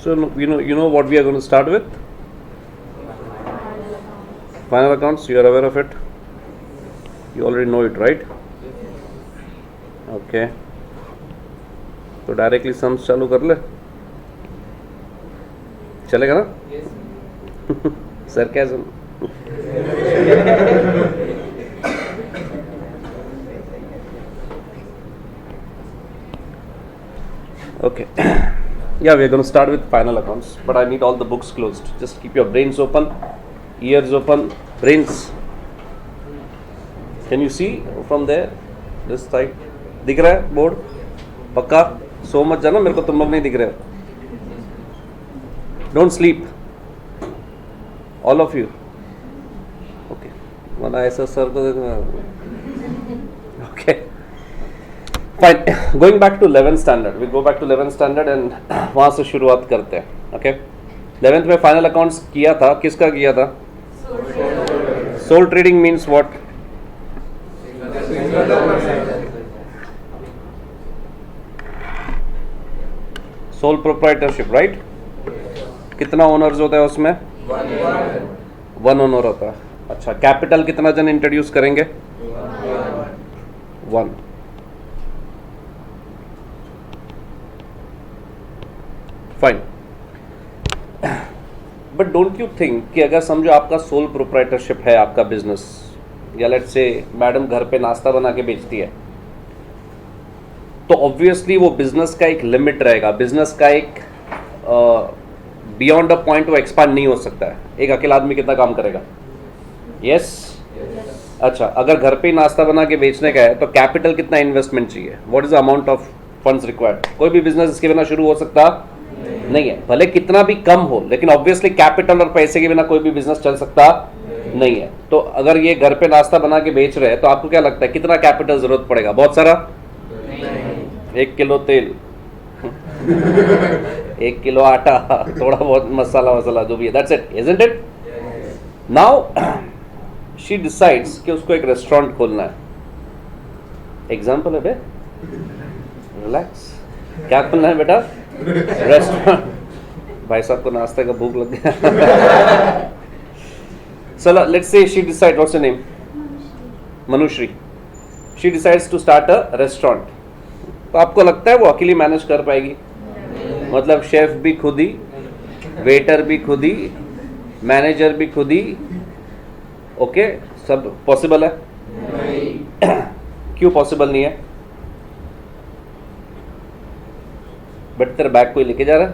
So you know what we are going to start with? Final accounts. You are aware of it? You already know it, right? Okay. तो directly sums चालू कर ले, चलेगा ना? Sarcasm. Okay. Yeah, we are going to start with final accounts, but I need all the books closed. Just keep your brains open, ears open, brains. Can you see from there? This side. दिख रहा है board? पक्का? सो मत जाना, मेरे को तुम लोग नहीं दिख रहे हो. Don't sleep. All of you. Okay. वरना ऐसा सर को देखना. Okay. Fine. Going back to 11th standard. We go back to 11th standard and वहाँ से शुरुआत करते हैं. Okay. 11th में final accounts किया था. किसका किया था? Sole trading means what? Sole proprietorship, right? कितना ओनर्स होता है उसमें? वन ओनर होता है. अच्छा, कैपिटल कितना जन इंट्रोड्यूस करेंगे? One. Fine. But don't you think कि अगर समझो आपका सोल प्रोप्राइटरशिप है आपका बिजनेस, या लेट्स से मैडम घर पे नाश्ता बना के बेचती है, तो ऑब्वियसली वो बिजनेस का एक लिमिट रहेगा. बिजनेस का एक बियॉन्ड अ पॉइंट वो एक्सपांड नहीं हो सकता है. एक अकेला आदमी कितना काम करेगा? यस. अच्छा, अगर घर पे ही नाश्ता बना के बेचने का है तो कैपिटल कितना इन्वेस्टमेंट चाहिए? What is the amount of funds required? कोई भी बिजनेस इसके बिना शुरू हो सकता नहीं है, भले कितना भी कम हो, लेकिन ऑब्वियसली कैपिटल और पैसे के बिना कोई भी बिजनेस चल सकता नहीं है. तो अगर ये घर पे नाश्ता बना के बेच रहे हैं तो आपको क्या लगता है कितना कैपिटल जरूरत पड़ेगा? बहुत सारा? 1 किलो तेल, 1 किलो आटा, थोड़ा बहुत मसाला वसाला जो भी है, that's it, isn't it? Now she decides कि उसको एक रेस्टोरेंट खोलना है. एग्जाम्पल है बे, रिलैक्स. क्या खोलना है बेटा? रेस्टोरेंट. भाई साहब को नाश्ते का भूख लग गया. चलो, let's say she decide, what's your name? Manushri. She decides to start a restaurant. तो आपको लगता है वो अकेली मैनेज कर पाएगी? मतलब शेफ भी खुद ही, वेटर भी खुद ही, मैनेजर भी खुद ही. ओके, सब पॉसिबल है? क्यों पॉसिबल नहीं है? बट तेरा बैग कोई लेके जा रहा है?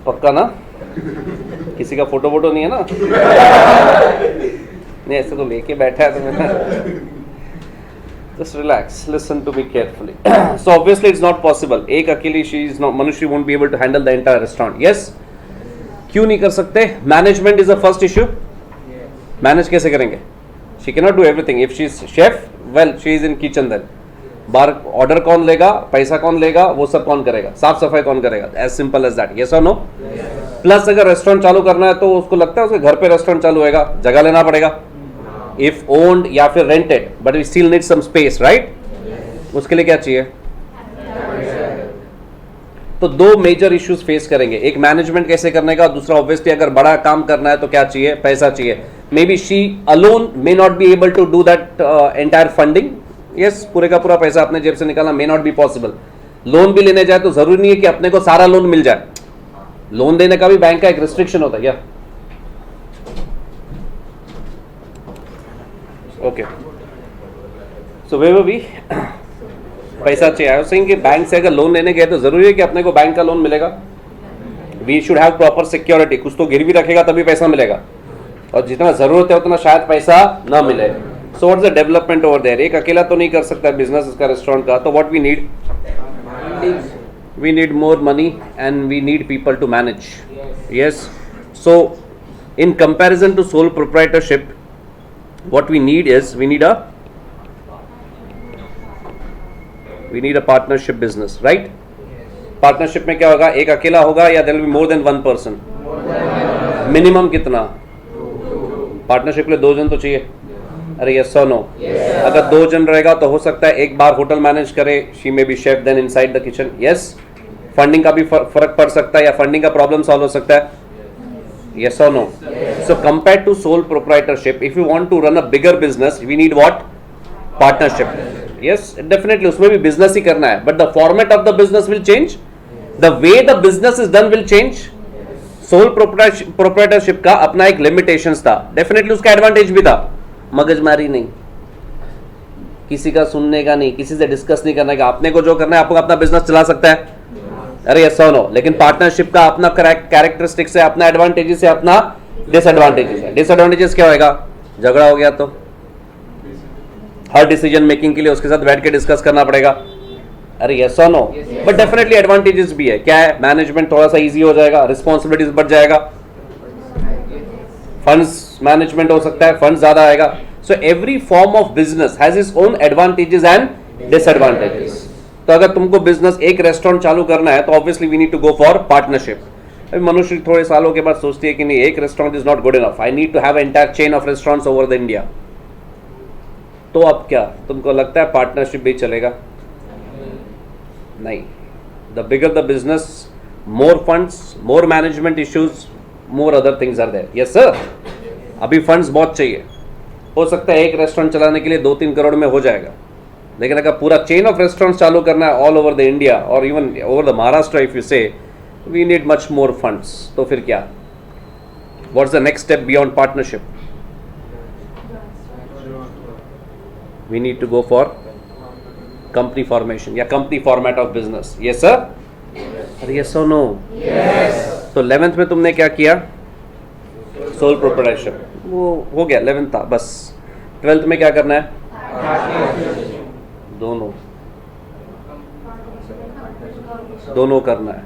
पक्का ना? किसी का फोटो वोटो नहीं है ना? नहीं, ऐसे तो लेके बैठा है तो मैं. Just relax, listen to me carefully. So obviously it's not possible. एक अकेली she is not, Manushree won't be able to handle the entire restaurant. Yes? क्यों नहीं कर सकते? Management is the first issue. Manage कैसे करेंगे? She cannot do everything. If she is chef, well, she is in kitchen then. Bar order कौन लेगा, पैसा कौन लेगा, वो सब कौन करेगा, साफ सफाई कौन करेगा? As simple as that. Yes or no? Plus अगर रेस्टोरेंट चालू करना है तो उसको लगता है उसके घर पे रेस्टोरेंट चालू होगा, जगह लेना पड़ेगा. इफ ओन्ड या फिर rented, but we still need some space, right? उसके लिए क्या चाहिए? तो दो मेजर इश्यूज फेस करेंगे. एक मैनेजमेंट कैसे करने का, दूसरा ऑब्वियसली अगर बड़ा काम करना है तो क्या चाहिए? पैसा चाहिए. May be she alone may not be able to do that entire funding. Yes, पूरे का पूरा पैसा अपने जेब से निकालना may not be possible. Loan भी लेने जाए तो जरूरी नहीं है कि अपने को सारा लोन मिल जाए. लोन देने का भी बैंक का एक रिस्ट्रिक्शन होता है क्या? ओके, सो वे वो भी पैसा चाहिए. आई सेइंग कि बैंक से अगर लोन लेने गए तो जरूरी है कि अपने को बैंक का लोन मिलेगा? We should have proper security. कुछ तो गिरवी रखेगा तभी पैसा मिलेगा, और जितना जरूरत है उतना शायद पैसा ना मिले. So what is the development over there? एक अकेला तो नहीं कर सकता बिजनेस इसका, रेस्टोरेंट का. तो what we need? We need more money and we need people to manage. Yes. So in comparison to sole proprietorship, what we need is we need a partnership business, right? Partnership में क्या होगा? एक अकेला होगा या there will be more than one person? Minimum कितना? Partnership के लिए 2 जन तो चाहिए. अरे यस और नो? अगर 2 जन रहेगा तो हो सकता है एक बार होटल मैनेज करे, she may be chef then inside the kitchen. Yes, funding का भी फर्क पड़ सकता है या फंडिंग का प्रॉब्लम सॉल्व हो सकता है. यस और no? So compare to sole proprietorship, if you want to run a bigger business we need what? Partnership. Yes, definitely उसमें भी बिजनेस ही करना है, but the format of the business will change, the way the business is done will change. Sole proprietorship का अपना एक limitations था, definitely उसका एडवांटेज भी था, मगजमारी नहीं, किसी का सुनने का नहीं, किसी से डिस्कस नहीं करने का, आपने को जो करना है आपको अपना बिजनेस चला सकता है. अरे यस और नो? लेकिन पार्टनरशिप का अपना कैरेक्टरिस्टिक्स है, अपना एडवांटेजेस है, अपना डिसएडवांटेजेस है. डिसएडवांटेजेस क्या होएगा? झगड़ा हो गया तो हर डिसीजन मेकिंग के लिए उसके साथ बैठ के डिस्कस करना पड़ेगा. अरे यस और नो? बट डेफिनेटली एडवांटेजेस भी है. क्या है? मैनेजमेंट थोड़ा सा इजी हो जाएगा, रिस्पॉन्सिबिलिटीज बढ़ जाएगा, फंड्स मैनेजमेंट हो सकता है, फंड्स ज्यादा आएगा. So every form of business has its own advantages and disadvantages. तो अगर तुमको बिजनेस एक रेस्टोरेंट चालू करना है तो obviously we need to go for partnership. अभी मनुष्य थोड़े सालों के बाद सोचती है कि नहीं, एक restaurant is not good enough, I need to have entire chain of restaurants over the India. तो अब क्या तुमको लगता है पार्टनरशिप भी चलेगा? नहीं. The bigger the business, more funds, more management issues, more other things are there. Yes sir, अभी फंड्स बहुत चाहिए. हो सकता है एक रेस्टोरेंट चलाने के लिए 2-3 करोड़ में हो जाएगा, लेकिन अगर पूरा चेन ऑफ रेस्टोरेंट्स चालू करना है ऑल ओवर द इंडिया और even over the Maharashtra, if you say we need much more funds. तो फिर क्या? What's the next step beyond partnership? We need to go for company formation या company format of business. Yes sir? अरे yes और no? तो 11th में तुमने क्या किया? सोल प्रोप्राइटरशिप, वो हो गया, 11th था बस. 12th में क्या करना है? दोनों करना है.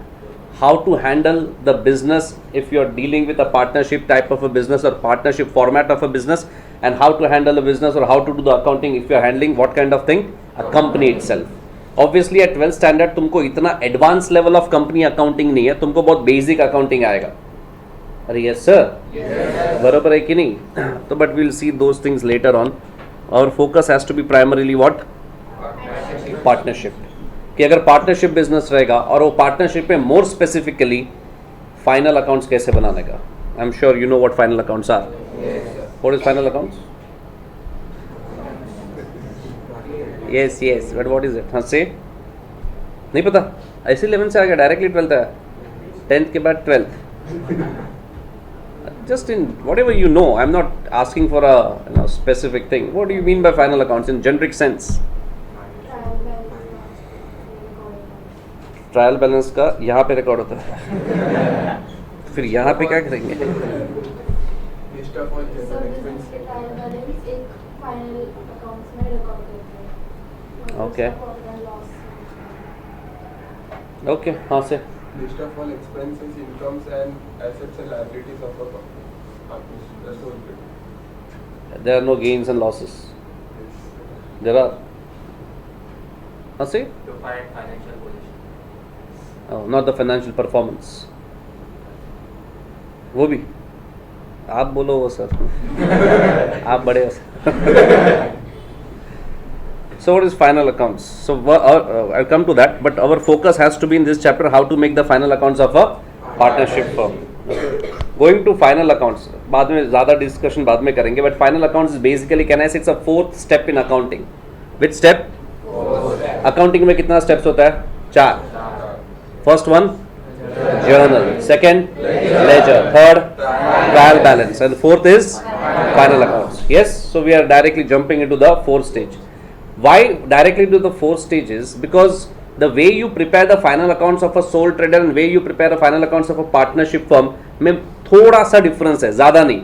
How to handle the business if you are dealing with a partnership type of a business or partnership format of a business, and how to handle the business or how to do the accounting if you are handling what kind of thing? A company itself. Obviously at 12th standard तुमको इतना advance level of company accounting नहीं है, तुमको बहुत basic accounting आएगा. अरे yes sir? बराबर है कि नहीं? तो but will see those things later on. और focus has to be primarily what? Partnership. कि अगर पार्टनरशिप बिजनेस रहेगा और वो पार्टनरशिप में मोर स्पेसिफिकली फाइनल अकाउंट्स कैसे बनाने का. I am sure you know what final accounts are. What is final accounts? Yes yes, but what is it? हाँ से नहीं पता? ऐसे 11th से आ गया, डायरेक्टली 12th आया, 10th के बाद 12th. Just in whatever you know, I'm not asking for a specific thing. What do you mean by final accounts in generic sense? Trial balance का यहाँ पे रिकॉर्ड होता है. फिर यहाँ पे क्या करेंगे? ओके ओके, हाँ से List of all expenses, incomes and assets and liabilities of a company. That's all good. there are no gains and losses. There are. हाँ से? To find financial position. Oh, not the financial performance. वो भी आप बोलो वो sir. आप बड़े हो sir. So what is final accounts? So I'll come to that, but our focus has to be in this chapter how to make the final accounts of a partnership firm. Going to final accounts, बाद में ज़्यादा discussion बाद में करेंगे, but final accounts is basically, can I say, it's a 4th step in accounting. Which step? Accounting में कितना steps होता है? 4. First one, journal. Second, ledger. Third, trial balance. And fourth is final accounts. Yes, so we are directly jumping into the 4th stage. Why directly to the 4 stages? Because the way you prepare the final accounts of a sole trader and way you prepare the final accounts of a partnership firm में थोड़ा सा difference है, ज़्यादा नहीं.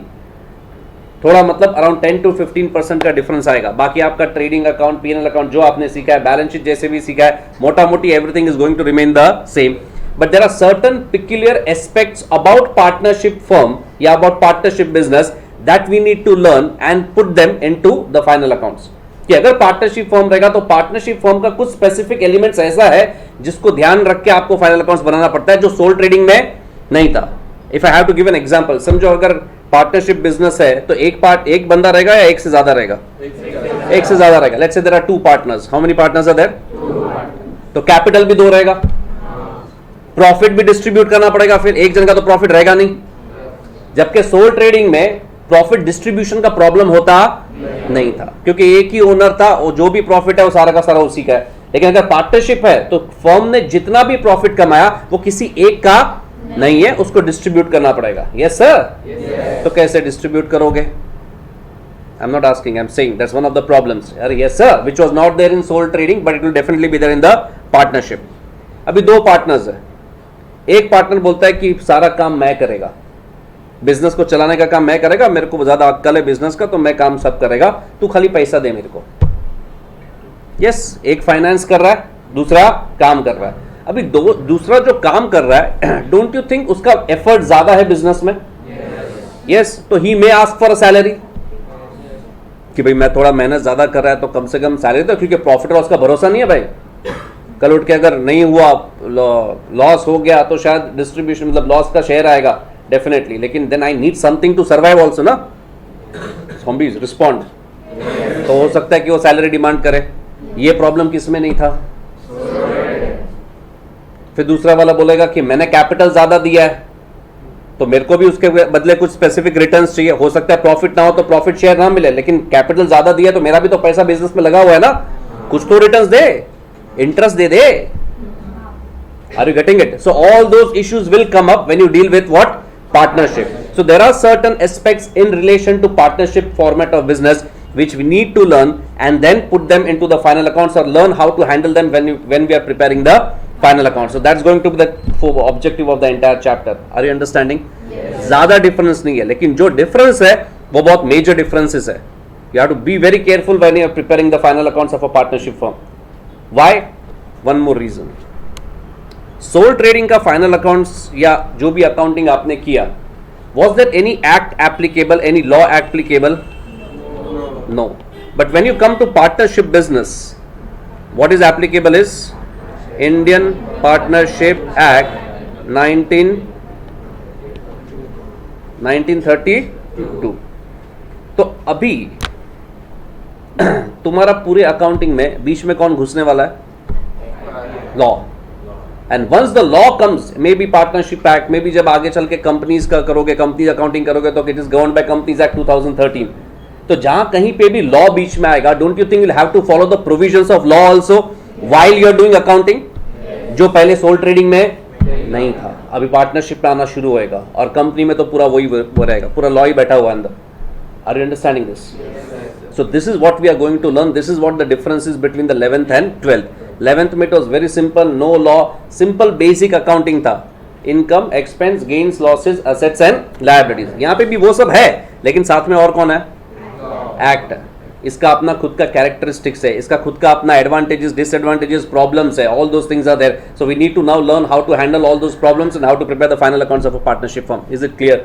थोड़ा मतलब around 10 to 15% का difference आएगा. बाकी आपका ट्रेडिंग अकाउंट, पीएनएल अकाउंट जो आपने सीखा है, बैलेंस शीट जैसे भी सीखा है, मोटा मोटी everything is going to remain the same. But there are certain peculiar aspects about partnership firm या about partnership business that we need to learn and put them into the final accounts. कि अगर partnership firm रहेगा तो partnership firm का कुछ specific elements ऐसा है जिसको ध्यान रख के आपको फाइनल अकाउंट्स बनाना पड़ता है, जो सोल ट्रेडिंग में नहीं था. If I have to give an example, समझो अगर पार्टनरशिप बिजनेस है तो एक बंदा रहेगा या एक से ज्यादा रहेगा? एक से ज्यादा रहेगा. Let's say there are 2 partners. How many partners are there? तो कैपिटल भी 2 रहेगा, प्रॉफिट भी डिस्ट्रीब्यूट करना पड़ेगा, फिर एक जन का तो प्रॉफिट रहेगा नहीं. जबकि सोल ट्रेडिंग में प्रॉफिट डिस्ट्रीब्यूशन का प्रॉब्लम होता नहीं था, क्योंकि एक ही ओनर था और जो भी प्रॉफिट है वो सारा का सारा उसी का है. लेकिन अगर पार्टनरशिप है तो फर्म ने जितना भी प्रॉफिट कमाया वो किसी एक का नहीं है, उसको डिस्ट्रीब्यूट करना पड़ेगा. Yes sir. तो कैसे डिस्ट्रीब्यूट करोगे? I am not asking, I am saying that's one of the problems. अरे yes sir, which was not there in sole trading but it will definitely be there in the partnership. अभी 2 partners है. एक partner बोलता है कि सारा काम मैं करेगा, बिजनेस को चलाने का काम मैं करेगा, मेरे को ज्यादा अक्ल है बिजनेस का तो मैं काम सब करेगा, तू खाली पैसा दे मेरे को. यस, एक फाइनेंस कर रहा है, दूसरा काम कर रहा है. अभी दूसरा जो काम कर रहा है, डोंट यू थिंक उसका एफर्ट ज्यादा है बिजनेस में? यस. तो he may ask for a salary कि भाई मैं थोड़ा मेहनत ज्यादा कर रहा है तो कम से कम सैलरी दो, क्योंकि प्रॉफिट लॉस का भरोसा नहीं है भाई. कल उठ के अगर नहीं हुआ, लॉस हो गया तो शायद डिस्ट्रीब्यूशन मतलब लॉस का शेयर आएगा डेफिनेटली, लेकिन then I need something to survive also ना. zombies respond. तो हो सकता है कि वो सैलरी डिमांड करे. ये प्रॉब्लम किसमें नहीं था? फिर दूसरा वाला बोलेगा कि मैंने कैपिटल ज्यादा दिया है तो मेरे को भी उसके बदले कुछ स्पेसिफिक रिटर्न्स चाहिए. हो सकता है प्रॉफिट ना हो तो प्रॉफिट शेयर ना मिले, लेकिन कैपिटल ज्यादा दिया तो मेरा भी तो पैसा बिजनेस में लगा हुआ है ना, कुछ तो returns they, interest they they. Are you getting it? So all those issues will come up when you deal with what? Partnership. So there are certain aspects in relation to partnership format of business which we need to learn and then put them into the final accounts, or learn how to handle them when we are preparing the final accounts. So that's going to be the objective of the entire chapter. Are you understanding? Yes. ज़्यादा difference नहीं है, लेकिन जो difference है वो बहुत major differences है. You have to be very careful when you are preparing the final accounts of a partnership firm. Why? One more reason. Sole trading का फाइनल अकाउंट्स या जो भी अकाउंटिंग आपने किया, was there any act applicable, any law applicable? No. But when you come to partnership business, what is applicable is Indian partnership act 1932. तो अभी तुम्हारा पूरे अकाउंटिंग में बीच में कौन घुसने वाला है? Law. And once the law comes, maybe partnership act, maybe जब आगे चल के कंपनीज का करोगे, कंपनी अकाउंटिंग करोगे तो it is governed by companies act 2013. तो जहां कहीं पे भी लॉ बीच में आएगा, don't you think you have to follow the provisions of law also while you are doing accounting, जो पहले सोल ट्रेडिंग में नहीं था, अभी पार्टनरशिप में आना शुरू होएगा, और कंपनी में तो पूरा वही वो रहेगा, पूरा लॉ ही बैठा हुआ अंदर. Are you understanding this? So this is what we are going to learn. This is what the difference is between the 11th and 12th. 11th में it was very simple, no law, simple basic accounting था. Income, expense, gains, losses, assets and liabilities. यहाँ पे भी वो सब है, लेकिन साथ में और कौन है? Act है. इसका अपना खुद का characteristics है, इसका खुद का अपना advantages, disadvantages, problems है. All those things are there. So we need to now learn how to handle all those problems and how to prepare the final accounts of a partnership firm. Is it clear?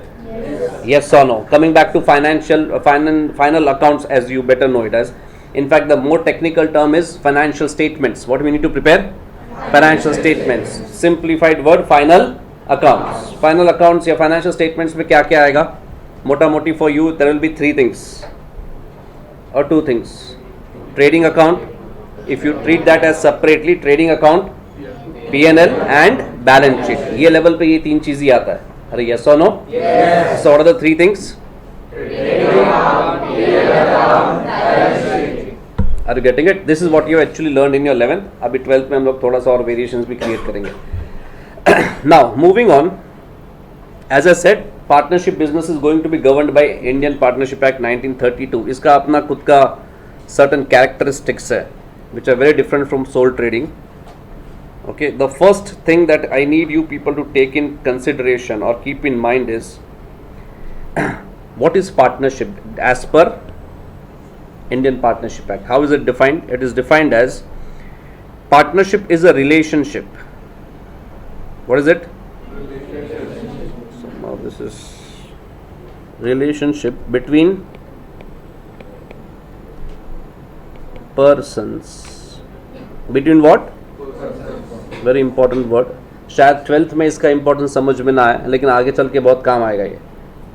Yes or no? Coming back to final accounts, as you better know it as. In fact, the more technical term is financial statements. What do we need to prepare? Financial statements. Simplified word, final accounts. Final accounts या financial statements में क्या क्या आएगा? मोटा मोटी for you, there will be 3 things or 2 things. Trading account, if you treat that as separately, trading account, P&L and balance sheet. ये level पे ये 3 चीज़ ही आता है. Are yes or no? Yes. So what are the 3 things? Are you getting it? This is what you actually learned in your 11th. अभी 12th में हम लोग थोड़ा सा और variations भी create करेंगे. Now moving on, as I said, partnership business is going to be governed by Indian Partnership Act 1932. इसका अपना खुद का certain characteristics है, which are very different from sole trading. Okay, the first thing that I need you people to take in consideration or keep in mind is what is partnership as per Indian Partnership Act. How is it defined? It is defined as partnership is a relationship. What is it? So now this is relationship between persons. Between what? Very important word. शायद 12th में इसका importance समझ में ना आए, लेकिन आगे चल के बहुत काम आएगा ये.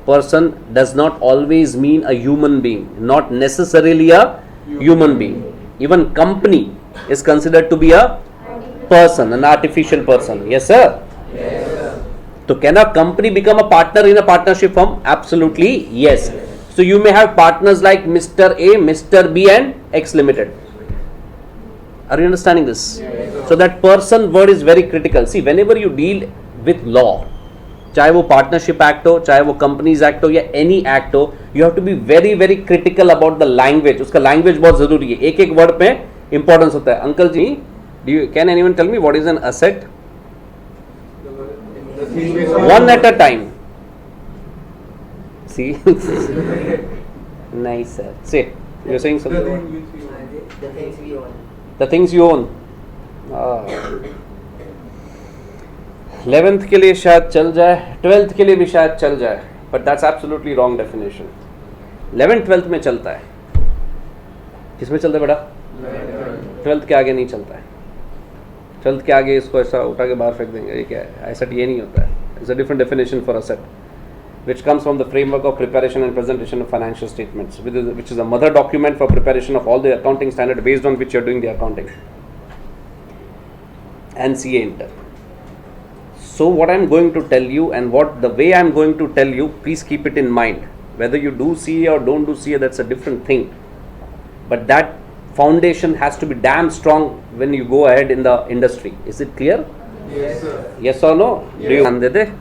person does not always mean a human being, not necessarily a human being. Even company is considered to be a person, an artificial person. Yes sir? So can a company become a partner in a partnership firm? Absolutely yes. So you may have partners like Mr. A, Mr. B and X Limited. Are you understanding this? So that person word is very critical. See, whenever you deal with law, चाहे वो partnership act हो, चाहे वो companies act हो या any act हो, you have to be very very critical about the language. उसका language बहुत जरूरी है, एक एक वर्ड पे इंपॉर्टेंस होता है. Uncle ji, can anyone tell me what is an asset? One at a time. See? Nice sir. Say, you're saying something? The things we own. The things you own. 11th के लिए शायद चल जाए, 12th के लिए भी शायद चल जाए, but that's absolutely wrong definition. 11th 12th में चलता है. किसमें चलता है बेटा? 12th के आगे नहीं चलता है. 12th के आगे इसको ऐसा उठा के बाहर फेंक देंगे. ये क्या है? एसेट ये नहीं होता है. It's a different definition for asset, which comes from the framework of preparation and presentation of financial statements, which is a mother document for preparation of all the accounting standard based on which you're doing the accounting. And CA Inter. So what I'm going to tell you and the way I'm going to tell you, please keep it in mind. Whether you do CA or don't do CA, that's a different thing. But that foundation has to be damn strong when you go ahead in the industry. Is it clear? Yes, sir. Yes or no? Yes. Do you understand?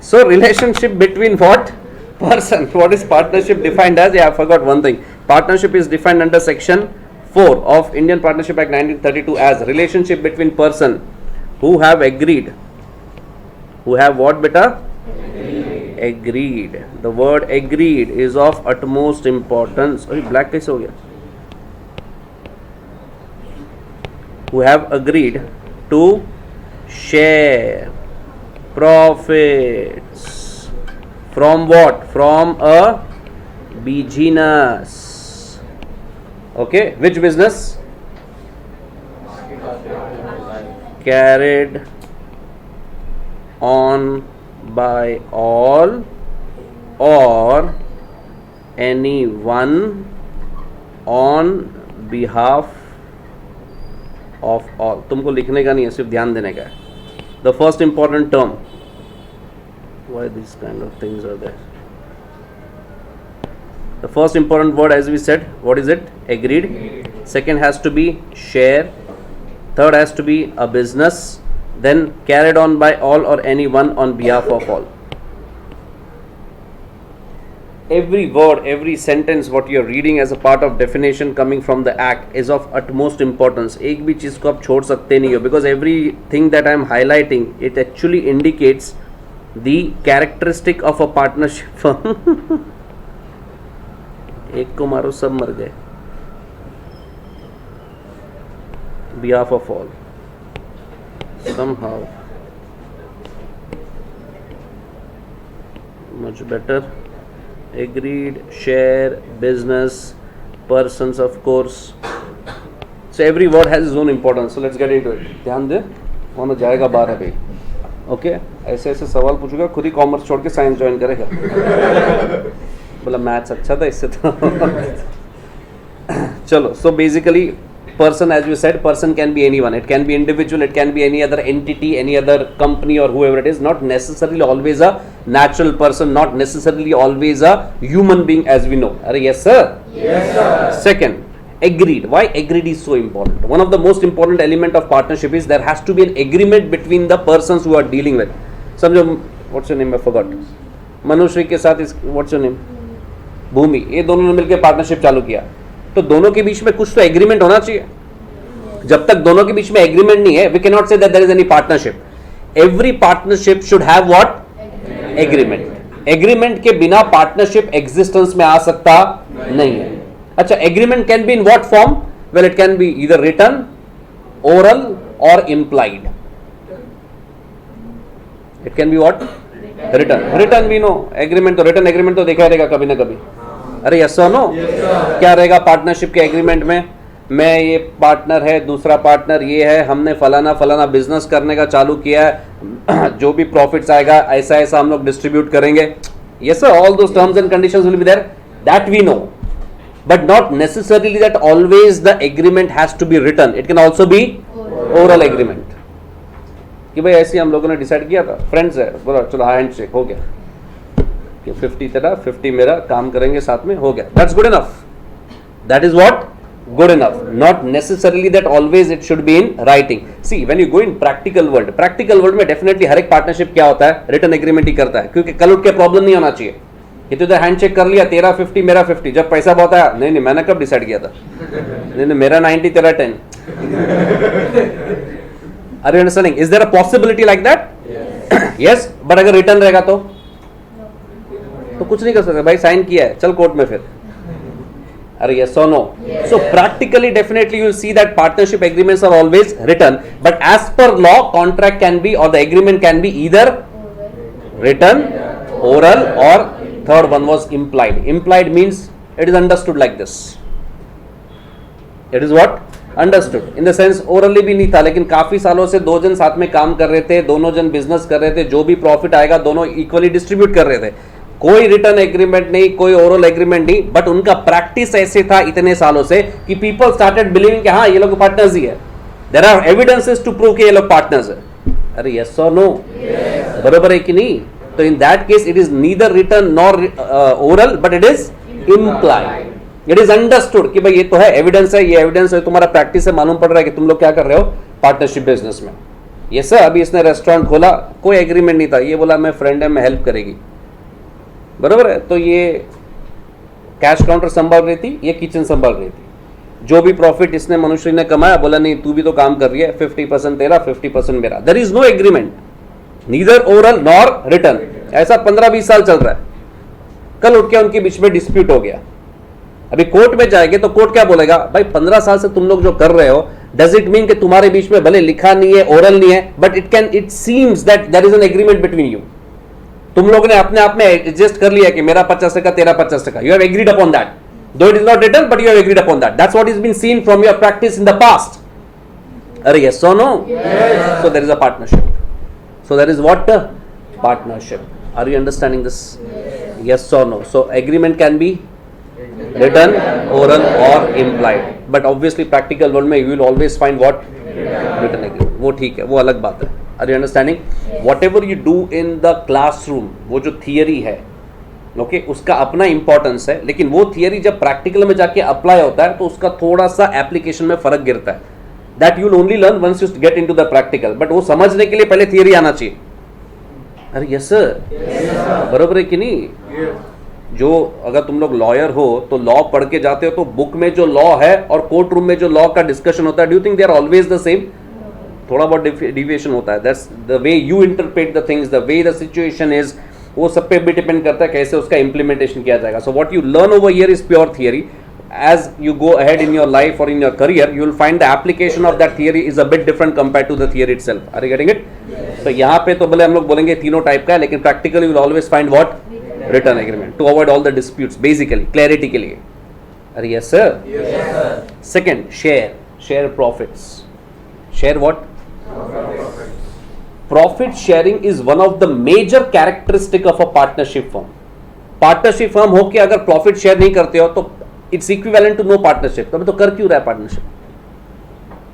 So relationship between what? Person. What is partnership defined as? Yeah, I forgot one thing. Partnership is defined under section 4 of Indian Partnership Act 1932 as relationship between person who have agreed. Who have what beta? Agreed. The word agreed is of utmost importance. Oh, black कैसे हो गया? Who have agreed to share profits from what? From a business. Okay, which business? Carried on by all or anyone on behalf of all. तुमको लिखने का नहीं है, सिर्फ ध्यान देने का है. The first important term. Why these kind of things are there? The first important word, as we said, what is it? Agreed. Second has to be share. Third has to be a business. Then carried on by all or anyone on behalf of all. Every word, every sentence what you are reading as a part of definition coming from the act is of utmost importance. एक भी चीज़ को आप छोड़ सकते नहीं हो, because everything that I am highlighting, it actually indicates the characteristic of a partnership firm. एक को मारो सब मर गए. Behalf of all. Somehow much better. Agreed, share, business, persons, of course. So every word has its own importance. So let's get into it. ध्यान दे, वहाँ जाएगा 12 पे. ओके, ऐसे ऐसे सवाल पूछूंगा, खुद ही कॉमर्स छोड़ के साइंस ज्वाइन करेगा. बोला मैथ्स अच्छा था इससे तो. चलो, so basically person, as you said, person can be anyone. It can be individual, it can be any other entity, any other company or whoever it is. Not necessarily always a natural person, not necessarily always a human being, as we know. Yes sir? Yes sir. Second, agreed. Why agreed is so important? One of the most important element of partnership is there has to be an agreement between the persons who are dealing with. समझो, what's your name? I forgot. Manushree के साथ what's your name? भूमि. ये दोनों ने मिलकर partnership चालू किया. तो दोनों के बीच में कुछ तो एग्रीमेंट होना चाहिए. जब तक दोनों के बीच में एग्रीमेंट नहीं है, we can not say that there is any partnership. Every partnership should have what? Agreement. Agreement के बिना पार्टनरशिप एग्जिस्टेंस में आ सकता नहीं है. अच्छा, agreement can be in what form? Well, it can be either written, oral or implied. It can be what? Written. Written भी no. Agreement तो, written agreement तो देखा रहेगा कभी ना कभी. अरे यस और नो? क्या रहेगा पार्टनरशिप के एग्रीमेंट में? मैं ये पार्टनर है, दूसरा पार्टनर ये है, हमने फलाना फलाना बिजनेस करने का चालू किया है, जो भी प्रॉफिट्स आएगा ऐसा ऐसा हम लोग डिस्ट्रीब्यूट करेंगे. Yes sir, all those terms and conditions will be there, that we know, but not necessarily that always the agreement has to be written. It can also be oral agreement कि भाई ऐसे हम लोगों ने decide किया था, friends है, बोला चलो हैंड शेक हो गया कि 50 तेरा 50 मेरा, काम करेंगे साथ में, हो गया. That's good enough. That is what good enough. Not necessarily that always it should be in writing. See, when you go in practical world में definitely हर एक पार्टनरशिप क्या होता है, रिटर्न एग्रीमेंट ही करता है, क्योंकि कल उठ के प्रॉब्लम नहीं होना चाहिए कि तू हैंड चेक कर लिया, तेरा 50 मेरा 50, जब पैसा बहुत आया, नहीं मैंने कब डिसाइड किया था, नहीं मेरा 90 तेरा 10. Are you understanding? Is there a possibility like that? Yes. But अगर रिटर्न रहेगा तो कुछ नहीं कर सकते भाई, साइन किया है, चल कोर्ट में फिर. Are yes or no? Yes. So practically, definitely, you will see that partnership agreements are always written. But as per law, contract can be, or the agreement can be either written, oral, or third one was implied. Implied means it is understood like this. It is what? Understood. In the sense, orally भी नहीं था, लेकिन काफी सालों से दो जन साथ में काम कर रहे थे, दोनों जन बिजनेस कर रहे थे, जो भी प्रॉफिट आएगा दोनों इक्वली डिस्ट्रीब्यूट कर रहे थे. कोई रिटर्न एग्रीमेंट नहीं, कोई ओरल एग्रीमेंट नहीं, बट उनका प्रैक्टिस ऐसे था इतने सालों से कि पीपल स्टार्टेड बिलीविंग कि हाँ ये लोग पार्टनर्स ही है. There are evidences to prove कि ये लोग पार्टनर्स है. अरे यस और नो? बराबर है कि नहीं? तो in that case it is neither return nor oral, but it is implied. It is understood कि भाई ये तो है, एविडेंस है, ये एविडेंस है, तुम्हारा प्रैक्टिस से मालूम पड़ रहा है कि तुम लोग क्या कर रहे हो पार्टनरशिप बिजनेस में. ये सर अभी इसने रेस्टोरेंट खोला, कोई एग्रीमेंट नहीं था, ये बोला मैं फ्रेंड है, मैं हेल्प करेगी, बराबर है. तो ये कैश काउंटर संभाल रही थी, ये किचन संभाल रही थी. जो भी प्रॉफिट इसने मनुष्य ने कमाया, बोला नहीं तू भी तो काम कर रही है, 50% तेरा 50% मेरा. There is no agreement, neither oral nor written. ऐसा 15-20 साल चल रहा है. कल उठ के उनके बीच में डिस्प्यूट हो गया. अभी कोर्ट में जाएंगे तो कोर्ट क्या बोलेगा, भाई 15 साल से तुम लोग जो कर रहे हो, डज इट मीन कि तुम्हारे बीच में भले लिखा नहीं है, ओरल नहीं है, but it seems that there is an agreement between you. तुम लोगों ने अपने आप में एडजस्ट कर लिया कि मेरा 50% तेरा 50%. You have agreed upon that, though it is not written, but you have agreed upon that. That's what is been seen from your practice in the past. अरे यस और no? So there is a partnership. So there is what? Partnership. Are you understanding this? Yes और no? So agreement can be written, oral or implied, but obviously practical world में you will always find what? Written agreement. वो ठीक है, वो अलग बात है. Are you understanding? Whatever you do in the classroom, वो जो थियरी है, ओके, उसका अपना इंपॉर्टेंस है, लेकिन वो थियरी जब प्रैक्टिकल में जाके अप्लाई होता है तो उसका थोड़ा सा एप्लीकेशन में फर्क गिरता है. That you will only learn once you get into the practical. But वो समझने के लिए पहले थियरी आना चाहिए. अरे यस सर, बरोबर है कि नहीं? जो अगर तुम लोग लॉयर हो तो लॉ पढ़ के जाते हो तो बुक में जो लॉ है और कोर्ट रूम में जो लॉ का डिस्कशन होता है, do you think they are always the same? थोड़ा बहुत डिविएशन होता है. That's the way you interpret the things, the way the situation is, वो सब पे भी डिपेंड करता है कैसे उसका इंप्लीमेंटेशन किया जाएगा. So what you learn over here is pure theory. As you go ahead in your life or in your career, you will find the application of that theory is a bit different compared to the theory itself. Are you getting it? तो यहाँ पे तो भले हम लोग बोलेंगे तीनों type का है, लेकिन practically you will always find what? Written agreement to avoid all the disputes, basically clarity के लिए. अरे yes sir? Yes sir. Second, share profits. Share what? Profit sharing is one of the major characteristic of a partnership firm. Partnership firm हो के अगर profit share नहीं करते हो तो it's equivalent to no partnership. तो कर क्यों रहा है पार्टनरशिप?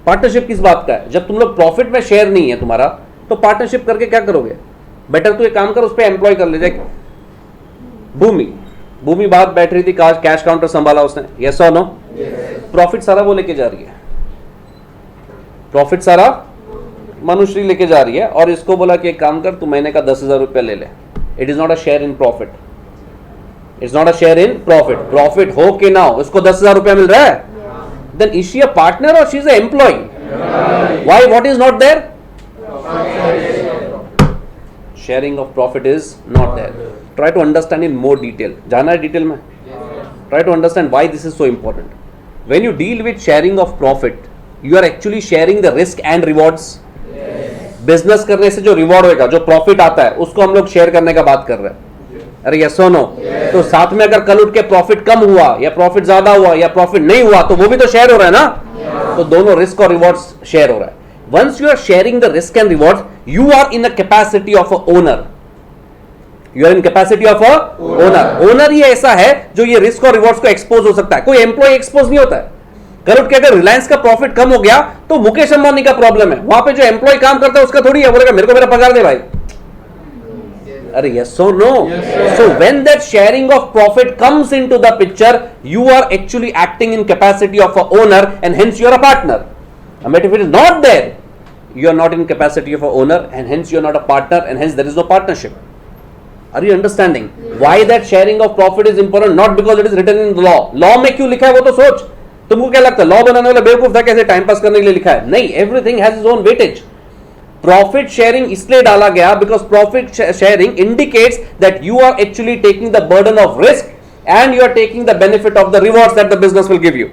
पार्टनरशिप किस बात का है? जब तुम लोग प्रॉफिट में शेयर नहीं है तुम्हारा, तो पार्टनरशिप करके क्या करोगे? बेटर तू एक काम कर, उस पर एम्प्लॉय कर ले. जाए भूमि बात बैठ रही थी, कैश काउंटर संभाला उसने, यस और नो? प्रॉफिट सारा वो लेके जा रही है, प्रॉफिट सारा मनुष्य लेके जा रही है, और इसको बोला कि एक काम कर, तू महीने का 10,000 रुपया ले ले. It is not a share in profit. It's not a share in profit. Profit हो के ना हो, इसको 10,000 रुपया मिल रहा है. Then is she a partner or she is an employee? Why? What is not there? Sharing of profit is not there. Try to understand in more detail. जाना है डिटेल में? Try to understand why this is so important. When you deal with sharing of profit, you are actually sharing the risk and rewards. Business करने से जो reward होगा, जो profit आता है, उसको हम लोग शेयर करने का बात कर रहे हैं. अरे यस और नो? तो साथ में अगर कल उठ के प्रॉफिट कम हुआ या प्रॉफिट ज्यादा हुआ या प्रॉफिट नहीं हुआ, तो वो भी तो शेयर हो रहा है ना. तो दोनों रिस्क और रिवॉर्ड्स शेयर हो रहा है. Once you are sharing the risk and rewards, you are in the capacity of a owner. You are in capacity of a owner. Owner ही ऐसा है जो ये रिस्क और रिवॉर्ड्स को एक्सपोज हो सकता है, कोई एम्प्लॉय एक्सपोज नहीं होता है। कल उठ के अगर रिलायंस का प्रॉफिट कम हो गया तो मुकेश अंबानी का प्रॉब्लम है, वहां पे जो एम्प्लॉय काम करता है उसका थोड़ी है, बोलेगा मेरे को मेरा पगार दे भाई। अरे yes or no? So when that sharing of profit comes into the picture, you are actually acting in capacity of a owner and hence you are a partner. But if it is not there, you are not in capacity of a owner and hence you are not a partner and hence there is no partnership. Are you understanding? Why that sharing of profit is important? Not because it is written in the law. Law में क्यों लिखा है वो तो सोच। तुमको क्या लगता है लॉ बनाने वाला बेवकूफ था, कैसे टाइम पास करने के लिए लिखा है? नहीं, everything has its own weightage. Profit sharing इसलिए डाला गया because profit sharing indicates that you are actually taking the burden of risk and you are taking the benefit of the rewards that the business will give you,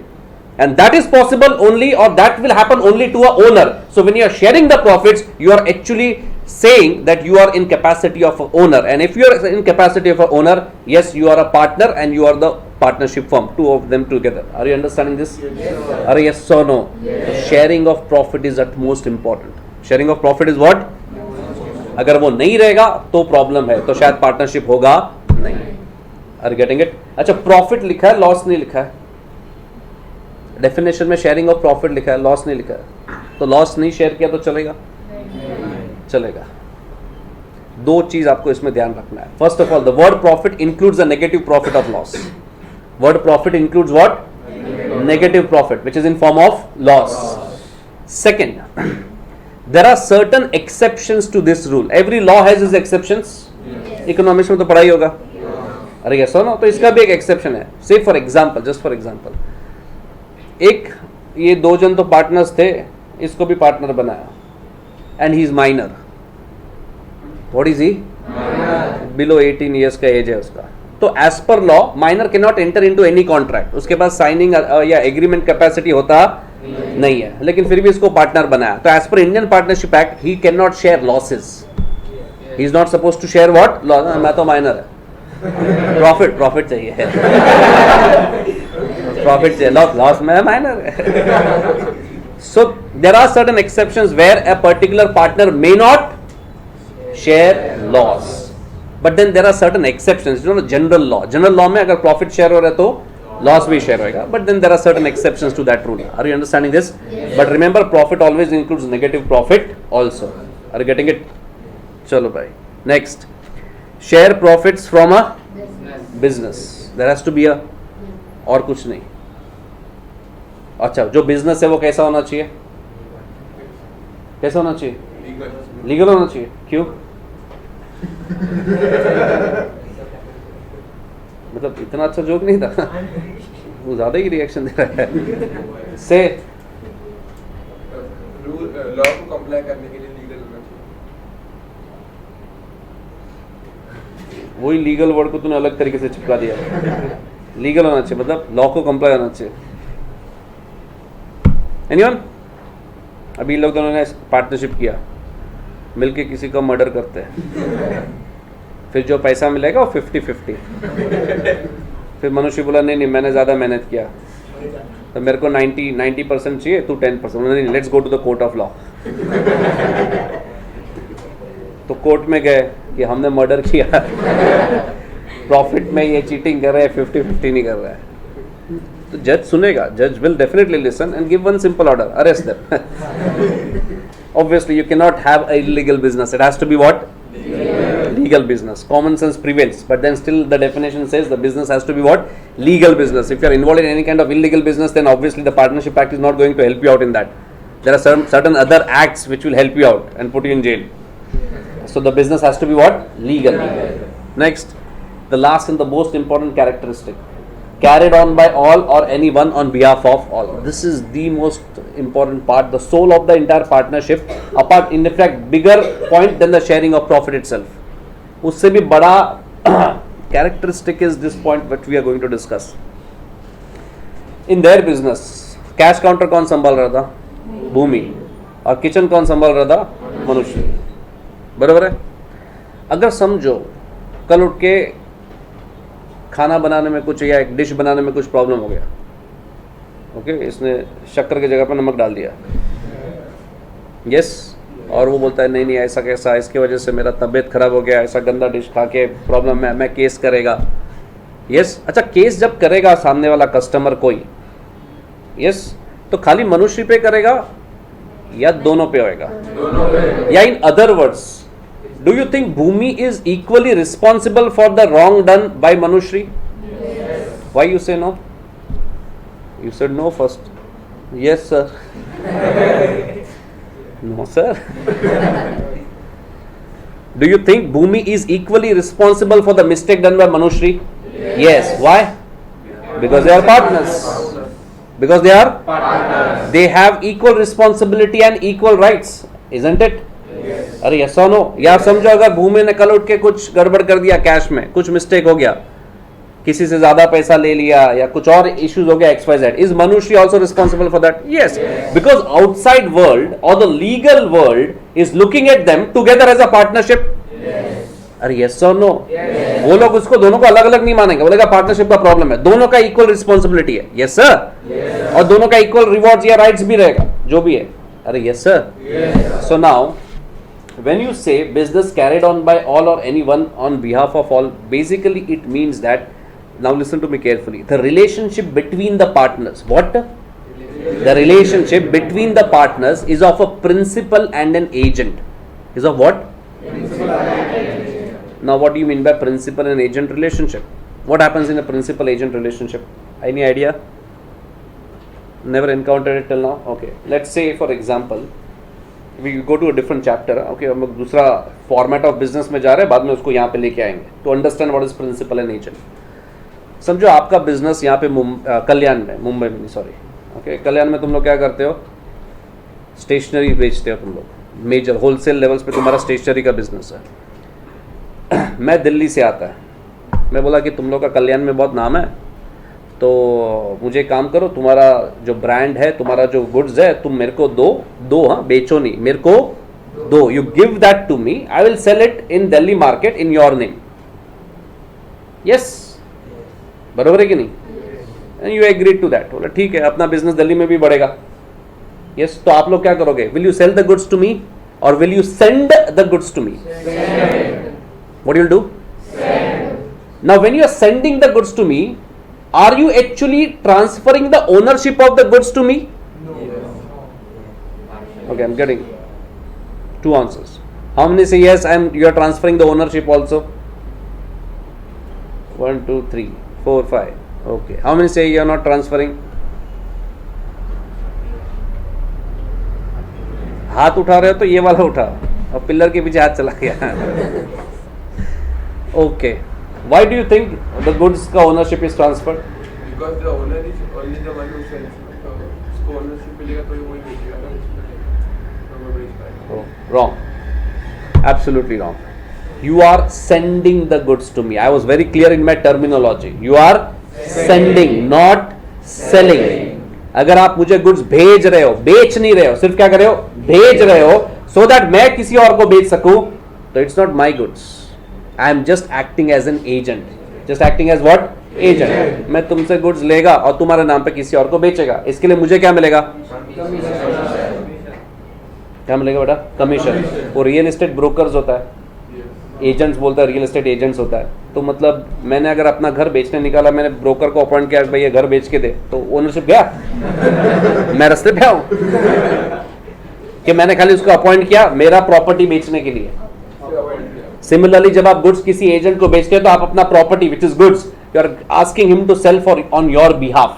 and that is possible only or that will happen only to a owner. So when you are sharing the profits, you are actually saying that you are in capacity of a owner, and if you are in capacity of a owner, yes, you are a partner and you are the partnership firm, two of them together. Are you understanding this? Are yes or no? The sharing of profit is at most important. Sharing of profit is what? अगर वो नहीं रहेगा तो problem है, तो शायद partnership होगा नहीं। Are you getting it? अच्छा, प्रॉफिट लिखा है, लॉस नहीं लिखा है। डेफिनेशन में शेयरिंग ऑफ प्रॉफिट लिखा है, लॉस नहीं लिखा है, तो लॉस नहीं शेयर किया तो चलेगा? चलेगा। दो चीज आपको इसमें ध्यान रखना है। First of all, the word profit includes the negative profit of loss. Word profit includes what? Negative profit which is in form of loss. Second, there are certain exceptions to this rule. Every law has is exceptions. Economics में तो पढ़ाई होगा। अरे yes और no? तो इसका भी एक एक्सेप्शन है। से for example, just for example, एक ये दो जन तो पार्टनर्स थे, इसको भी पार्टनर बनाया and he is minor. What is he? Below 18 years का एज है उसका। तो age per law minor can not enter into any contract, उसके पास साइनिंग या एग्रीमेंट कैपेसिटी होता नहीं है, लेकिन फिर भी इसको पार्टनर बनाया। तो age per Indian partnership act he can not share losses. He is not suppose to share what? Loss. मैं तो माइनर है, प्रॉफिट चाहिए प्रॉफिट से लॉस में माइनर है। So there are certain exceptions where a particular partner may not share loss, but then there are certain exceptions. General law में अगर profit share हो रहा है तो लॉस भी शेयर होगा, but then there are certain exceptions to that rule. Are you understanding this? But remember, profit always includes negative profit also. Are you getting it? चलो भाई, next, share profits from a business. There has to be a, और कुछ नहीं। अच्छा, जो business है वो कैसा होना चाहिए? कैसा होना चाहिए? लीगल होना चाहिए। क्यों? मतलब इतना अच्छा जोक नहीं था वो ज्यादा ही रिएक्शन दे रहा है। से लॉ को कंप्लाई करने के लिए लीगल होना चाहिए। वही लीगल वर्ड को तूने अलग तरीके से चिपका दिया। लीगल होना चाहिए मतलब लॉ को कंप्लाई होना चाहिए। एनीवन? अभी लोग दोनों ने पार्टनरशिप किया, मिलके किसी का मर्डर करते हैं, फिर जो पैसा मिलेगा वो 50-50। फिर मनुष्य बोला नहीं मैंने ज़्यादा मेहनत किया, तो मेरे को 90% चाहिए, तू 10%। नहीं, let's go to the court of law. तो कोर्ट में गए कि हमने मर्डर किया, प्रॉफिट में ये चीटिंग कर रहा है, 50-50 नहीं कर रहा है। तो जज सुनेगा, जज will definitely listen and give one simple order, arrest them. Obviously, you cannot have a illegal business. It has to be what? Legal business. Common sense prevails, but then still the definition says the business has to be what? Legal business. If you are involved in any kind of illegal business, then obviously the Partnership Act is not going to help you out in that. There are certain other acts which will help you out and put you in jail. So the business has to be what? Legal. Next, the last and the most important characteristic. Carried on by all or anyone on behalf of all. This is the most important part, the soul of the entire partnership, apart in fact bigger point than the sharing of profit itself. उससे भी बड़ा characteristic is this point which we are going to discuss. In their business, cash counter कौन संभाल रहा था? भूमि। और kitchen कौन संभाल रहा था? मनुष्य। बराबर है? अगर समझो कल उठ के खाना बनाने में कुछ या एक डिश बनाने में कुछ प्रॉब्लम हो गया, ओके, इसने शक्कर की जगह पर नमक डाल दिया, यस, और वो बोलता है नहीं नहीं ऐसा कैसा, इसकी वजह से मेरा तबीयत खराब हो गया, ऐसा गंदा डिश खा के प्रॉब्लम है, मैं केस करेगा। यस अच्छा, केस जब करेगा सामने वाला कस्टमर कोई, यस तो खाली मनुष्य पे करेगा या दोनों पे होएगा? या in other words, do you think Bhumi is equally responsible for the wrong done by Manushree? Why you say no? You said no first. Yes sir. No sir. Do you think Bhumi is equally responsible for the mistake done by Manushree? Yes. Why? Because they are partners. Because they are partners. They have equal responsibility and equal rights, isn't it? Yes. अरे yes or no? या समझो अगर भूमि ने कल उठ के कुछ गड़बड़ कर दिया, कैश में कुछ मिस्टेक हो गया, किसी से ज्यादा पैसा ले लिया या कुछ और इश्यूज हो गया XYZ, is Manushri also responsible for that? Yes. Because outside world or the legal world is looking at them together as a partnership. अरे यस और नो? वो लोग उसको दोनों को अलग अलग नहीं मानेंगे, बोलेगा पार्टनरशिप का प्रॉब्लम है, दोनों का इक्वल रिस्पॉन्सिबिलिटी है। Yes sir. और दोनों का इक्वल रिवॉर्ड्स या राइट्स भी रहेगा जो भी है। अरे yes sir. So now when you say business carried on by all or anyone on behalf of all, basically it means that, now listen to me carefully, the relationship between the partners, what? The relationship between the partners is of a principal and an agent, is of what? Now what do you mean by principal and agent relationship? What happens in a principal agent relationship? Any idea? Never encountered it till now? Okay, let's say for example we go to a different chapter. Okay, हम लोग दूसरा format of business में जा रहे हैं, बाद में उसको यहाँ पे लेके आएंगे to understand what is principal and agent. समझो आपका बिजनेस यहाँ पे कल्याण में, मुंबई में, सॉरी, ओके, कल्याण में तुम लोग क्या करते हो? स्टेशनरी बेचते हो तुम लोग, मेजर होलसेल लेवल्स पे तुम्हारा स्टेशनरी का बिजनेस है। मैं दिल्ली से आता है, मैं बोला कि तुम लोग का कल्याण में बहुत नाम है, तो मुझे काम करो, तुम्हारा जो ब्रांड है, तुम्हारा जो गुड्स है, तुम मेरे को दो, हाँ, बेचो नहीं, मेरे को दो, you give that to me, I will sell it in Delhi market in your name. Yes, बरोबर है कि नहीं? And you agree to that, बोला ठीक है, अपना बिजनेस दिल्ली में भी बढ़ेगा। यस, तो आप लोग क्या करोगे? Will you sell the goods to me or will you send the goods to me? What you'll do? Send. Now when you are sending the goods to me, are you actually transferring the ownership of the goods to me? No. Okay, I'm getting two answers. How many say yes, you are transferring the ownership also? 1 2 3 4 5. Okay. How many say you are not transferring? हाथ उठा रहे हो तो ये वाला उठा, और pillar के पीछे हाथ चला गया। Okay. Why do you think the goods का ownership is transferred? Because the owner is only the one who sells. तो उसको ownership मिलेगा तो वही बेचेगा ना, तो वो बेच पाएगा। Oh, wrong. Absolutely wrong. You are sending the goods to me. I was very clear in my terminology. You are sending, not selling. अगर आप मुझे गुड्स भेज रहे हो, बेच नहीं रहे हो, सिर्फ क्या कर रहे हो? भेज रहे हो, so that मैं किसी और को बेच सकूं, तो it's not my goods. I am just acting as an agent. Just acting as what? Agent. मैं तुमसे गुड्स लेगा और तुम्हारे नाम पे किसी और को बेचेगा, इसके लिए मुझे क्या मिलेगा? क्या मिलेगा बेटा? कमीशन। वो रियल एस्टेट ब्रोकर्स होता है, एजेंट्स बोलता है, रियल एस्टेट एजेंट्स होता है। तो मतलब मैंने अगर अपना घर बेचने निकाला, मैंने ब्रोकर को अपॉइंट किया, भाई ये घर बेच के दे, तो ओनरशिप गया? मैं रास्ते पे आऊं कि मैंने खाली उसको अपॉइंट किया मेरा प्रॉपर्टी बेचने के लिए। सिमिलरली जब आप गुड्स किसी एजेंट को बेचते हैं, तो आप अपना property which is goods, you are asking him to sell for on your behalf.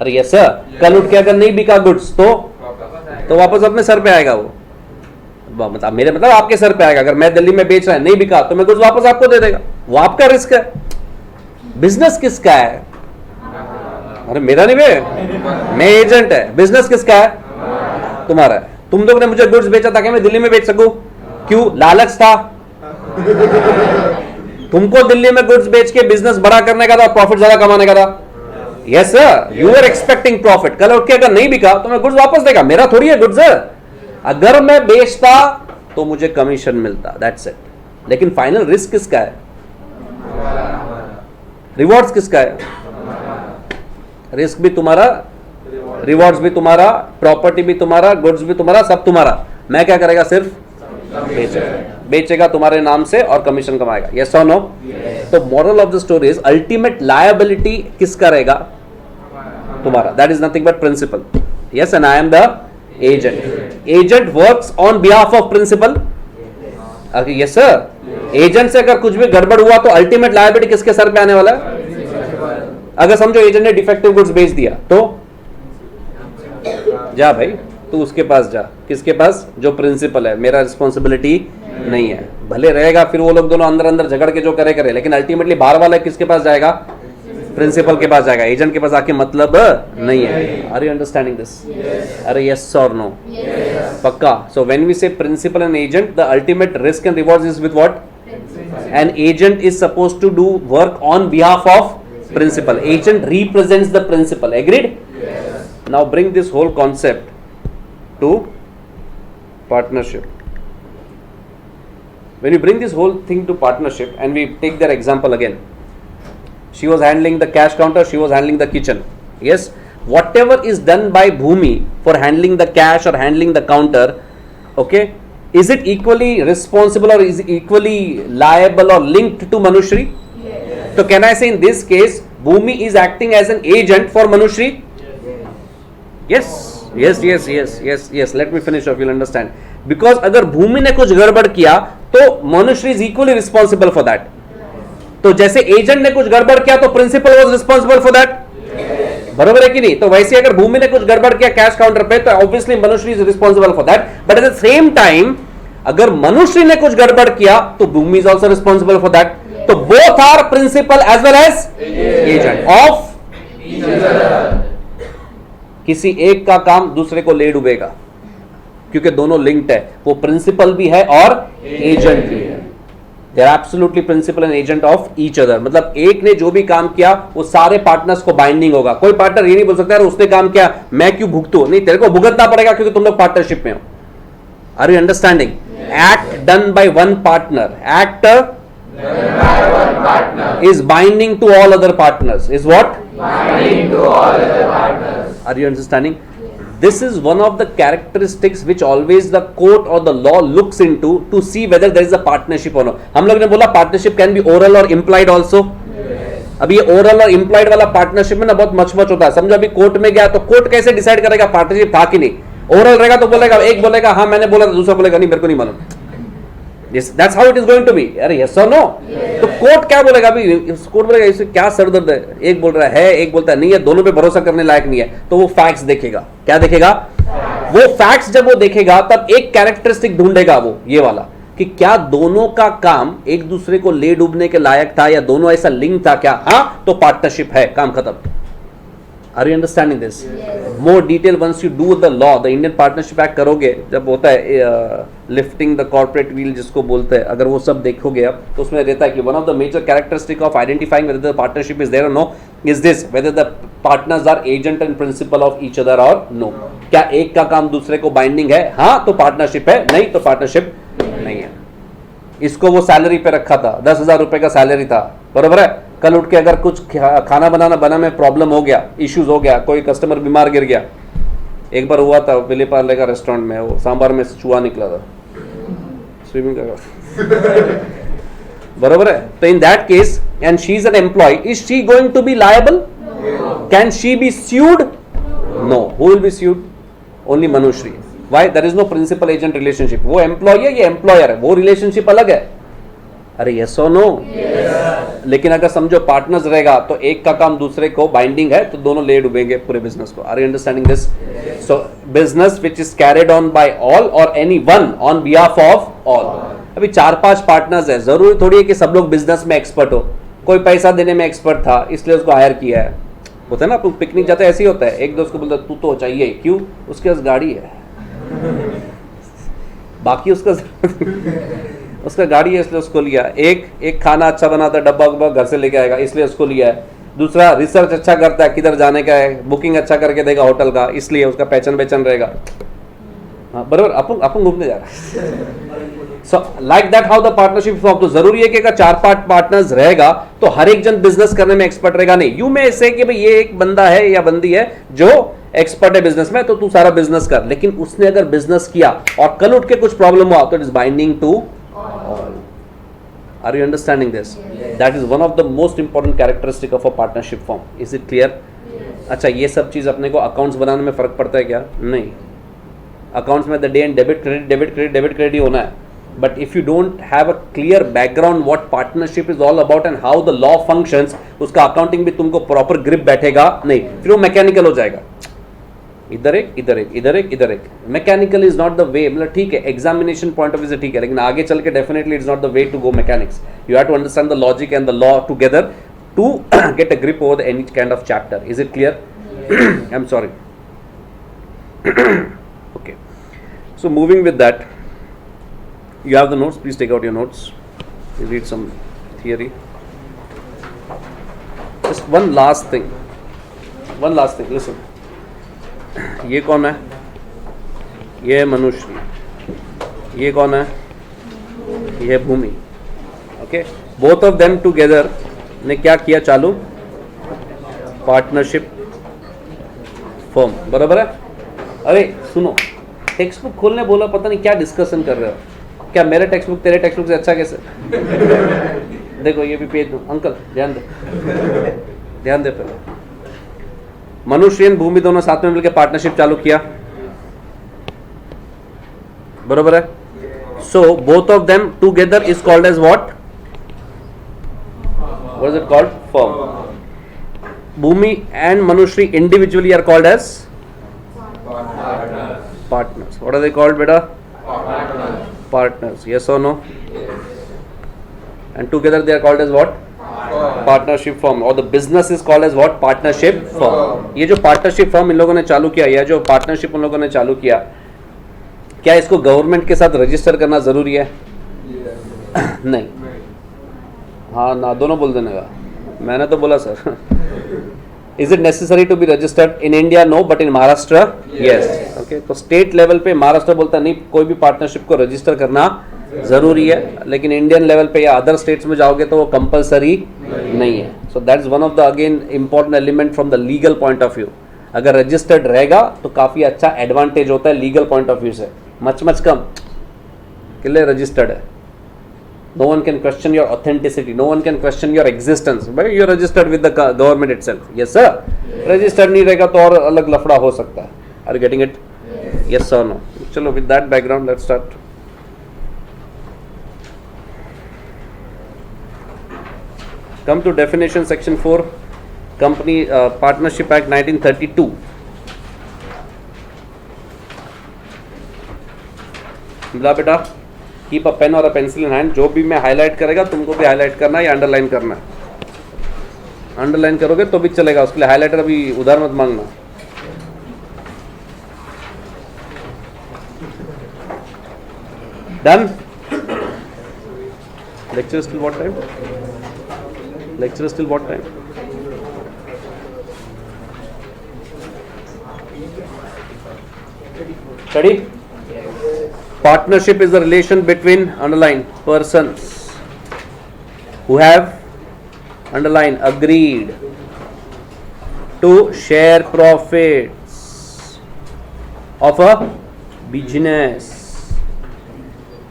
अरे यस सर, कल उठ के अगर नहीं बिका गुड्स तो वापस अपने सर पे आएगा वो, मतलब मेरे मतलब आपके सर पे आएगा। अगर मैं दिल्ली में बेच रहा है, नहीं बिका, तो मैं गुड्स वापस आपको दे देगा, वो आपका रिस्क है। बिजनेस किसका है? अरे मेरा नहीं बे, मैं एजेंट है। बिजनेस किसका है? तुम्हारा है। तुम लोग ने मुझे गुड्स बेचा ताकि मैं दिल्ली में बेच सकूं, क्यों? लालच था तुमको दिल्ली में गुड्स बेच के बिजनेस बड़ा करने का था, प्रॉफिट ज्यादा कमाने का था। Yes sir, you are expecting profit. कल उठ के अगर नहीं बिका तो मैं गुड्स वापस देगा, मेरा थोड़ी है गुड्स। अगर मैं बेचता तो मुझे कमीशन मिलता, दैट्स इट। लेकिन फाइनल रिस्क किसका है? रिवॉर्ड्स किसका है? रिस्क भी तुम्हारा, रिवॉर्ड्स भी तुम्हारा, प्रॉपर्टी भी तुम्हारा, गुड्स भी तुम्हारा, सब तुम्हारा। मैं क्या करेगा, सिर्फ बेचेगा तुम्हारे नाम से और कमीशन कमाएगा। यस और नो? तो moral of the story is ultimate liability किसका रहेगा, तुम्हारा। That is nothing but principal. Yes, and I am the agent. Agent works on behalf of principal. Yes sir, agent से अगर कुछ भी गड़बड़ हुआ तो अल्टीमेट लायबिलिटी किसके सर पे आने वाला है? अगर समझो एजेंट ने डिफेक्टिव गुड्स बेच दिया तो जा भाई तू उसके पास जा। किसके पास? जो प्रिंसिपल है, मेरा रिस्पॉन्सिबिलिटी नहीं है। भले रहेगा फिर वो लोग दोनों अंदर अंदर झगड़ के जो करे, लेकिन अल्टीमेटली बाहर वाला किसके पास जाएगा? प्रिंसिपल के पास जाएगा। एजेंट के पास आके मतलब नहीं है। Are you understanding this? अरे यस और नो? पक्का? So when we say principal and agent, the ultimate risk and reward is with what? An agent is supposed to do work on behalf of principal. Agent represents the principal. Agreed? Yes. Now bring this whole concept to partnership. When you bring this whole thing to partnership, and we take their example again, she was handling the cash counter, she was handling the kitchen. Yes, whatever is done by Bhumi for handling the cash or handling the counter, okay, is it equally responsible or is it equally liable or linked to Manushree? So can I say in this case Bhumi is acting as an agent for Manushree? Yes. Yes. Let me finish off, you'll understand. Because अगर भूमि ने कुछ गड़बड़ किया तो Manushree is equally responsible for that. तो जैसे agent ने कुछ गड़बड़ किया तो principal was responsible for that. बरोबर है कि नहीं? तो वैसे अगर भूमि ने कुछ गड़बड़ किया कैश काउंटर पे तो obviously Manushree is responsible for that. But at the same time अगर Manushree ने कुछ गड़बड़ किया तो भूमि is also responsible for that. तो both are principal as well as agent of each other. किसी एक का काम दूसरे को ले डूबेगा क्योंकि दोनों लिंक्ड है। वो प्रिंसिपल भी है और एजेंट भी है। They are absolutely principal and agent of each other. मतलब एक ने जो भी काम किया वो सारे पार्टनर्स को बाइंडिंग होगा। कोई पार्टनर ये नहीं बोल सकता यार उसने काम किया मैं क्यों भुगतू, नहीं, तेरे को भुगतना पड़ेगा क्योंकि तुम लोग पार्टनरशिप में हो। Are you understanding? Act done by one partner, act is binding to all other partners. Is what? Binding to all other partners. Are you understanding? This is one of the characteristics which always the court or the law looks into to see whether there is a partnership or not. हम लोग ने बोला partnership can be oral or implied also. अब ये oral और implied वाला partnership में ना बहुत मच होता है। समझो अभी कोर्ट में गया तो कोर्ट कैसे डिसाइड करेगा पार्टनरशिप था कि नहीं? ओरल रहेगा तो बोलेगा, एक बोलेगा हाँ मैंने बोला, दूसरा बोलेगा नहीं मेरे को नहीं मालूम। Yes, that's how it is going to be. अरे yes or no? तो कोर्ट क्या बोलेगा? अभी कोर्ट बोलेगा इसे क्या सर दर्द है, एक बोल रहा है एक बोलता है नहीं है, दोनों पे भरोसा करने लायक नहीं है। तो वो फैक्ट्स देखेगा। क्या देखेगा? वो फैक्ट्स जब वो देखेगा तब एक कैरेक्टरिस्टिक ढूंढेगा वो ये वाला कि क्या दोनों का काम एक दूसरे को ले डूबने के लायक था या दोनों ऐसा लिंक था क्या? हाँ तो पार्टनरशिप है, काम खत्म। Are you understanding this? Yes. More detail once you do the law, the Indian Partnership Act करोगे, जब होता है lifting the corporate wheel जिसको बोलते हैं, अगर वो सब देखोगे अब तो उसमें रहता है कि one of the major characteristic of identifying whether the partnership is there or no is this, whether the partners are agent and principal of each other or no. क्या एक का काम दूसरे को बाइंडिंग है? हाँ तो पार्टनरशिप है, नहीं तो पार्टनरशिप नहीं है। इसको वो सैलरी पे रखा था, 10,000 रुपए का सैलरी था, बरोबर है। कल उठ के अगर कुछ खाना बनाना में प्रॉब्लम हो गया, इश्यूज हो गया, कोई कस्टमर बीमार गिर गया। एक बार हुआ था विले पार्ले का रेस्टोरेंट में, वो सांभर में से चूहा निकला था, स्विमिंग का बरोबर है। तो in that case and she is an employee, is she going to be liable? Can she be sued? No. Who will be sued? Only Manushree. Why? There is no principal agent relationship. वो employee है, ये employer है, वो relationship अलग है। अरे yes और no? लेकिन अगर समझो पार्टनर्स रहेगा तो एक का काम दूसरे को बाइंडिंग है तो दोनों ले डूबेंगे पूरे बिजनेस को। Are you understanding this? So business which is carried on by all or any one on behalf of all. अभी 4-5 पार्टनर्स है, जरूरी थोड़ी है कि सब लोग बिजनेस में एक्सपर्ट हो। कोई पैसा देने में एक्सपर्ट था इसलिए उसको हायर किया है। होता है ना, अपन पिकनिक जाते हैं ऐसे ही होता है, एक दोस्त को बोलता तू तो चाहिए, क्यों? उसके पास गाड़ी है, बाकी उसका गाड़ी है इसलिए उसको लिया। एक खाना अच्छा बनाता है, डब्बा घर से लेके आएगा इसलिए उसको लिया है। दूसरा रिसर्च अच्छा करता है, किधर जाने का है, बुकिंग अच्छा करके देगा होटल का, इसलिए उसका पहचान रहेगा। हाँ बराबर, अपन घूमने जा रहा है। So like that how the partnership form. तो जरूरी है कि अगर 4-5 पार्टनर्स रहेगा तो हर एक जन बिजनेस करने में एक्सपर्ट रहेगा नहीं। यू में ऐसे कि भाई ये एक बंदा है या बंदी है जो एक्सपर्ट है बिजनेस में तो तू सारा बिजनेस कर, लेकिन उसने अगर बिजनेस किया और कल उठ के कुछ प्रॉब्लम हुआ तो it is binding to all. Are you understanding this? That is one of the most important characteristic of a partnership form. Is it clear? अच्छा, ये सब चीज अपने को अकाउंट्स बनाने में फर्क पड़ता है क्या? नहीं. अकाउंट्स में the day end debit credit debit credit debit credit ही होना है. But if you don't have a clear background what partnership is all about and how the law functions, उसका अकाउंटिंग भी तुमको प्रॉपर ग्रिप बैठेगा नहीं, फिर वो मैकेनिकल हो जाएगा. इधर एक इधर एक इधर एक इधर एक. मैकेनिकल इज नॉट द वे. मतलब ठीक है, एग्जामिनेशन पॉइंट ऑफ व्यू से ठीक है, लेकिन आगे चल के definitely it's not the way to go mechanics. You have to understand the logic and the law together to get a grip over any kind of chapter. Is it clear? I am sorry. Okay. So moving with that, you have the notes. Please take out your notes. You read some theory. Just one last thing. Listen. ये कौन है? ये है मनुष्य. ये कौन है? ये है भूमि. Okay. Both of them together ने क्या किया चालू? Partnership firm. बराबर है? अरे सुनो, टेक्स्ट बुक खोलने बोला, पता नहीं क्या डिस्कशन कर रहे हो. क्या मेरा टेक्स्ट बुक तेरे टेक्स्ट बुक से अच्छा कैसे? देखो ये भी पेज दो. अंकल ध्यान दे, ध्यान दे. पहले मनुष्य भूमि दोनों साथ में मिलकर पार्टनरशिप चालू किया. बरोबर है? So both of them together is called as what? What is it called? Firm. Bhumi and Manushya individually are called as partners. What are they called, beta? Partners. Yes or no? And together they are called as what? Partnership firm. Or the business is called as what? Partnership firm. ये जो partnership firm इन लोगों ने चालू किया, या जो partnership उन लोगों ने चालू किया, क्या इसको गवर्नमेंट के साथ रजिस्टर करना जरूरी है? नहीं. हाँ ना, दोनों बोल देने का. मैंने तो बोला sir. Is it necessary to be registered in India? No, but in Maharashtra, yes. Okay, तो स्टेट लेवल पे महाराष्ट्र बोलता नहीं कोई भी पार्टनरशिप को रजिस्टर करना जरूरी है, लेकिन इंडियन लेवल पे या अदर स्टेट्स में जाओगे तो वो कंपलसरी नहीं है. So that is one of the again important element from the legal point of view. अगर रजिस्टर्ड रहेगा तो काफी अच्छा एडवांटेज होता है लीगल पॉइंट ऑफ व्यू से. मच कम के लिए रजिस्टर्ड है. No one can question your authenticity. No one can question your existence. But you are registered with the government itself. Yes, sir. Registered नहीं रहेगा तो और अलग लफड़ा हो सकता है. Are you getting it? Yes or no? चलो, with that background, let's start. Come to definition, section 4, Company Partnership Act 1932. मिला बेटा? कीप अ पेन और अ पेंसिल इन हैंड. जो भी मैं हाईलाइट करेगा तुमको भी हाईलाइट करना है या अंडरलाइन करना है. अंडरलाइन करोगे तो भी चलेगा, उसके लिए हाईलाइटर अभी उधार मत मांगना. Done. Lecture still what time? Lecture till what time? Study? Partnership is the relation between underline persons who have underline agreed to share profits of a business.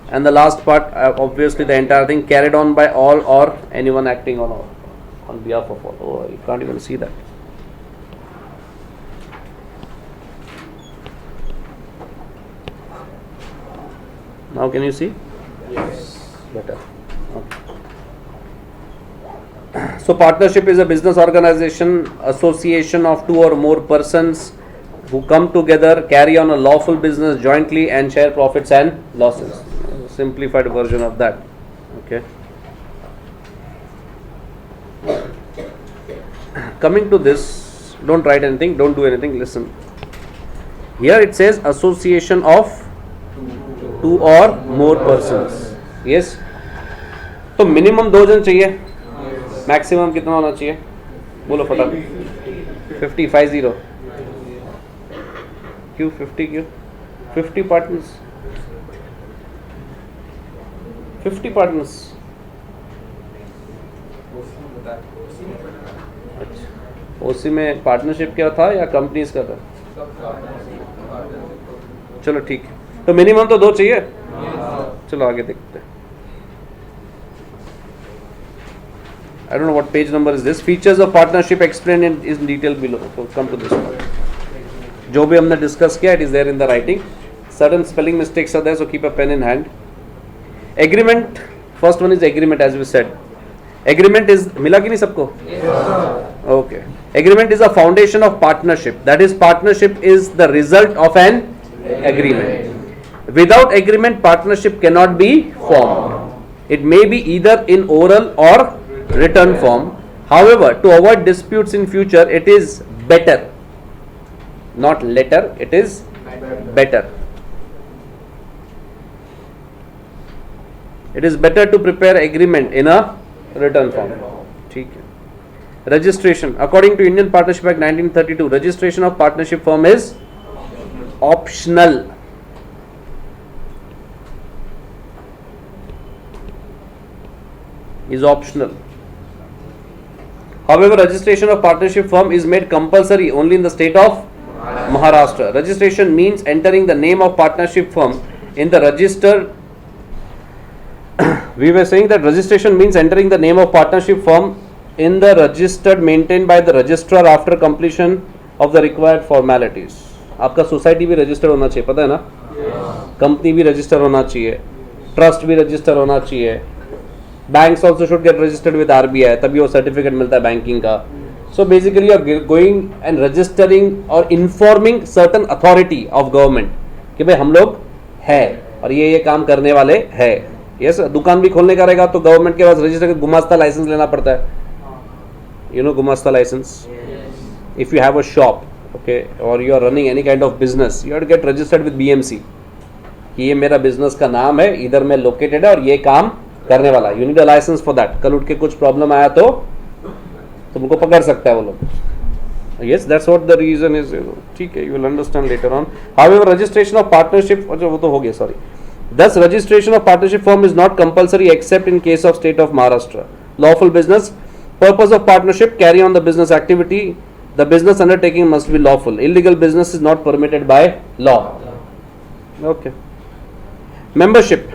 And the last part, obviously the entire thing carried on by all or anyone acting on behalf of all. Oh, you can't even see that. Now can you see? Yes. Better. Okay. So partnership is a business organization, association of two or more persons who come together, carry on a lawful business jointly and share profits and losses. Simplified version of that. Okay. Coming to this, don't write anything, don't do anything, listen. Here it says association of two or more persons. Yes. तो minimum 2 जन चाहिए, maximum कितना होना चाहिए? बोलो फटाफट. 50. क्यों 50? क्यों 50 पार्टनर्स? 50 पार्टनर्स. अच्छा, ओसी में पार्टनरशिप क्या था या कंपनीज का था? चलो ठीक है, तो मिनिमम तो 2 चाहिए। चलो आगे देखते हैं। I don't know what page number is this. Features of partnership explained in detail below. So come to this one. जो भी हमने डिस्कस किया, it is there in the writing. Certain spelling mistakes are there, so keep a pen in hand. Agreement. First one is agreement, as we said. Agreement is मिला कि नहीं सबको? Okay. Agreement is a foundation of partnership. That is, partnership is the result of an agreement. Without agreement, partnership cannot be formed. It may be either in oral or written form. However, to avoid disputes in future, it is better, not later, it is better. It is better to prepare agreement in a written form. ठीक है. Registration. According to Indian Partnership Act 1932, registration of partnership firm is optional. Is optional. However, registration of partnership firm is made compulsory only in the state of Maharashtra. Registration means entering the name of partnership firm in the register. We were saying that registration means entering the name of partnership firm in the registered maintained by the registrar after completion of the required formalities. आपका society भी register होना चाहिए, पता है ना? Company भी register होना चाहिए, ट्रस्ट भी रजिस्टर होना चाहिए. Banks also should get registered with RBI, तभी वो सर्टिफिकेट मिलता है बैंकिंग का. So basically you are going and registering or informing certain authority of government कि भाई हम लोग है और ये काम करने वाले है. Yes, दुकान भी खोलने का रहेगा तो गवर्नमेंट के पास रजिस्टर गुमास्ता लाइसेंस लेना पड़ता है. You know Gumasta licence. If you have a shop, okay, or you are running any kind of business, you have to get registered with BMC कि ये मेरा बिजनेस का नाम है, इधर में लोकेटेड है और ये काम करने वाला. You need a licence for that. कल उठ के कुछ प्रॉब्लम आया तो तुमको पकड़ सकता है वो लोग. Yes, that's what the reason is. ठीक है, you will understand later on. However, registration of partnership, अच्छा वो तो हो गया, sorry. Thus, registration of partnership firm is not compulsory except in case of state of Maharashtra. Lawful business. Purpose of partnership: carry on the business activity. The business undertaking must be lawful. Illegal business is not permitted by law. Okay. Membership.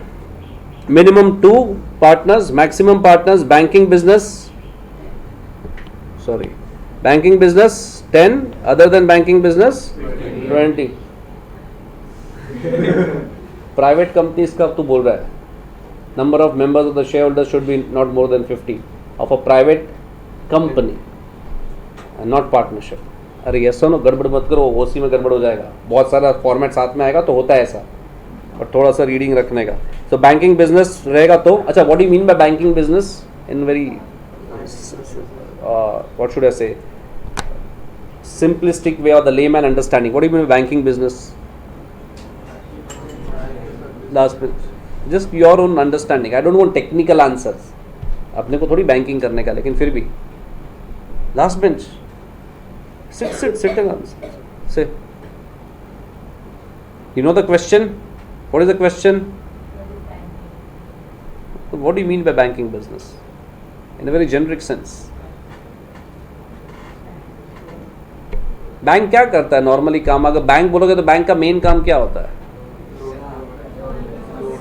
Minimum 2 partners, maximum partners. Banking business. Sorry. Banking business 10. Other than banking business 20. Private companies का तू बोल रहा है. Number of members of the shareholders should be not more than 50 of a private company and not partnership. अरे ये सुनो, गड़बड़ मत करो, ओसी में गड़बड़ हो जाएगा. बहुत सारा फॉर्मेट साथ में आएगा तो होता है ऐसा, और थोड़ा सा रीडिंग रखने का. तो बैंकिंग बिजनेस रहेगा तो अच्छा. What do you mean by banking business in very what should I से simplistic way or the layman understanding? What do you mean by banking business? Last bit, just your own understanding. I don't want technical answers. अपने को थोड़ी banking करने का, लेकिन फिर भी last bench. sit and answer. Say. You know the question? What is the question? What do you mean by banking business? In a very generic sense. Bank क्या करता है नॉर्मली काम? अगर बैंक बोलोगे तो बैंक का मेन काम क्या होता है?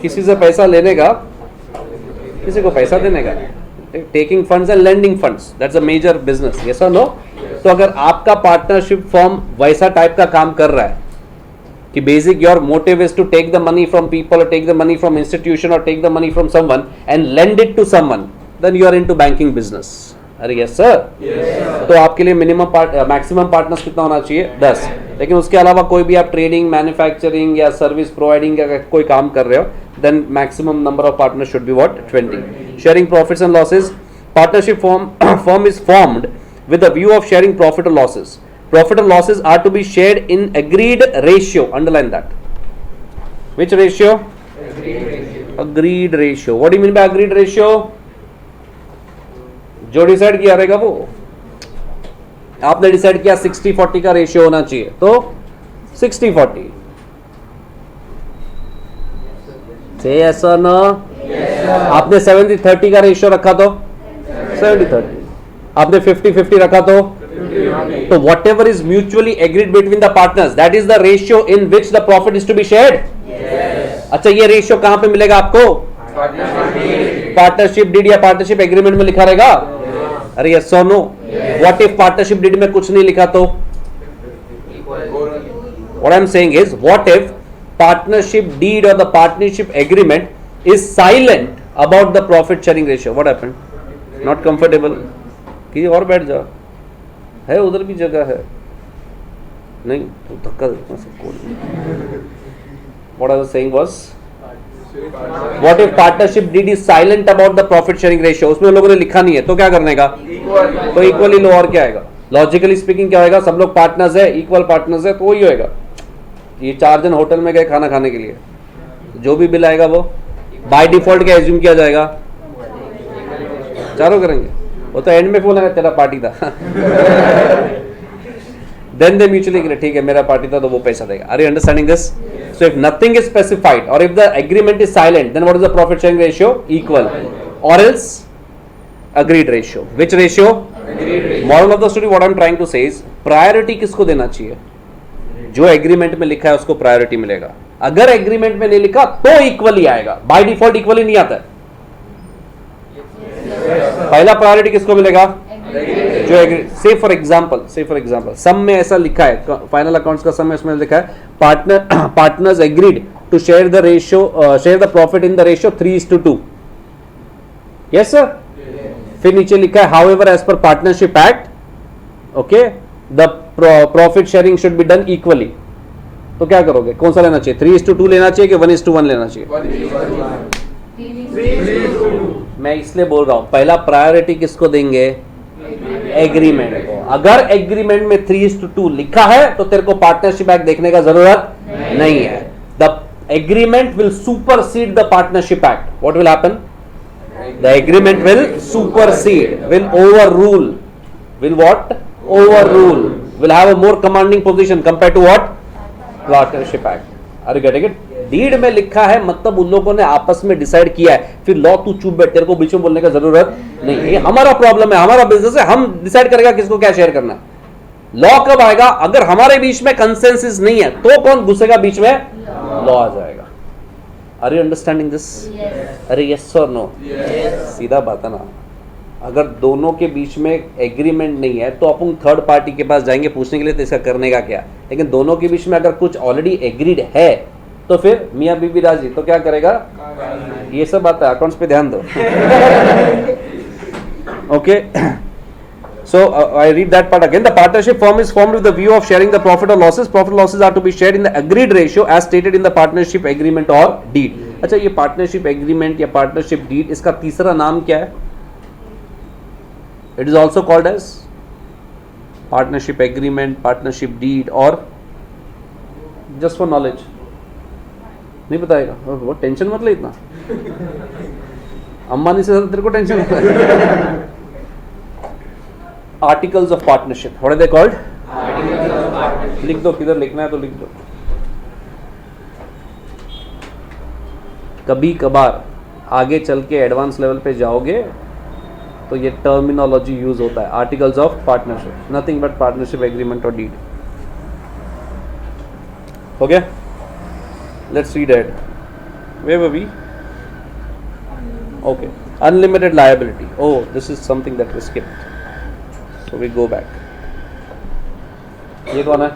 किसी से पैसा लेने का, किसी को पैसा देने का. Taking funds and lending funds, that's a major business. Yes और नो? तो अगर आपका पार्टनरशिप फर्म वैसा टाइप का काम कर रहा है कि basic your motive is to take the money from people or take the money from institution or take the money from someone and lend it to someone, then you are into banking business. अरे yes sir. तो आपके लिए minimum maximum partners कितना होना चाहिए? 10. लेकिन उसके अलावा कोई भी आप ट्रेडिंग, मैन्युफैक्चरिंग या सर्विस प्रोवाइडिंग का कोई काम कर रहे हो, then maximum number of partners should be what? 20. Sharing profits and losses. Partnership firm is formed with a view of sharing profit or losses. Profit or losses are to be shared in agreed ratio. Underline that. Which ratio? Agreed ratio. What do you mean by agreed ratio? जो decide किया रहेगा वो. आपने decide किया 60-40 का ratio होना चाहिए, तो 60-40. से ऐसा ना. आपने 70-30 का रेशियो रखा तो 70-30. आपने 50-50 रखा तो तो whatever is mutually agreed between the partners, that is the ratio in which the profit is to be shared. अच्छा, ये रेशियो कहां पे मिलेगा आपको? पार्टनरशिप डीड या पार्टनरशिप एग्रीमेंट में लिखा रहेगा. अरे यस और no? What if partnership deed में कुछ नहीं लिखा तो? What I'm saying is, what if partnership deed or the partnership agreement is silent about the profit sharing ratio? What happened? Not comfortable? कि और बैठ जाओ, है उधर भी जगह है. नहीं तो धक्का देना सबको. What I was saying was, what if partnership deed is silent about the profit sharing ratio? उसमें लोगों ने लिखा नहीं है तो क्या करने का? तो इक्वली लो, और क्या आएगा? लॉजिकली स्पीकिंग क्या होगा? सब लोग पार्टनर्स है, इक्वल पार्टनर्स है, तो वही होएगा. ये 4 जन होटल में गए खाना खाने के लिए, जो भी बिल आएगा वो बाय डिफॉल्ट क्या एज्यूम किया जाएगा? चारों करेंगे. वो तो एंड में बोला तेरा पार्टी था. देन दे म्यूचुअली एग्री, ठीक है मेरा पार्टी था तो वो पैसा देगा. Are you understanding this? So if nothing is specified or if the agreement is silent, then what is the profit sharing ratio? Equal or else agreed ratio. Which ratio? Moral of the story what I am trying to say is, priority किसको देना चाहिए? जो agreement में लिखा है उसको priority मिलेगा. अगर एग्रीमेंट में नहीं लिखा तो इक्वली आएगा. बाय डिफॉल्ट इक्वली नहीं आता है. पहला प्रायोरिटी किसको मिलेगा? जो से फॉर एग्जांपल सम में ऐसा लिखा है, फाइनल अकाउंट्स का सम में इसमें लिखा है partners agreed to share the profit in the ratio 3:2. Yes sir. फिर नीचे लिखा है however as per partnership act, okay, the profit sharing should be done equally. तो क्या करोगे? कौन सा लेना चाहिए? 3:2 लेना चाहिए कि 1:1 लेना चाहिए? मैं इसलिए बोल रहा हूं पहला प्रायोरिटी किसको देंगे? एग्रीमेंट को. अगर एग्रीमेंट में 3:2 लिखा है तो तेरे को पार्टनरशिप एक्ट देखने का जरूरत नहीं है. The agreement will supersede the partnership act. What will happen? The agreement will supersede, will overrule, will what? Overrule, will have a more commanding position compared to what? Partnership Act. Are you getting it? Deed में लिखा है मतलब उन लोगों ने आपस में decide किया है. फिर लॉ तू चुप बैठ, तेरे को बीच में बोलने का जरूरत नहीं. ये हमारा प्रॉब्लम है, हमारा बिजनेस है, हम डिसाइड करेगा किसको क्या शेयर करना है. लॉ कब आएगा? अगर हमारे बीच में कंसेंसस नहीं है तो कौन घुसेगा बीच में? लॉ आ जाएगा. Are you understanding this? अरे यस और नो? सीधा बात है ना. अगर दोनों के बीच में एग्रीमेंट नहीं है तो अपन थर्ड पार्टी के पास जाएंगे पूछने के लिए तो इसका करने का क्या. लेकिन दोनों के बीच में अगर कुछ ऑलरेडी एग्रीड है तो फिर मियाँ बीबी राजी तो क्या करेगा? ये सब बात है, अकाउंट्स पे ध्यान दो. Okay. So I read that part again. The partnership firm is formed with the view of sharing the profit or losses. Profit or losses are to be shared in the agreed ratio as stated in the partnership agreement or deed. अच्छा, ये partnership agreement या partnership deed, इसका तीसरा नाम क्या है? It is also called as partnership agreement, partnership deed or just for knowledge. नहीं बताएगा? वो टेंशन मत ले इतना. अंबानी से तेरे को टेंशन है. Articles of partnership, what are they called? लिख दो, किधर लिखना है तो लिख दो. कभी कभार आगे चल के एडवांस लेवल पे जाओगे तो ये टर्मिनोलॉजी यूज होता है. Articles of partnership, nothing but partnership agreement or deed. Okay, let's read it. Where were we? Okay, unlimited liability. Oh, this is something that we skipped. So we go back. ये कौन है?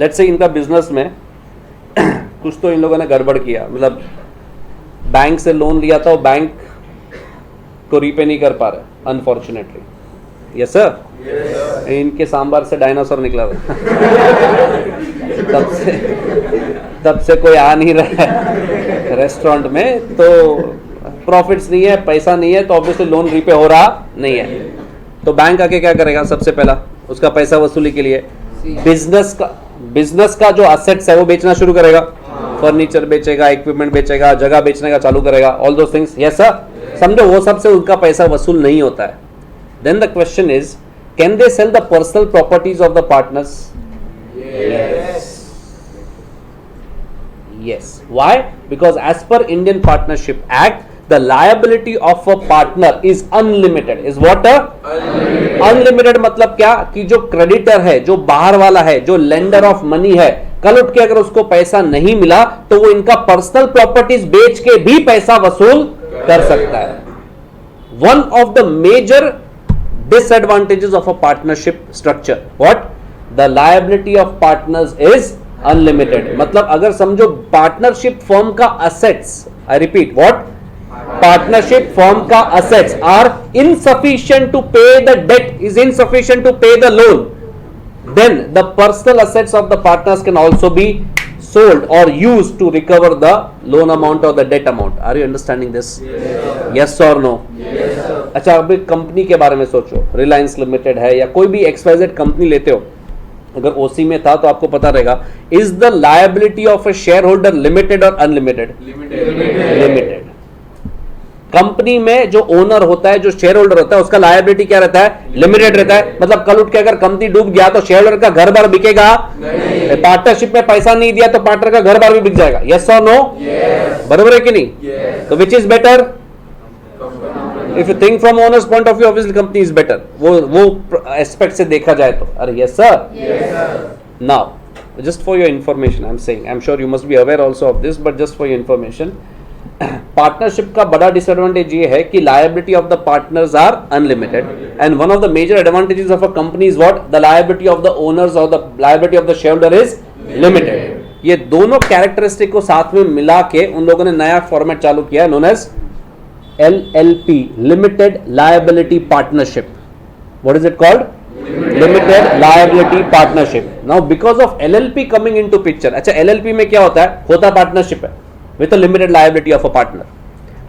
Let's say इनका business में कुछ तो इन लोगों ने गड़बड़ किया, मतलब बैंक से लोन लिया था और बैंक को रीपे नहीं कर पा रहे अनफॉर्चुनेटली. Yes sir. इनके सांबार से डायनासोर निकला था. तब से कोई आ नहीं रहा है रेस्टोरेंट में, तो प्रॉफिट्स नहीं है, पैसा नहीं है, तो ऑब्वियसली लोन रीपे हो रहा नहीं है. तो बैंक आके क्या करेगा? सबसे पहला उसका पैसा वसूली के लिए बिजनेस का जो असेट्स है वो बेचना शुरू करेगा. फर्नीचर बेचेगा, इक्विपमेंट बेचेगा, जगह बेचने का चालू करेगा, all those things. Yes sir. समझो वो सबसे उनका पैसा वसूल नहीं होता है. Then the question is, can they sell the personal properties of the partners? Yes. Why? Because as per Indian Partnership Act, the liability of a partner is unlimited. Is what? Unlimited मतलब क्या कि जो creditor है, जो बाहर वाला है, जो लेंडर ऑफ मनी है, कल उठ के अगर उसको पैसा नहीं मिला तो वो इनका पर्सनल प्रॉपर्टीज बेच के भी पैसा वसूल कर सकता है. One of the major disadvantages of a partnership structure. What? The liability of partners is unlimited. मतलब अगर समझो पार्टनरशिप फर्म का assets, I repeat, what? Partnership firm का assets are insufficient to pay the debt, is insufficient to pay the loan. Then the personal assets of the partners can also be sold or used to recover the loan amount or the debt amount. Are you understanding this? Yes or no? अच्छा, अब एक company के बारे में सोचो. Reliance limited है या कोई भी एक्सवाइजेड कंपनी लेते हो, अगर ओसी में था तो आपको पता रहेगा. Is the liability of a share holder limited और अनलिमिटेड? लिमिटेड. कंपनी में जो ओनर होता है, जो शेयर होल्डर होता है, उसका लायबिलिटी क्या रहता है? लिमिटेड रहता है. मतलब कल उठ के अगर कंपनी डूब गया तो शेयर होल्डर का घर बार बिकेगा? पार्टनरशिप में पैसा नहीं दिया तो पार्टनर का घर बार भी बिक जाएगा. यस और नो? बराबर है कि नहीं? तो which is better? If you think from owners point of view, obviously company is better. वो एस्पेक्ट से देखा जाए तो. अरे yes sir. Now just for your information I am saying, I am sure you must be aware also of this, but just for your information, partnership का बड़ा disadvantage ये है कि liability of the partners are unlimited, and one of the major advantages of a company is what? The liability of the owners or the liability of the shareholder is limited. ये दोनों characteristic को साथ में मिला के उन लोगों ने नया फॉर्मेट चालू किया, known as LLP, Limited Liability Partnership. What is it called? Limited Liability Partnership. Now because of LLP coming into picture, अच्छा LLP में क्या होता है? होता पार्टनरशिप है with a limited liability of a partner.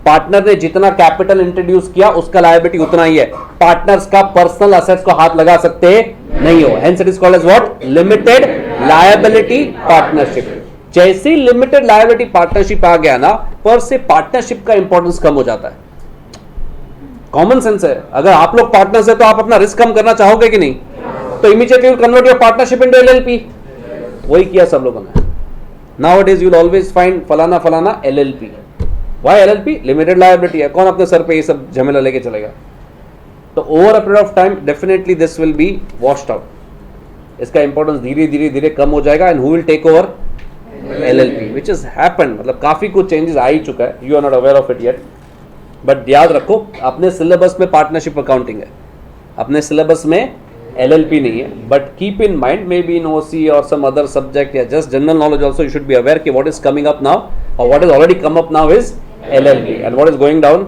Partner ने जितना कैपिटल इंट्रोड्यूस किया उसका लायबिलिटी उतना ही है. पार्टनर्स का पर्सनल असेट्स को हाथ लगा सकते नहीं हो. Hence it is called as what? Limited Liability Partnership. जैसे ही लिमिटेड लायबिलिटी पार्टनरशिप आ गया ना, पर से पार्टनरशिप का इंपॉर्टेंस कम हो जाता है. कॉमन सेंस है. अगर आप लोग पार्टनर्स है तो आप अपना रिस्क कम करना चाहोगे कि नहीं? तो immediately convert your partnership into LLP. वही किया सब लोगों ने. Nowadays you will always find फलाना फलाना LLP. Why LLP? Limited liability है. कौन अपने सर पे ये सब झमेला लेके चलेगा? तो over a period of time definitely this will be washed out. इसका इंपॉर्टेंस धीरे धीरे धीरे कम हो जाएगा. And who will take over? LLP, which has happened. मतलब काफी कुछ चेंजेस आ ही चुका है. You are not aware of it yet, but याद रखो अपने सिलेबस में पार्टनरशिप अकाउंटिंग है, अपने सिलेबस में LLP नहीं है. But keep in mind, maybe in OC or some other subject या just general knowledge also, you should be aware कि what is coming up now or what is already come up now is LLP and what is going down.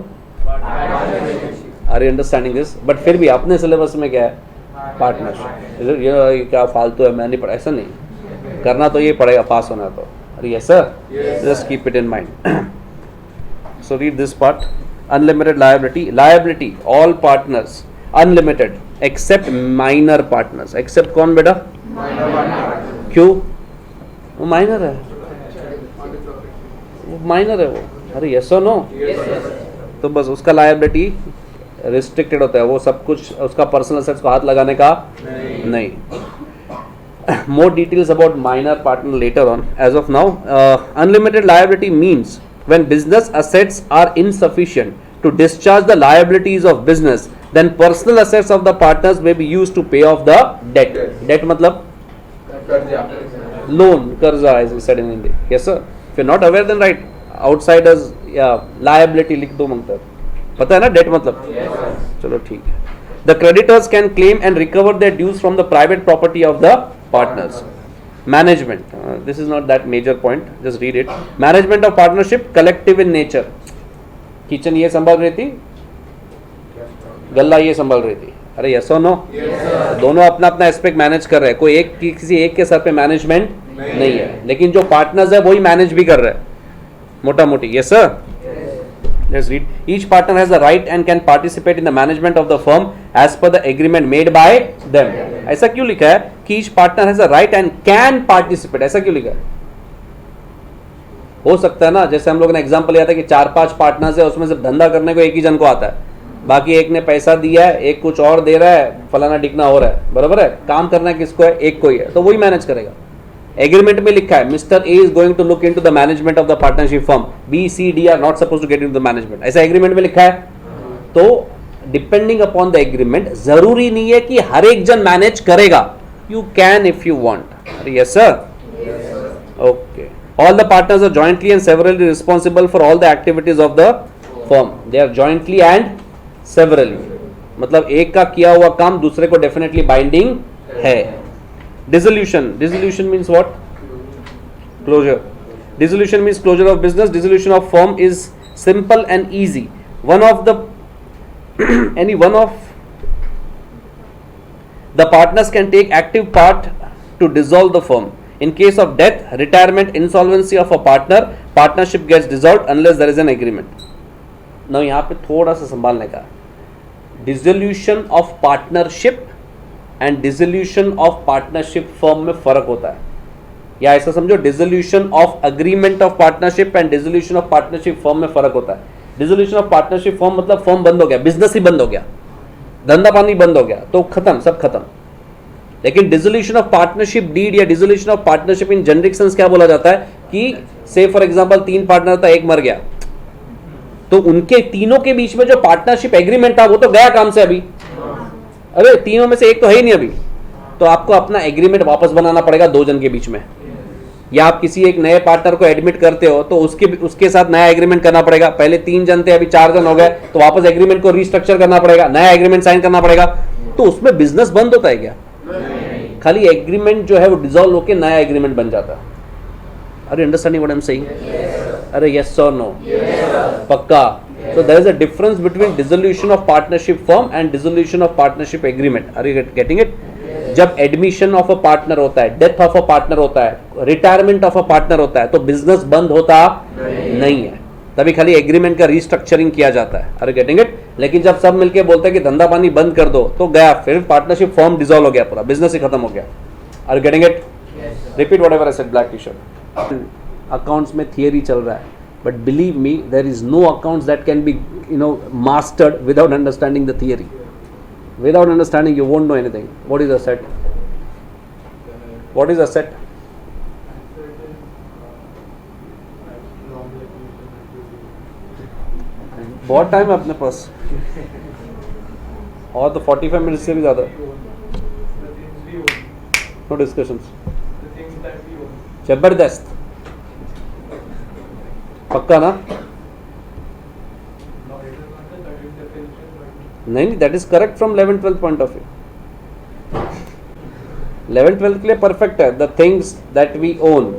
Are you understanding this? But फिर भी अपने syllabus में क्या है? Partnership. ये क्या फालतू है, मैं नहीं पढ़ा, ऐसा नहीं. करना तो ये पड़ेगा पास होना तो. अरे yes sir, just keep it in mind. So read this part. Unlimited liability. Liability all partners unlimited except minor partners. Except कौन बेटा? क्यों? वो माइनर है. वो माइनर है वो. अरे यस और नो? तो बस उसका लायबिलिटी रिस्ट्रिक्टेड होता है. वो सब कुछ उसका पर्सनल असेट्स को हाथ लगाने का नहीं. More details about minor partner later on. As of now, unlimited liability means when business assets are insufficient to discharge the liabilities of business, then personal assets of the partners may be used to pay off the debt. Debt मतलब loan, कर्जा, as we said in Hindi. Yes sir. If you're not aware, then write outsiders liability लिख दो मंगता. पता है ना debt मतलब? चलो ठीक है. The creditors can claim and recover their dues from the private property of the partners. Management. This is not that major point. Just read it. Management of partnership collective in nature. Kitchen ये संभाल रही थी, गल्ला ये संभाल रही थी. अरे यस और नो? दोनों अपना अपना एस्पेक्ट मैनेज कर रहे हैं. कोई एक किसी एक के सर पे मैनेजमेंट नहीं है, लेकिन जो पार्टनर्स है वही मैनेज भी कर रहे हैं मोटा मोटी. Yes sir. Let's read. Each partner has the right and can participate in the management of the firm as per the agreement made by them. ऐसा क्यों लिखा है कि each partner has the right and can participate? ऐसा क्यों लिखा है? हो सकता है ना, जैसे हम लोगों ने एग्जांपल लिया था कि 4-5 पार्टनर्स है, उसमें से धंधा करने को एक ही जन को आता है, बाकी एक ने पैसा दिया है, एक कुछ और दे रहा है, फलाना डिकना हो रहा है. बराबर है? काम करना किसको है? एक को ही है, तो वही मैनेज करेगा. एग्रीमेंट में लिखा है Mr A is going to look into the management of the partnership firm, B C D are not suppose to get into the management, ऐसा एग्रीमेंट में लिखा है. तो डिपेंडिंग अपॉन द एग्रीमेंट, जरूरी नहीं है कि हर एक जन मैनेज करेगा. You can if you want. Yes sir. Okay. All the partners are jointly and severally responsible for all the activities of the firm. They are jointly and severally. मतलब एक का किया हुआ काम दूसरे को डेफिनेटली बाइंडिंग है. Dissolution. Dissolution means what? Closure. Dissolution means closure of business. Dissolution of firm is simple and easy. One of the any one of the partners can take active part to dissolve the firm. In case of death, retirement, insolvency of a partner, partnership gets dissolved unless there is an agreement. Now यहाँ पे थोड़ा सा संभालने का. Dissolution of partnership and dissolution of partnership firm में फर्क होता है. या ऐसा समझो, dissolution of agreement of partnership and dissolution of partnership firm में फर्क होता है. Dissolution of partnership firm मतलब फर्म बंद हो गया, बिजनेस ही बंद हो गया, धंधा पानी बंद हो गया, तो खत्म, सब खत्म. लेकिन डिसोल्यूशन ऑफ पार्टनरशिप डीड या dissolution of partnership in generic sense क्या बोला जाता है कि से फॉर एग्जांपल 3 पार्टनर था, एक मर गया, तो उनके तीनों के बीच में जो पार्टनरशिप एग्रीमेंट था वो तो गया काम से. अभी अरे तीनों में से एक तो है ही नहीं अभी, तो आपको अपना एग्रीमेंट वापस बनाना पड़ेगा 2 जन के बीच में. या आप किसी एक नए पार्टनर को एडमिट करते हो तो उसके साथ नया एग्रीमेंट करना पड़ेगा. पहले 3 जन थे, अभी 4 जन हो गए, तो वापस एग्रीमेंट को रिस्ट्रक्चर करना पड़ेगा, नया एग्रीमेंट साइन करना पड़ेगा. तो उसमें बिजनेस बंद होता है क्या? खाली एग्रीमेंट जो है वो डिसॉल्व होकर नया एग्रीमेंट बन जाता है. अरे understanding what I am saying? अरे यस और नो? पक्का. So there is a difference between dissolution of partnership firm and dissolution of partnership agreement. Are you getting it? जब एडमिशन ऑफ अ पार्टनर होता है, डेथ ऑफ अ पार्टनर होता है, retirement of a partner होता है, तो business बंद होता नहीं है, तभी खाली एग्रीमेंट का रिस्ट्रक्चरिंग किया जाता है. Are you getting it? लेकिन जब सब मिलके बोलते हैं कि धंधा पानी बंद कर दो, तो गया, फिर पार्टनरशिप फॉर्म डिसॉल्व हो गया, पूरा बिजनेस ही खत्म हो गया. Are you getting it? Repeat whatever I said. Black T shirt. Accounts में थियरी चल रहा है, but believe me there is no accounts that can be mastered without understanding the theory. Without understanding, you won't know anything. What is asset? What is asset? बहुत time है अपने पास, और तो 45 minute से भी ज़्यादा. No discussions. जबरदस्त. पक्का ना? नहीं, that is correct from 11th-12th point of view. 11th-12th के लिए परफेक्ट है. The things that we own,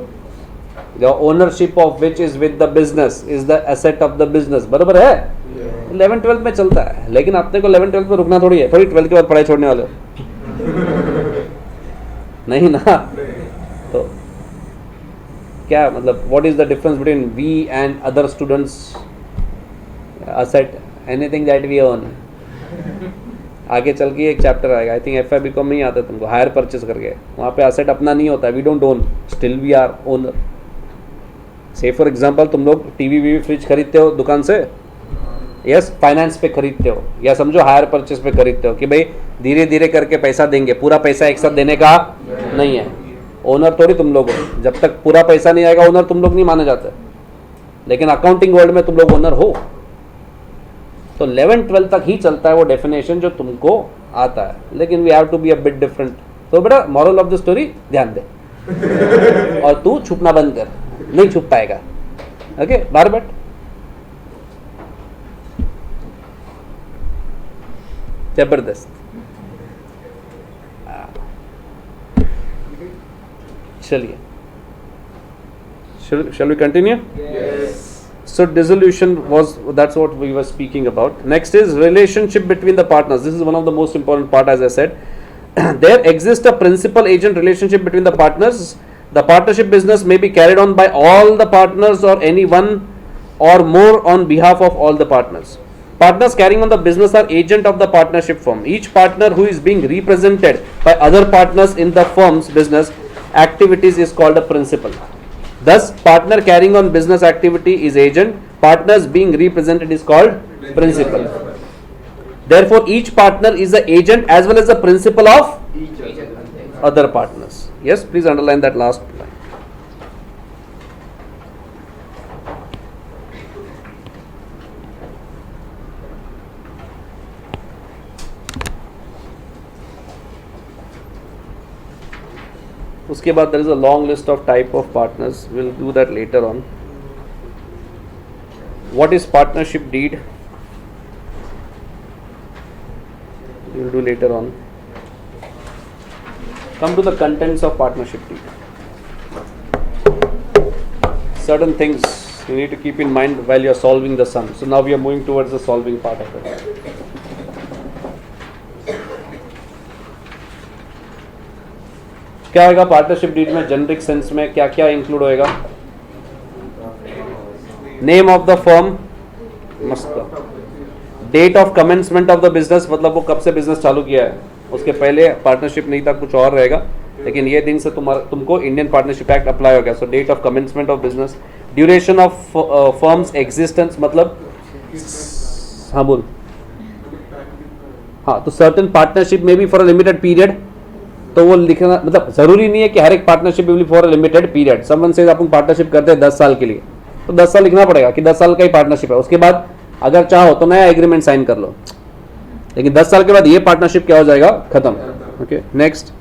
the ownership of which is with the business is the asset of the business. बराबर है? 11th-12th में चलता है, लेकिन आपने को 11th-12th में रुकना थोड़ी है. थोड़ी 12th के बाद पढ़ाई छोड़ने वाले हो. नहीं ना. तो क्या मतलब, what is the difference between we and other students? Asset, anything that we own. आगे चल के एक चैप्टर आएगा, I think F B com में ही आता है तुमको, हायर परचेज करके. वहाँ पे एसेट अपना नहीं होता है. We don't own, still we are owner. Say for example तुम लोग टीवी वीवी फ्रिज खरीदते हो दुकान से, यस, फाइनेंस पे खरीदते हो, या समझो हायर परचेज पे खरीदते हो कि भाई धीरे धीरे करके पैसा देंगे, पूरा पैसा एक साथ देने का नहीं है. ओनर थोड़ी तुम लोग हो. जब तक पूरा पैसा नहीं आएगा ओनर तुम लोग नहीं माने जाते. लेकिन अकाउंटिंग वर्ल्ड में तुम लोग ओनर हो. तो 11th-12th तक ही चलता है वो डेफिनेशन जो तुमको आता है, लेकिन we have to be a bit different. तो बेटा मॉरल ऑफ द स्टोरी ध्यान दे, और तू छुपना बंद कर, नहीं छुप पाएगा. ओके, बार बट जबरदस्त. चलिए, shall we continue? Yes. So dissolution was, that's what we were speaking about. Next is relationship between the partners. This is one of the most important part, as I said. There exists a principal agent relationship between the partners. The partnership business may be carried on by all the partners or any one or more on behalf of all the partners. Partners carrying on the business are agent of the partnership firm. Each partner who is being represented by other partners in the firm's business activities is called a principal. Thus, partner carrying on business activity is agent. Partners being represented is called principal. Therefore, each partner is the agent as well as the principal of other partners. Yes, please underline that last line. उसके बाद there is a long list of type of partners. We'll do that later on. What is partnership deed? We'll do later on. Come to the contents of partnership deed. Certain things you need to keep in mind while you are solving the sum. So now we are moving towards the solving part of it. क्या होगा partnership deed में? Generic sense में क्या क्या include होएगा? Name of the firm, मस्त। Date of commencement of the business, मतलब वो कब से बिजनेस चालू किया है, उसके पहले पार्टनरशिप नहीं था, कुछ और रहेगा, लेकिन ये दिन से तुमको इंडियन पार्टनरशिप एक्ट अप्लाई हो गया। So date of commencement of business, duration of firm's existence, मतलब हाँ बोल, हाँ तो सर्टेन पार्टनरशिप में भी फॉर अ लिमिटेड पीरियड, तो वो लिखना, मतलब जरूरी नहीं है कि हर एक partnership will be for a limited period. Someone से अपन पार्टनरशिप करते हैं 10 साल के लिए, तो 10 साल लिखना पड़ेगा कि 10 साल का ही पार्टनरशिप है। उसके बाद अगर चाहो तो नया एग्रीमेंट साइन कर लो, लेकिन 10 साल के बाद ये पार्टनरशिप क्या हो जाएगा? खत्म। ओके, नेक्स्ट,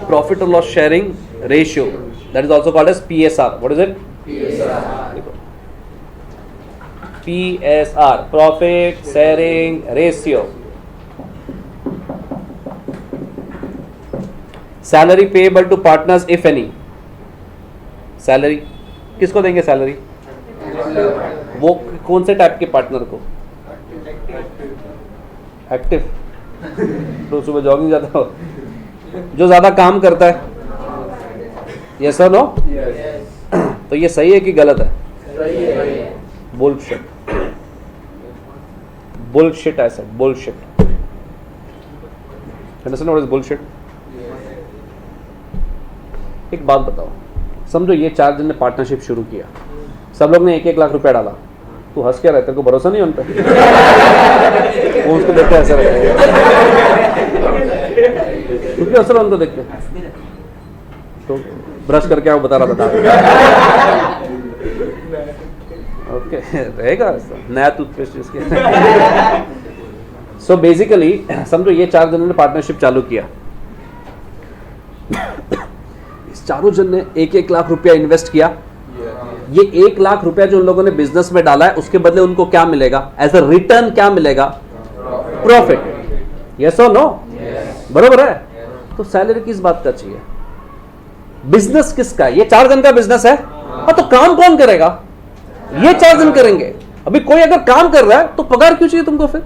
प्रॉफिट और loss sharing ratio, that is also called as PSR. What is it? PSR, profit sharing ratio. Salary payable to partners if any, salary किसको देंगे? सैलरी वो कौन से टाइप के पार्टनर को? एक्टिव, तो सुबह जॉगिंग जाता हो, जो ज्यादा काम करता है। यस और नो? तो ये सही है कि गलत है? Bullshit, bullshit I said, bullshit. Understand what is bullshit? एक बात बताओ, समझो ये 4 जन ने पार्टनरशिप शुरू किया, सब लोग ने 1-1 लाख रुपया डाला, तू हंस क्या रहा है? तेरे को भरोसा नहीं उन पे? वो उसको देखते ऐसा रहेगा, क्योंकि असर उनको देखते। तो ब्रश करके आओ, बता रहा था। ओके, रहेगा ऐसा नया टूथपेस्ट इसके। सो बेसिकली समझो ये 4 जनों ने पार्टनरशिप चालू किया, इस चारों जन ने 1-1 लाख रुपया इन्वेस्ट किया। ये 1 लाख रुपया जो उन लोगों ने बिजनेस में डाला है, उसके बदले उनको क्या मिलेगा? एज अ रिटर्न क्या मिलेगा? प्रॉफिट। यस और नो? बरोबर है? तो सैलरी किस बात का चाहिए? बिजनेस किसका है? ये 4 जन का बिजनेस है। हाँ, तो काम कौन करेगा? ये 4 जन करेंगे। अभी कोई अगर काम कर रहा है तो पगार क्यों चाहिए तुमको? फिर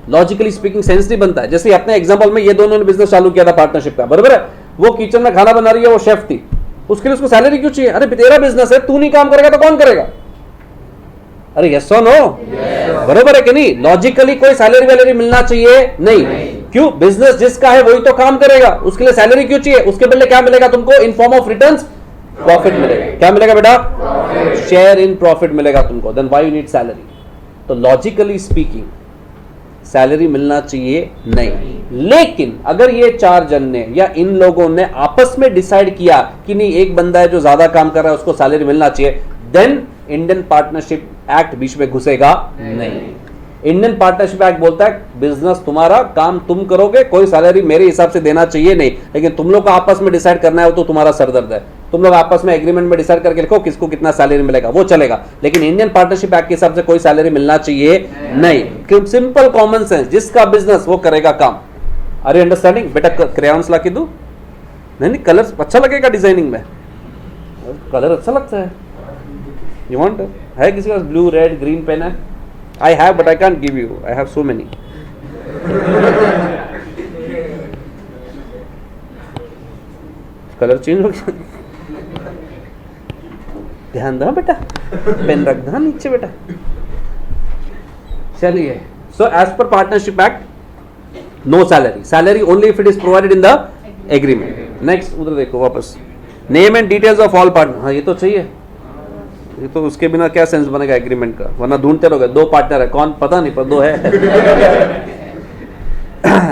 लॉजिकली स्पीकिंग सेंस नहीं बनता है। जैसे अपने एग्जांपल में ये दोनों ने बिजनेस चालू किया था पार्टनरशिप का, बरोबर है? वो किचन में खाना बना रही है, वो शेफ थी, उसके लिए उसको सैलरी क्यों चाहिए? अरे तेरा बिजनेस है, तू नहीं काम करेगा तो कौन करेगा? अरे यस और नो? बरोबर है कि नहीं? लॉजिकली कोई सैलरी वैलरी मिलना चाहिए नहीं। क्यों? बिजनेस जिसका है वही तो काम करेगा, उसके लिए सैलरी क्यों चाहिए? उसके बदले क्या मिलेगा तुमको? In form of returns profit मिलेगा। क्या मिलेगा बेटा? शेयर इन प्रॉफिट मिलेगा तुमको। Then why you need salary? तो लॉजिकली स्पीकिंग सैलरी मिलना चाहिए नहीं। लेकिन अगर ये 4 जन ने या इन लोगों ने आपस में डिसाइड किया कि नहीं, एक बंदा है जो ज्यादा काम कर रहा है, उसको सैलरी मिलना चाहिए, देन इंडियन पार्टनरशिप एक्ट बीच में घुसेगा नहीं। इंडियन पार्टनरशिप एक्ट बोलता है बिजनेस तुम्हारा, काम तुम करोगे, कोई सैलरी मेरे हिसाब से देना चाहिए नहीं, लेकिन तुम लोग को आपस में डिसाइड करना है, वो तो तुम्हारा सरदर्द है। तुम लोग आपस में एग्रीमेंट में डिसाइड करके लिखो किसको कितना सैलरी मिलेगा, वो चलेगा। लेकिन इंडियन पार्टनरशिप एक्ट के हिसाब से कोई सैलरी मिलना चाहिए नहीं। सिंपल कॉमन सेंस, जिसका बिजनेस वो करेगा काम। Are you understanding? बेटा क्रेयॉन्स ला के दू? नहीं, कलर अच्छा लगेगा डिजाइनिंग में, कलर अच्छा लगता है। यू वांट है किसी का ब्लू, रेड, ग्रीन पेन है? I have, but I can't give you. I have so many. Colour change हो गया। ध्यान दो बेटा, पेन रख दो नीचे बेटा। चलिए, so as per partnership act, no salary. Salary only if it is provided in the agreement. Next, उधर देखो वापस। Name and details of all partners. हाँ, ये तो चाहिए। ये तो उसके बिना क्या सेंस बनेगा एग्रीमेंट का? वरना ढूंढते रहोगे, 2 पार्टनर है, कौन पता नहीं, पर 2 है।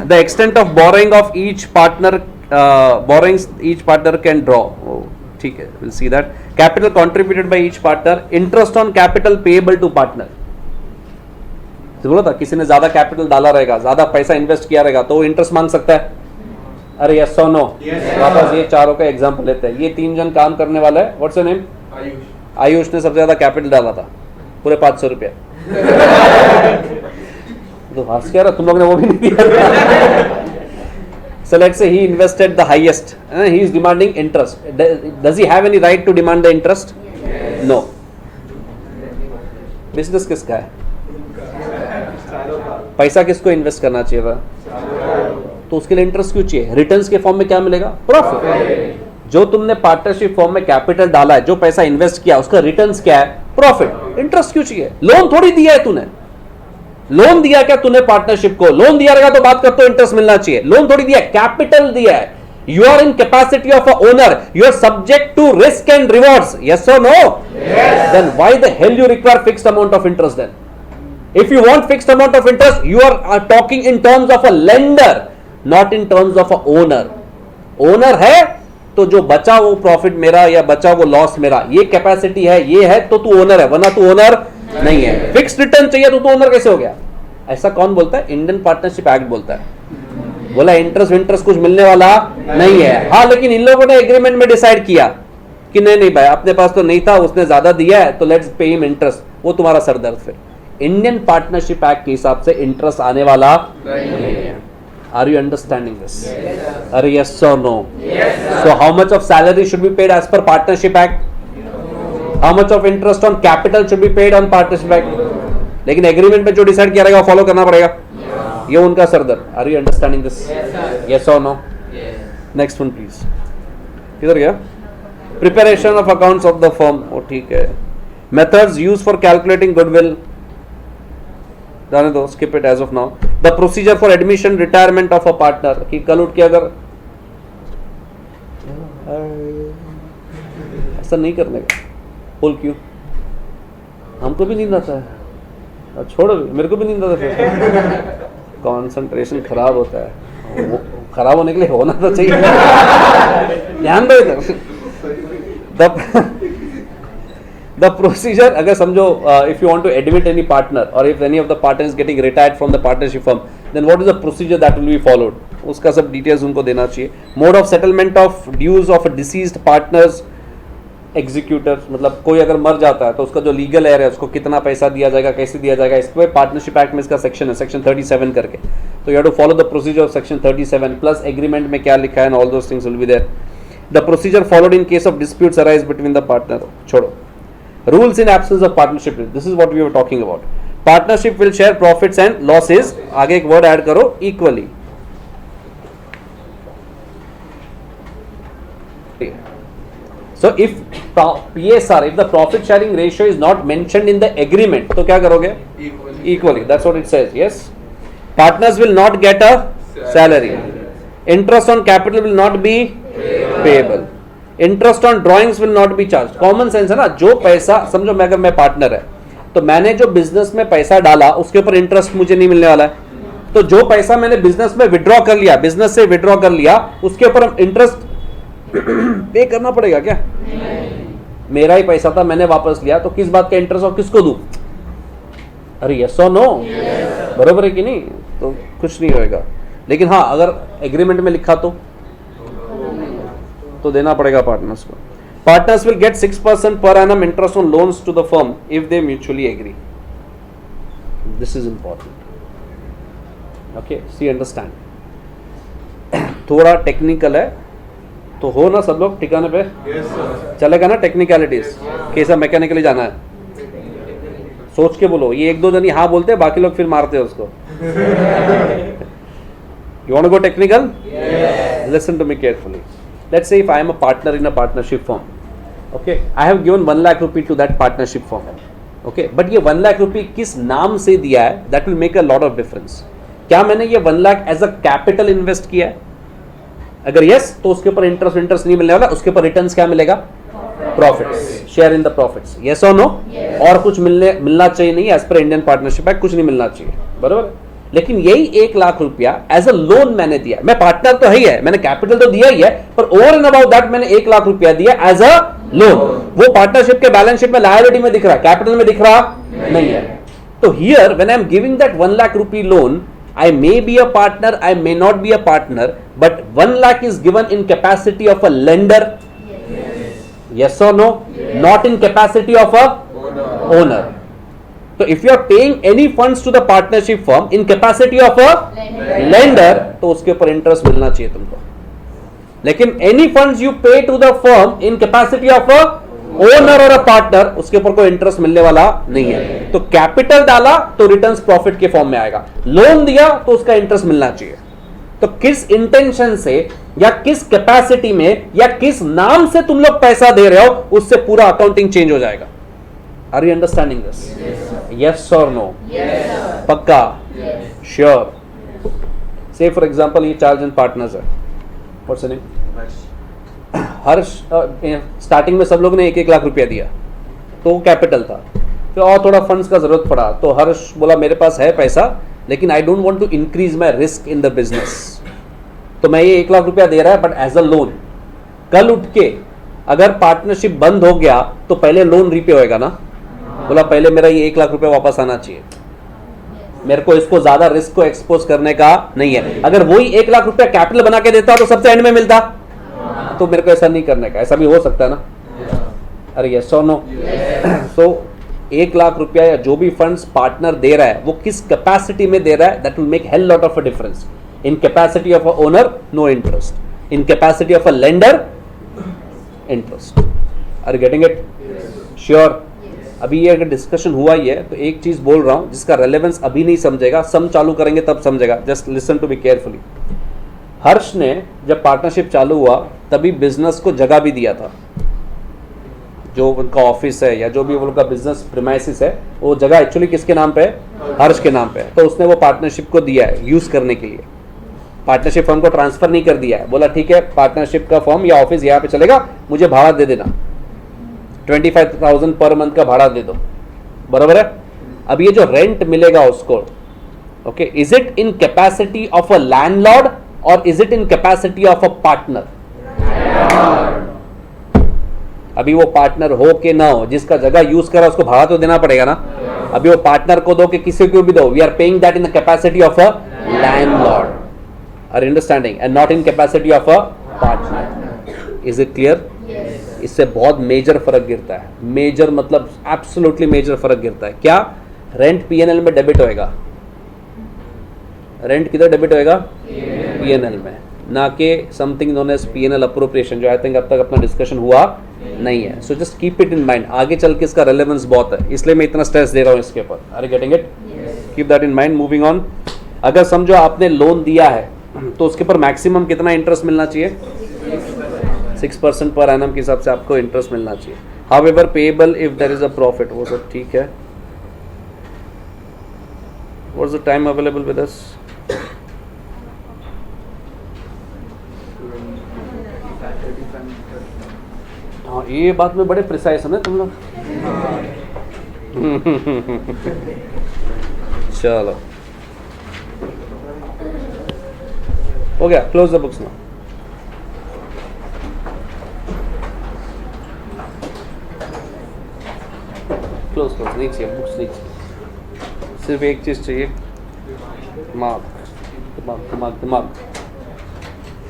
The extent of borrowing of each partner, borrowings each partner can draw. ठीक है, will see that. Capital contributed by each partner, interest on capital payable to partner. तो बोला था किसी ने ज्यादा कैपिटल डाला रहेगा, ज्यादा पैसा इन्वेस्ट किया रहेगा, तो वो इंटरेस्ट मांग सकता है। अरे यस और नो, वापस ये चारों का एग्जांपल लेते हैं। ये 3 जन काम करने वाला है, what's your name? Ayush. Ayush ने सबसे ज्यादा कैपिटल डाला था, पूरे 500 रुपया। तो हंस क्या रहा, तुम लोग ने वो भी नहीं दिया। So let's say he invested the highest, he is demanding interest. Does he have any right to demand the interest? Yes. No. Business किसका है? पैसा किसको इन्वेस्ट करना चाहिए था? तो उसके लिए इंटरेस्ट क्यों चाहिए? रिटर्न्स के फॉर्म में क्या मिलेगा? प्रॉफिट। जो तुमने पार्टनरशिप फॉर्म में कैपिटल डाला है, जो पैसा इन्वेस्ट किया, उसका रिटर्न्स क्या है? प्रॉफिट। इंटरेस्ट क्यों चाहिए? लोन थोड़ी दिया है तूने, लोन दिया क्या तूने पार्टनरशिप को? लोन दिया रहेगा तो बात करते हो इंटरेस्ट मिलना चाहिए। लोन थोड़ी दिया, कैपिटल दिया है। You are in capacity of a owner, you are subject to risk and rewards, yes और no? Then why the hell you require fixed amount of interest then? If you want fixed amount of interest, you are talking in terms of a lender, not in terms of a owner. Owner है तो जो बचा वो profit मेरा या बचा वो loss मेरा, ये कैपेसिटी है, ये है तो तू ओनर है, वरना तू ओनर नहीं है। फिक्स्ड रिटर्न चाहिए तो ओनर कैसे हो गया? ऐसा कौन बोलता है? इंडियन पार्टनरशिप एक्ट बोलता है। बोला इंटरेस्ट कुछ मिलने वाला नहीं है। हाँ, लेकिन इन लोगों ने एग्रीमेंट में डिसाइड किया कि नहीं भाई, अपने पास तो नहीं था, उसने ज्यादा दिया है तो लेट्स पे हिम इंटरेस्ट। वो तुम्हारा सरदर्द। फिर इंडियन पार्टनरशिप एक्ट के हिसाब से इंटरेस्ट आने वाला नहीं है। Are you understanding this? अरे यस और no? So how much of salary should be paid as per partnership act? How much of interest on capital should be paid on partnership act? लेकिन agreement में जो decide किया रहेगा वो follow करना पड़ेगा। ये उनका सरदर्द। Are you understanding this? Yes और नो? Next one please. किधर गया? Preparation of accounts of the firm. वो ठीक है। Methods use for calculating goodwill, जाने दो, skip it as of now. The procedure for admission retirement of a partner, कि कल उठ के अगर ऐसा नहीं करने का, बोल क्यों? हमको भी नींद आता है, छोड़ो, मेरे को भी नींद आता है। कंसंट्रेशन खराब होता है, वो खराब होने के लिए होना तो चाहिए। ध्यान दो इधर। द प्रोसीजर, अगर समझो if you want to admit any partner or if any of the partner is getting retired from the partnership firm, then what is the procedure that will be followed? उसका सब details उनको देना चाहिए। Mode of settlement of dues of deceased partners, executor, मतलब कोई अगर मर जाता है तो उसका जो लीगल एयर है उसको कितना पैसा दिया जाएगा, कैसे दिया जाएगा, इसमें पार्टनरशिप एक्ट में इसका सेक्शन है, सेक्शन 37 करके। तो you have to follow the procedure of section 37 plus agreement में क्या लिखा है, and all those things will be there. The procedure followed in case of disputes arise between the partner. छोड़ो, rules in absence of partnership, this is what we were talking about. Partnership will share profits and losses, आगे एक word add करो, equally. So if PSR, if the profit sharing ratio is not mentioned in the agreement, तो क्या करोगे? Equally. That's what it says. Yes. Partners will not get a salary. Interest on capital will not be payable. Interest on drawings will not be charged. Common sense है ना? जो पैसा, समझो मैं, अगर मैं पार्टनर है तो मैंने जो बिजनेस में पैसा डाला उसके ऊपर इंटरेस्ट मुझे नहीं मिलने वाला है। तो जो पैसा मैंने बिजनेस में विड्रॉ कर लिया, बिजनेस से विड्रॉ कर लिया, उसके ऊपर इंटरेस्ट पे करना पड़ेगा क्या? मेरा ही पैसा था, मैंने वापस लिया, तो किस बात का इंटरेस्ट और किसको दूं? अरे यस और नो? बरोबर है कि नहीं? तो कुछ नहीं होएगा। लेकिन हाँ, अगर एग्रीमेंट में लिखा तो देना पड़ेगा पार्टनर्स को। Partners will get 6% per annum interest on loans to the firm if they mutually agree. This is important. Okay, see understand. थोड़ा टेक्निकल है तो हो ना सब लोग ठिकाने पे? चलेगा ना? टेक्निकलिटीज कैसा मैकेनिकली जाना है, सोच के बोलो। ये 1-2 जन हाँ बोलते हैं, बाकी लोग फिर मारते हैं उसको। You want to go technical? Listen to me carefully. Let's say if I am a partner in a partnership firm, okay, I have given 1 lakh rupee to that partnership firm, okay, but ये 1 lakh rupee किस नाम से दिया है, that will make a lot of difference. क्या मैंने ये 1 lakh as a capital invest किया है? अगर यस, तो उसके ऊपर इंटरेस्ट नहीं मिलने वाला, उसके ऊपर रिटर्न्स क्या मिलेगा? Profits, share in the profits. Yes और नो? और कुछ मिलना चाहिए नहीं, as per Indian partnership act कुछ नहीं मिलना चाहिए, बराबर। लेकिन यही 1 लाख रुपया एज अ लोन मैंने दिया। मैं पार्टनर तो है ही है, मैंने कैपिटल तो दिया ही है, पर ओवर एंड अबाउट दैट मैंने 1 लाख रुपया दिया एज अ लोन। वो पार्टनरशिप के बैलेंस शीट में लायबिलिटी में दिख रहा है, कैपिटल में दिख रहा नहीं है। तो here when I am giving that 1 lakh rupee loan, I may be a partner, I may not be a partner, but 1 lakh is given in capacity of a lender. Yes or no? Not in capacity of a owner. So if you are paying any funds to the partnership firm in capacity of a lender, तो उसके ऊपर interest मिलना चाहिए तुमको. लेकिन any funds you pay to the firm in capacity of a owner or a partner, उसके ऊपर कोई इंटरेस्ट मिलने वाला नहीं है. तो कैपिटल डाला तो रिटर्न्स प्रॉफिट के फॉर्म में आएगा. लोन दिया तो उसका इंटरेस्ट मिलना चाहिए. तो किस इंटेंशन से या किस कैपेसिटी में या किस नाम से तुम लोग पैसा दे रहे हो, उससे पूरा अकाउंटिंग चेंज हो जाएगा. Are you understanding this? Yes और नो? पक्का? श्योर? से फॉर एग्जांपल ये 4 जन पार्टनर्स है. What's the name? Harsh. Starting में सब लोग ने 1-1 लाख रुपया दिया तो कैपिटल था. फिर और थोड़ा फंड्स का जरूरत पड़ा तो हर्ष बोला मेरे पास है पैसा, लेकिन I don't want to increase my risk in the business, तो मैं ये 1 लाख रुपया दे रहा है बट एज अ लोन. कल उठ के अगर पार्टनरशिप बंद हो गया तो पहले लोन रीपे होएगा ना. बोला पहले मेरा ये 1 लाख रुपया वापस आना चाहिए, मेरे को इसको ज्यादा रिस्क को एक्सपोज करने का नहीं है. अगर वही 1 लाख रुपया कैपिटल बना के देता तो सबसे एंड में मिलता, तो मेरे को ऐसा नहीं करने का. ऐसा भी हो सकता है ना? अरे यस और नो? सो 1 लाख रुपया या जो भी फंड्स पार्टनर दे रहा है वो किस कैपेसिटी में दे रहा है, that will make hell lot of a difference. In capacity of a owner no interest, in capacity of a lender interest. Are you getting it? Sure? अभी ये अगर डिस्कशन हुआ ही है तो एक चीज बोल रहा हूं जिसका रेलेवेंस अभी नहीं समझेगा, सम चालू करेंगे तब समझेगा. Just listen to be carefully. Harsh ने जब पार्टनरशिप चालू हुआ तभी बिजनेस को जगह भी दिया था. जो उनका ऑफिस है या जो भी उनका बिजनेस प्रीमाइसिस है वो जगह एक्चुअली किसके नाम पे है? हर्ष के नाम पे है. तो उसने वो पार्टनरशिप को दिया है यूज करने के लिए. पार्टनरशिप फर्म को ट्रांसफर नहीं कर दिया है. बोला ठीक है पार्टनरशिप का फर्म या ऑफिस यहाँ पे चलेगा, मुझे भाड़ा दे देना, 25,000 पर मंथ का भाड़ा दे दो. बराबर है? अब ये जो रेंट मिलेगा उसको, okay, is it in capacity of a landlord और is it in capacity of a partner? अभी वो पार्टनर हो के ना हो, जिसका जगह यूज करा उसको भाड़ा तो देना पड़ेगा ना. अभी वो पार्टनर को दो कि किसी को भी दो, we are paying that in the capacity of a landlord. Are understanding? And not in capacity of a partner. Is it clear? इससे बहुत मेजर फर्क गिरता है. मेजर मतलब एब्सोल्युटली मेजर फर्क गिरता है. क्या? रेंट पीएनएल में डेबिट होएगा. रेंट किधर डेबिट होएगा? पीएनएल में, ना कि something known as PNL appropriation, जो आई थिंक अब तक अपना डिस्कशन हुआ नहीं है. So just keep it in mind. आगे चल के इसका रेलेवेंस बहुत है, इसलिए मैं इतना स्ट्रेस दे रहा हूँ इसके ऊपर. Are you getting it? Keep that in mind. Moving on. अगर समझो आपने लोन दिया है तो उसके ऊपर मैक्सिमम कितना इंटरेस्ट मिलना चाहिए? 6% पर एनम के हिसाब से आपको इंटरेस्ट मिलना चाहिए. However payable if there is a profit. वो सब ठीक है. What is the time available with us? हाँ, ये बात में बड़े प्रिसाइज है ना तुम लोग. चलो हो गया. Close the books now. Close नहीं चाहिए, बुक्स नहीं चाहिए. सिर्फ एक चीज चाहिए, दिमाग. दिमाग दिमाग दिमाग.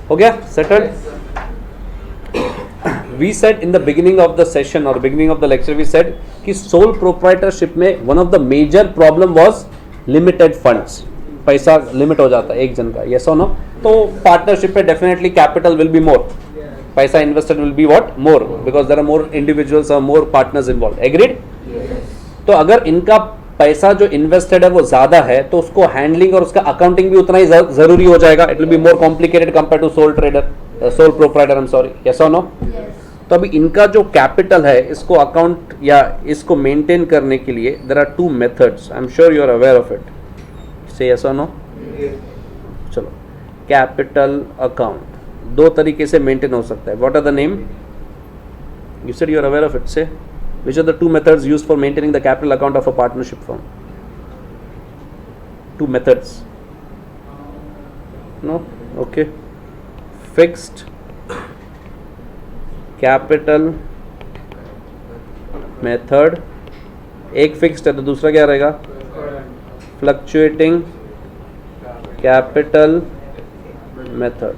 हो गया? Settled? We said in the beginning of the session or beginning of the lecture, we said कि sole proprietorship में one of the major problem was limited funds. पैसा लिमिट हो जाता है एक जन का. Yes or no? तो पार्टनरशिप पे definitely capital will be more. पैसा invested will be what? More, because there are more individuals or more partners involved. Agreed? तो अगर इनका पैसा जो इन्वेस्टेड है वो ज्यादा है तो उसको हैंडलिंग और उसका अकाउंटिंग भी उतना ही जरूरी हो जाएगा. It will be more complicated compare to sole trader, sole proprietor. I am sorry. Yes और नो? तो अभी इनका जो कैपिटल है इसको अकाउंट या इसको मेंटेन करने के लिए there are 2 methods. I am sure you are aware of it. Say yes और नो? चलो. कैपिटल अकाउंट 2 तरीके से मेंटेन हो सकता है. What are the name? You said you are aware of it. Say which are the 2 methods used for maintaining the capital account of a partnership firm? 2 methods. No? Okay. Fixed capital method. एक fixed है तो दूसरा क्या रहेगा? Fluctuating capital method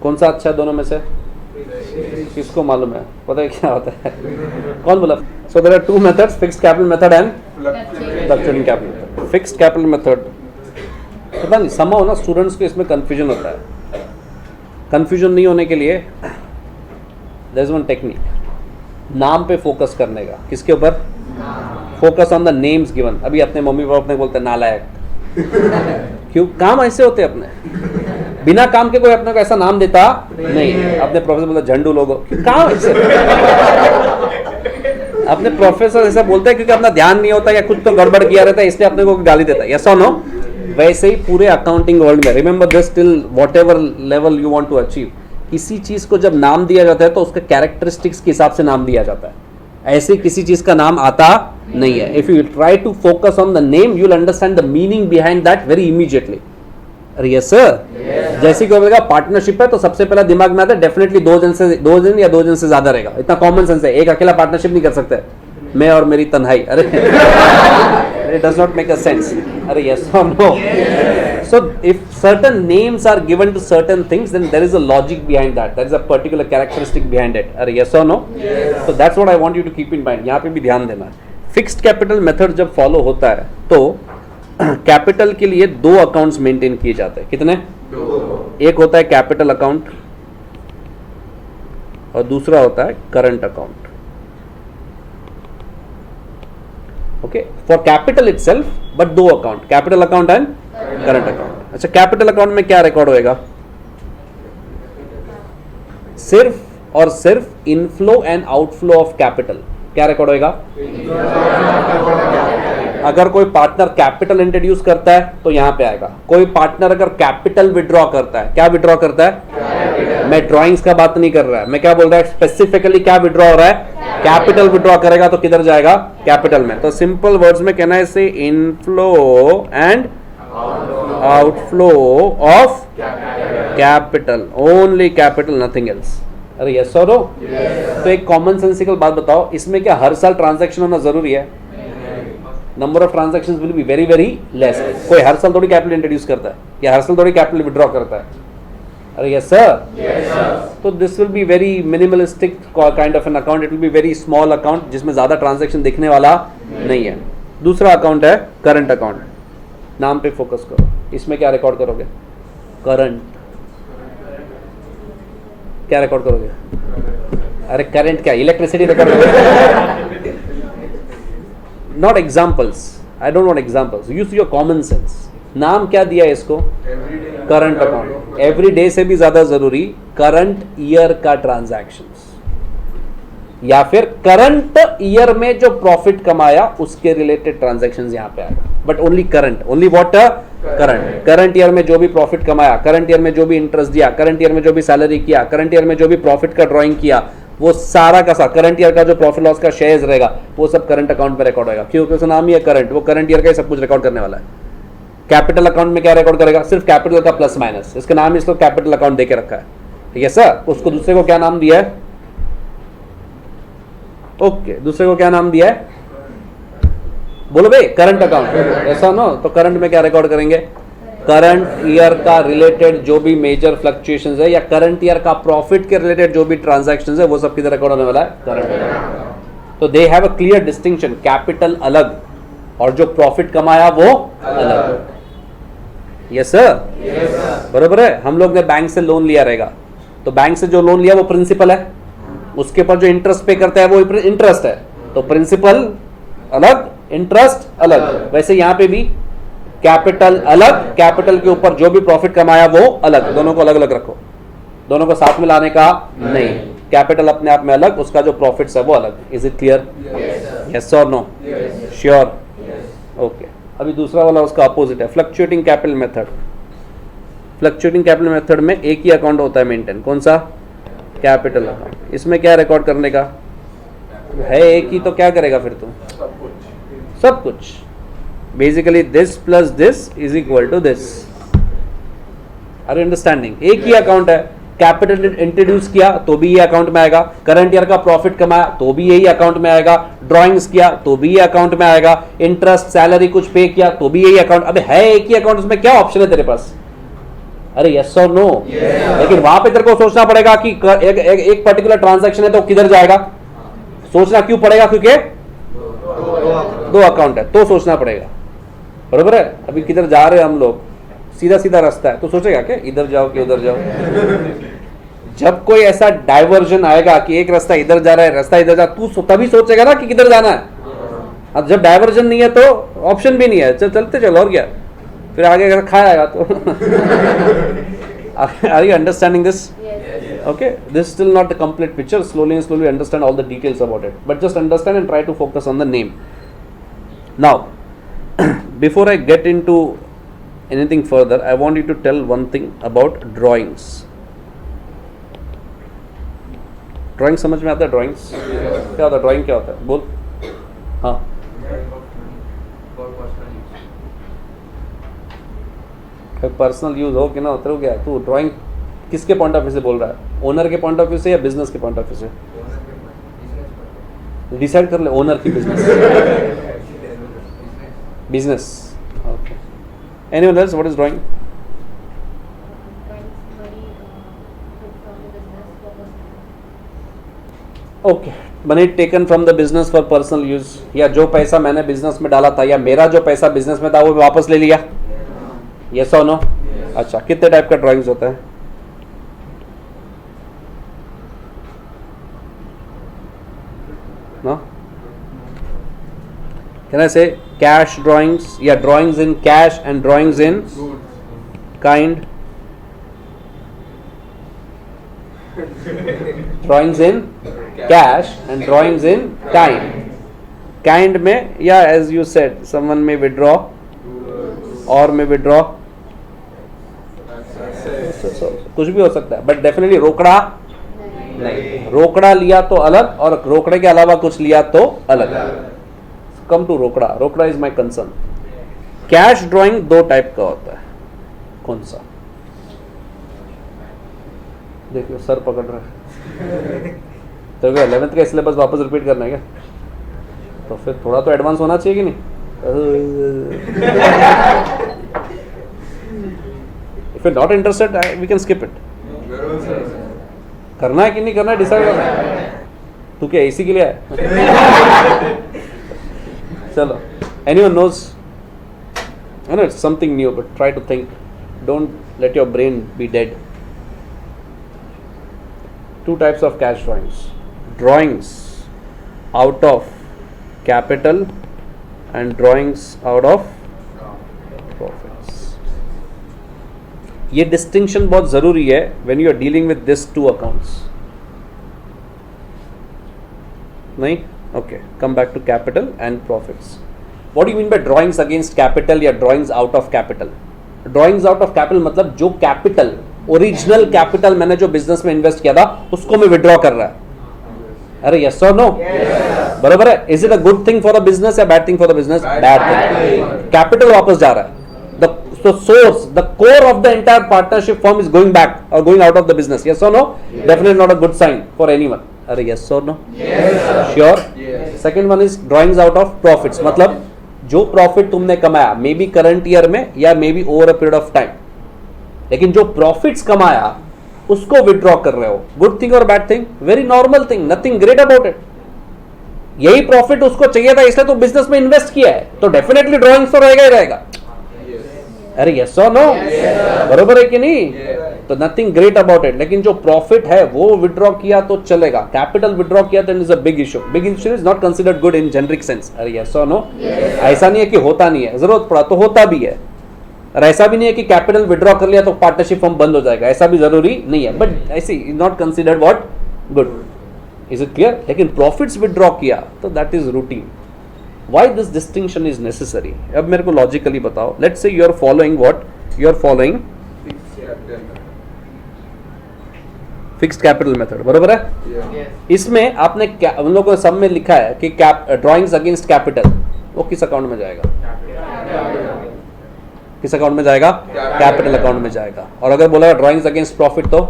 कौन सा अच्छा है दोनों में से? किसको मालूम है? पता है क्या होता है? कौन बोला? So there are two methods, fixed capital method and fluctuating capital. Fixed capital method पता नहीं समहाउ ना स्टूडेंट्स को इसमें कंफ्यूजन होता है। कंफ्यूजन नहीं होने के लिए देयर इज वन टेक्निक, नाम पे फोकस करने का। किसके ऊपर? Focus on the names given. अभी अपने मम्मी पापा अपने बोलते हैं नालायक क्यों? काम ऐसे होते हैं अपने, बिना काम के कोई अपने को ऐसा नाम देता नहीं है। अपने प्रोफेसर बोलते झंडू लोगो, काम ऐसे अपने प्रोफेसर ऐसा बोलते हैं क्योंकि अपना ध्यान नहीं होता या कुछ तो गड़बड़ किया रहता है इसलिए अपने को गाली देता है। ऐसा नो, वैसे ही पूरे अकाउंटिंग वर्ल्ड में remember this till whatever level you want to achieve, किसी चीज को जब नाम दिया जाता है तो उसके कैरेक्टरिस्टिक्स के हिसाब से नाम दिया जाता है, ऐसे किसी चीज का नाम आता नहीं है। If you try to focus on the name you will understand the meaning behind that very immediately. अरे यस सर, जैसे कि बोलेगा पार्टनरशिप है तो सबसे पहला दिमाग में आता है डेफिनेटली दो जन या दो जन से ज्यादा रहेगा। इतना कॉमन सेंस है, एक अकेला पार्टनरशिप नहीं कर सकते, मैं और मेरी तन्हाई। अरे it does not make a sense. अरे yes or no? So if certain names are given to certain things then there is a logic behind that, there is a particular characteristic behind it. अरे yes or no? So that's what I want you to keep in mind. यहाँ पे भी ध्यान देना। Fixed capital method जब follow होता है तो कैपिटल के लिए दो अकाउंट्स मेंटेन किए जाते हैं। कितने? दो। एक होता है कैपिटल अकाउंट और दूसरा होता है current account. Okay, for capital itself but दो account, capital account and current account. अच्छा, कैपिटल अकाउंट में क्या रिकॉर्ड होएगा? सिर्फ और सिर्फ inflow and outflow of capital. क्या रिकॉर्ड होएगा? अगर कोई पार्टनर कैपिटल इंट्रोड्यूस करता है तो यहां पे आएगा। कोई पार्टनर अगर कैपिटल विड्रॉ करता है, क्या विड्रॉ करता है? मैं ड्राइंग्स का बात नहीं कर रहा है, मैं क्या बोल रहा है स्पेसिफिकली क्या विड्रॉ हो रहा है? कैपिटल विड्रॉ करेगा तो किधर जाएगा? कैपिटल में। तो सिंपल वर्ड्स में कहना है इसे inflow and outflow of capital, only capital, nothing else. अरे यस और नो? तो एक कॉमन सेंसिकल बात बताओ, इसमें क्या हर साल ट्रांजैक्शन होना जरूरी है? Number of transactions will be very very less. कोई हर साल थोड़ी कैपिटल इंट्रोड्यूस करता है या हर साल थोड़ी कैपिटल विड्रॉ करता है। अरे यस सर, तो this will be very minimalistic kind of an account, it will be very small account जिसमें ज्यादा ट्रांजैक्शन दिखने वाला नहीं है। दूसरा अकाउंट है करंट अकाउंट। नाम पे फोकस करो, इसमें क्या रिकॉर्ड करोगे? करंट। क्या रिकॉर्ड करोगे? अरे करंट क्या, इलेक्ट्रिसिटी रिकॉर्ड करोगे? Not examples, I don't want examples, use your common sense. नाम क्या दिया है इसको? Current account. एवरी डे से भी ज्यादा जरूरी करंट ईयर का ट्रांजैक्शंस, या फिर करंट ईयर में जो प्रॉफिट कमाया उसके रिलेटेड ट्रांजैक्शंस यहां पे आएगा। But only current, only what? Current. Current year में जो भी प्रॉफिट कमाया, करंट ईयर में जो भी इंटरेस्ट दिया, करंट ईयर में जो भी सैलरी किया, करंट ईयर में जो भी प्रॉफिट का ड्राइंग किया, वो सारा का सारा करंट ईयर का जो प्रॉफिट लॉस का शेयर्स रहेगा वो सब करंट अकाउंट पे रिकॉर्ड होगा, क्योंकि उसका नाम ही है करंट। वो करंट ईयर का ही सब कुछ रिकॉर्ड करने वाला है। कैपिटल अकाउंट में क्या रिकॉर्ड करेगा? सिर्फ कैपिटल का प्लस माइनस। इसका नाम इसको कैपिटल अकाउंट देके रखा है, ठीक है सर। उसको दूसरे को क्या नाम दिया है? ओके, दूसरे को क्या नाम दिया है? बोलो भाई, करंट अकाउंट। ऐसा ना, तो करंट में क्या रिकॉर्ड करेंगे? करंट ईयर का रिलेटेड जो भी मेजर फ्लक्चुएशंस है या करंट ईयर का प्रॉफिट के रिलेटेड जो भी ट्रांजैक्शंस है वो सब किधर रिकॉर्ड होने वाला है? Current account. तो they have a clear distinction, capital अलग और जो प्रॉफिट कमाया वो अलग। यस सर, बरोबर है। हम लोग ने बैंक से लोन लिया रहेगा, तो बैंक से जो लोन लिया वो प्रिंसिपल है, उसके ऊपर जो इंटरेस्ट पे करता है वो इंटरेस्ट है। तो प्रिंसिपल अलग, इंटरेस्ट अलग। वैसे यहां पे भी कैपिटल अलग, कैपिटल के ऊपर जो भी प्रॉफिट कमाया वो अलग। दोनों को अलग अलग रखो, दोनों को साथ में लाने का नहीं। कैपिटल अपने आप में अलग, उसका जो प्रॉफिट्स है वो अलग। Is it clear? यस और नो? श्योर? ओके। अभी दूसरा वाला उसका अपोजिट है, fluctuating capital method. Fluctuating capital method में एक ही अकाउंट होता है मेंटेन, कौन सा? Capital account. इसमें क्या रिकॉर्ड करने का है? एक ही, तो क्या करेगा फिर तुम? सब कुछ। Basically this plus this is equal to this. Are you understanding? एक ही अकाउंट है, कैपिटल इंट्रोड्यूस किया तो भी ये अकाउंट में आएगा, करंट ईयर का प्रॉफिट कमाया तो भी यही अकाउंट में आएगा, ड्राइंग्स किया तो भी ये अकाउंट में आएगा, इंटरेस्ट सैलरी कुछ पे किया तो भी यही अकाउंट। अबे है एक ही अकाउंट, उसमें क्या ऑप्शन है तेरे पास? अरे यस और नो। लेकिन वहां पे तेरे को सोचना पड़ेगा कि एक पर्टिकुलर ट्रांजैक्शन है तो किधर जाएगा, सोचना क्यों पड़ेगा? क्योंकि दो अकाउंट है तो सोचना पड़ेगा, बरोबर है। अभी किधर जा रहे हैं हम लोग, सीधा सीधा रास्ता है तो सोचेगा क्या इधर जाओ कि उधर जाओ? जब कोई ऐसा डाइवर्जन आएगा कि एक रास्ता इधर जा रहा है, रास्ता इधर जा, तू तभी सोचेगा ना कि किधर जाना है। अब जब डाइवर्जन नहीं है तो ऑप्शन भी नहीं है, चलते चलो, और क्या फिर आगे अगर खाएगा तो are you understanding this? Okay, this is still not the complete picture. Slowly and slowly understand all the details about it, but just understand and try to focus on the name. Now, before I get into anything further, I want you to tell one thing about drawings. Drawing समझ में आता है? Drawings क्या होता है? Drawing क्या होता है? बोल। हाँ, पर्सनल यूज हो कि ना होते हो क्या? तू ड्राइंग किसके पॉइंट ऑफ व्यू से बोल रहा है? ओनर के पॉइंट ऑफ व्यू से या बिजनेस के पॉइंट ऑफ व्यू से? डिसाइड कर ले, ओनर की business business. Okay, anyone else? What is drawing? Okay, money taken from the business for personal use, या जो पैसा मैंने बिजनेस में डाला था या मेरा जो पैसा बिजनेस में था वो वापस ले लिया, यस और नो? अच्छा, कितने टाइप का ड्राइंग्स होता है? No? Can I say cash drawings? Yeah, drawings in cash and drawings in kind. Drawings in cash and drawings in kind. Kind में, yeah, as you said, someone may withdraw or may withdraw. कुछ भी हो सकता है, but definitely रोकड़ा नहीं। रोकड़ा लिया तो अलग और रोकड़े के अलावा कुछ लिया तो अलग। कम टू रोकड़ा, रोकड़ा is my concern. Cash drawing दो टाइप का होता है, कौन सा? देखिए सर पकड़ रहा है तो 11th का सिलेबस वापस रिपीट करना है क्या? तो फिर थोड़ा तो एडवांस होना चाहिए कि नहीं? If you not interested we can skip it. करना है कि नहीं करना है डिसाइड करना है। तू क्या इसी के लिए है? चलो, anyone knows? I know it's something new, but try to think. Don't let your brain be dead. Two types of cash drawings. Drawings out of capital and drawings out of profits. ये distinction बहुत जरूरी है when you are dealing with this two accounts. नहीं? Okay, come back to capital and profits. What do you mean by drawings against capital या drawings out of capital? Drawings out of capital मतलब जो capital, original capital मैंने जो business में invest किया था उसको मैं withdraw कर रहा है। अरे yes or no? बराबर है? Is it a good thing for the business या bad thing for the business? Bad thing. Capital वापस जा रहा है। The source, the core of the entire partnership firm is going back or going out of the business. Yes or no? Definitely not a good sign for anyone. अरे yes or no? Sure. Second one is drawings out of profits. मतलब जो profit तुमने कमाया may be current year में या may be over a period of time, लेकिन जो profits कमाया उसको विड्रॉ कर रहे हो। गुड थिंग और bad thing? Very normal thing, nothing great about it. यही प्रॉफिट उसको चाहिए था इसलिए तो बिजनेस में इन्वेस्ट किया है, तो डेफिनेटली ड्रॉइंग्स तो रहेगा ही रहेगा। अरे यस और नो? बरोबर है कि नहीं? तो नथिंग ग्रेट अबाउट इट। लेकिन जो प्रॉफिट है वो विड्रॉ किया तो चलेगा, कैपिटल विड्रॉ किया तो is a big issue. Big issue is not considered good in generic sense. अरे यस और नो? ऐसा नहीं है कि होता नहीं है, जरूरत पड़ा तो होता भी है, और ऐसा भी नहीं है कि कैपिटल विड्रॉ कर लिया तो पार्टनरशिप फॉर्म बंद हो जाएगा, ऐसा भी जरूरी नहीं है। बट ऐसी is not considered what good. Is it clear? लेकिन प्रॉफिट्स विड्रॉ किया तो that is routine. Why this distinction is necessary? अब मेरे को लॉजिकली बताओ। Let's say you are following what? You are following fixed capital method, बरोबर है? इसमें आपने हम लोगों को सब में लिखा है कि ड्रॉइंग्स अगेंस्ट कैपिटल, वो किस अकाउंट में जाएगा? किस अकाउंट में जाएगा? कैपिटल अकाउंट में जाएगा। और अगर बोला ड्रॉइंग्स अगेंस्ट प्रॉफिट तो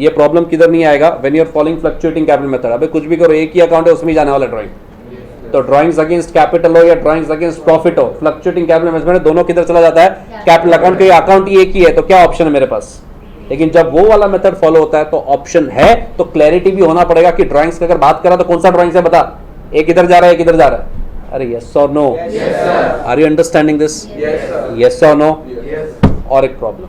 ये प्रॉब्लम किधर नहीं आएगा when you are following fluctuating capital method. अबे कुछ भी करो, एक ही अकाउंट है उसमें ही जाने वाला ड्राइंग. तो ड्राइंग्स अगेंस्ट कैपिटल हो या ड्राइंग्स अगेंस्ट प्रॉफिट हो, फ्लक्चुएटिंग कैपिटल मेथड दोनों किधर चला जाता है, कैपिटल अकाउंट. के अकाउंट ही एक ही है तो क्या ऑप्शन है मेरे पास. लेकिन जब वो वाला मेथड फॉलो होता है तो ऑप्शन है, तो क्लैरिटी भी होना पड़ेगा कि ड्राइंग्स की अगर बात करा तो कौन सा ड्राइंग्स है बता. एक इधर जा रहा है, एक इधर जा रहा है. अरे यस और no, are you understanding this, yes और नो. और एक प्रॉब्लम,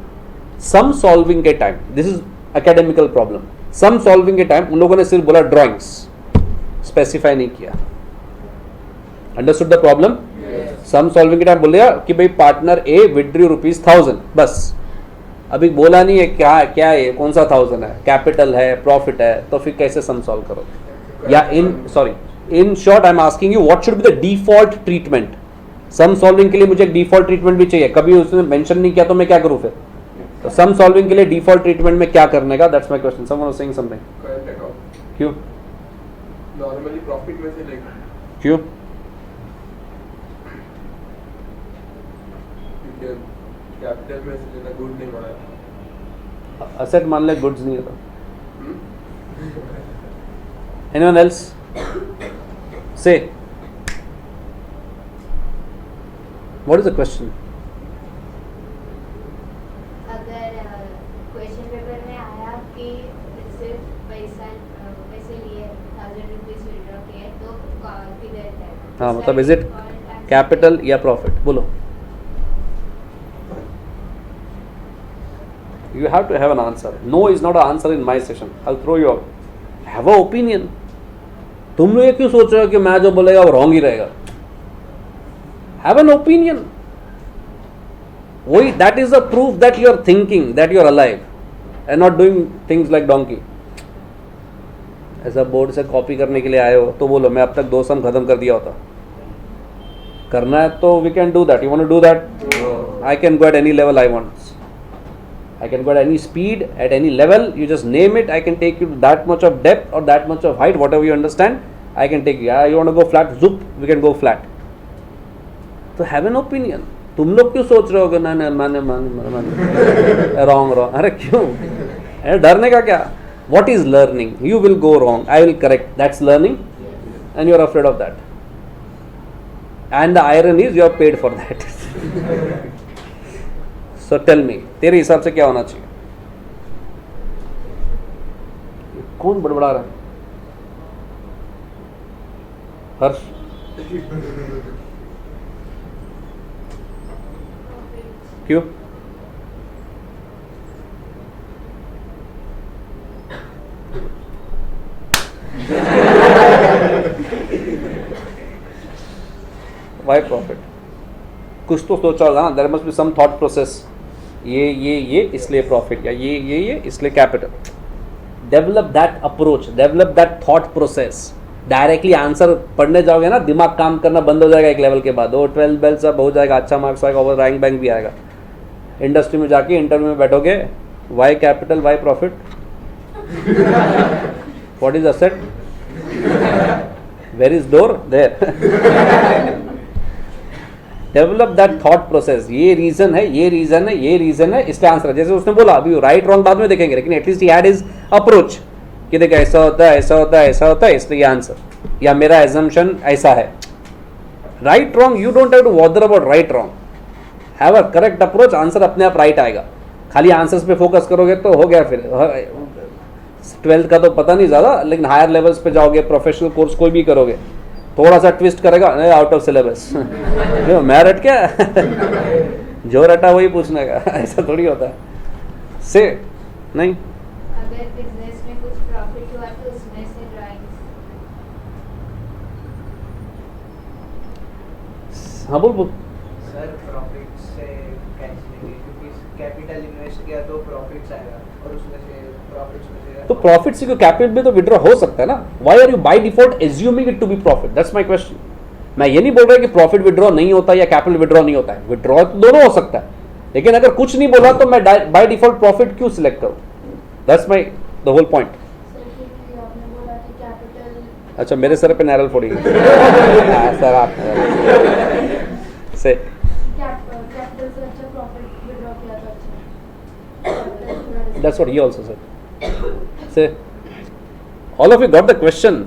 सम सॉल्विंग के time, this is academical problem. Sum solving के टाइम उन लोगों ने सिर्फ बोला ड्राइंग्स, स्पेसिफाई नहीं किया. Understood the problem. Sum solving के टाइम बोल दिया कि भाई पार्टनर ए विड्रू ₹1000, बस. अभी बोला नहीं है क्या क्या है, कौन सा 1000 है, कैपिटल है, प्रॉफिट है, तो फिर कैसे सम सॉल्व करोगे. या in short I am asking you what should be the default treatment. Sum solving के लिए मुझे एक डिफॉल्ट ट्रीटमेंट भी चाहिए. कभी उसने मेंशन नहीं किया तो मैं क्या करूं फिर. तो सम सॉल्विंग के लिए डिफॉल्ट ट्रीटमेंट में क्या करने का, that's my question. Someone was saying something. Current account क्यों नॉर्मली प्रॉफिट में से लेगा, क्यों क्योंकि कैपिटल में से लेना गुड नहीं बना. असेट मान ले गुड्स नहीं है तो. एनीवन एल्स से व्हाट इज द क्वेश्चन. अगर क्वेश्चन पेपर में आया कि सिर्फ पैसे लिए 1000 रुपीज विड्रॉ किए तो किधर है. हाँ मतलब इज इट कैपिटल या प्रॉफिट, बोलो. You have to have an answer. No is not an answer in my session. I'll throw you out. Have a opinion. तुम लोग ये क्यों सोच रहे हो कि मैं जो बोलेगा वो रॉन्ग ही रहेगा. Have an opinion. वही that is a proof that you are thinking, that you are alive, and not doing things like donkey. ऐसा बोर्ड से कॉपी करने के लिए आए हो तो बोलो मैं अब तक 2 सम खत्म कर दिया होता. करना है तो we can do that. You want to do that? I can go at any level I want. I can go at any speed, at any level. You just name it. I can take you to that much of depth or that much of height, whatever you understand. I can take you. Yeah, you want to go flat? Zoop, we can go flat. So have an opinion. तुम लोग क्यों सोच रहे हो कि ना माने wrong. अरे क्यों? अरे डरने का क्या? What is learning? You will go wrong. I will correct. That's learning, and you are afraid of that. And the irony is you are paid for that. So tell me, तेरे हिसाब से क्या होना चाहिए. कौन बड़बड़ा रहा है. हर्ष. क्यों. Why profit? कुछ तो सोचा होगा ना. There must be some thought process. ये इसलिए प्रॉफिट, या ये इसलिए capital. Develop that approach, develop that thought process. Directly answer पढ़ने जाओगे ना दिमाग काम करना बंद हो जाएगा एक लेवल के बाद. वो 12 बेल सब हो जाएगा, अच्छा मार्क्स आएगा, ओवर रैंक बैंक भी आएगा. इंडस्ट्री में जाके इंटरव्यू में बैठोगे, why capital why profit, what is asset, where is door, there. Develop that thought process. ये रीजन है, ये रीजन है, ये रीजन है, इसलिए आंसर है. जैसे उसने बोला अभी राइट रॉन्ग बाद में देखेंगे, लेकिन at least he had his approach कि देखो ऐसा होता है, ऐसा होता है, ऐसा होता है, इसलिए आंसर, या मेरा एजम्पशन ऐसा है. Right wrong you don't have to bother about right wrong. Have a correct approach, answer अपने आप राइट आएगा. खाली आंसर्स पे फोकस करोगे तो हो गया. फिर 12th का तो पता नहीं ज़्यादा, लेकिन हायर लेवल्स पे जाओगे, प्रोफेशनल कोर्स कोई भी करोगे, थोड़ा सा ट्विस्ट करेगा, आउट ऑफ सिलेबस. मैं रट क्या जो रटा वही पूछने का. ऐसा थोड़ी होता है. से नहीं. अगर बिजनेस में कुछ प्रॉफिट हुआ तो उसमें से ड्राइंग्स. हाँ बोल. सर प्रॉफिट से कैश लेंगे क्योंकि कैपिटल इन्वेस्ट किया तो प्रॉफिट्स आएगा और उसमें से प्रॉफिट्स में से तो प्रॉफिट से कैपिटल में तो विड्रॉ हो सकता है ना. Why are you by default assuming it to be profit. That's my question. मैं ये नहीं बोल रहा कि प्रॉफिट विड्रॉ नहीं होता या कैपिटल विड्रॉ नहीं होता है. विड्रॉ तो दोनों हो सकता है, लेकिन अगर कुछ नहीं बोला तो मैं बाय डिफॉल्ट प्रॉफिट क्यों सिलेक्ट करूं. That's my the whole point. आपने बोला कि कैपिटल. अच्छा मेरे सर पे नारियल फोड़ी सर आप से कैपिटल से अच्छा प्रॉफिट विड्रॉ किया तो अच्छा. That's what he also said. Say? All of you got the question?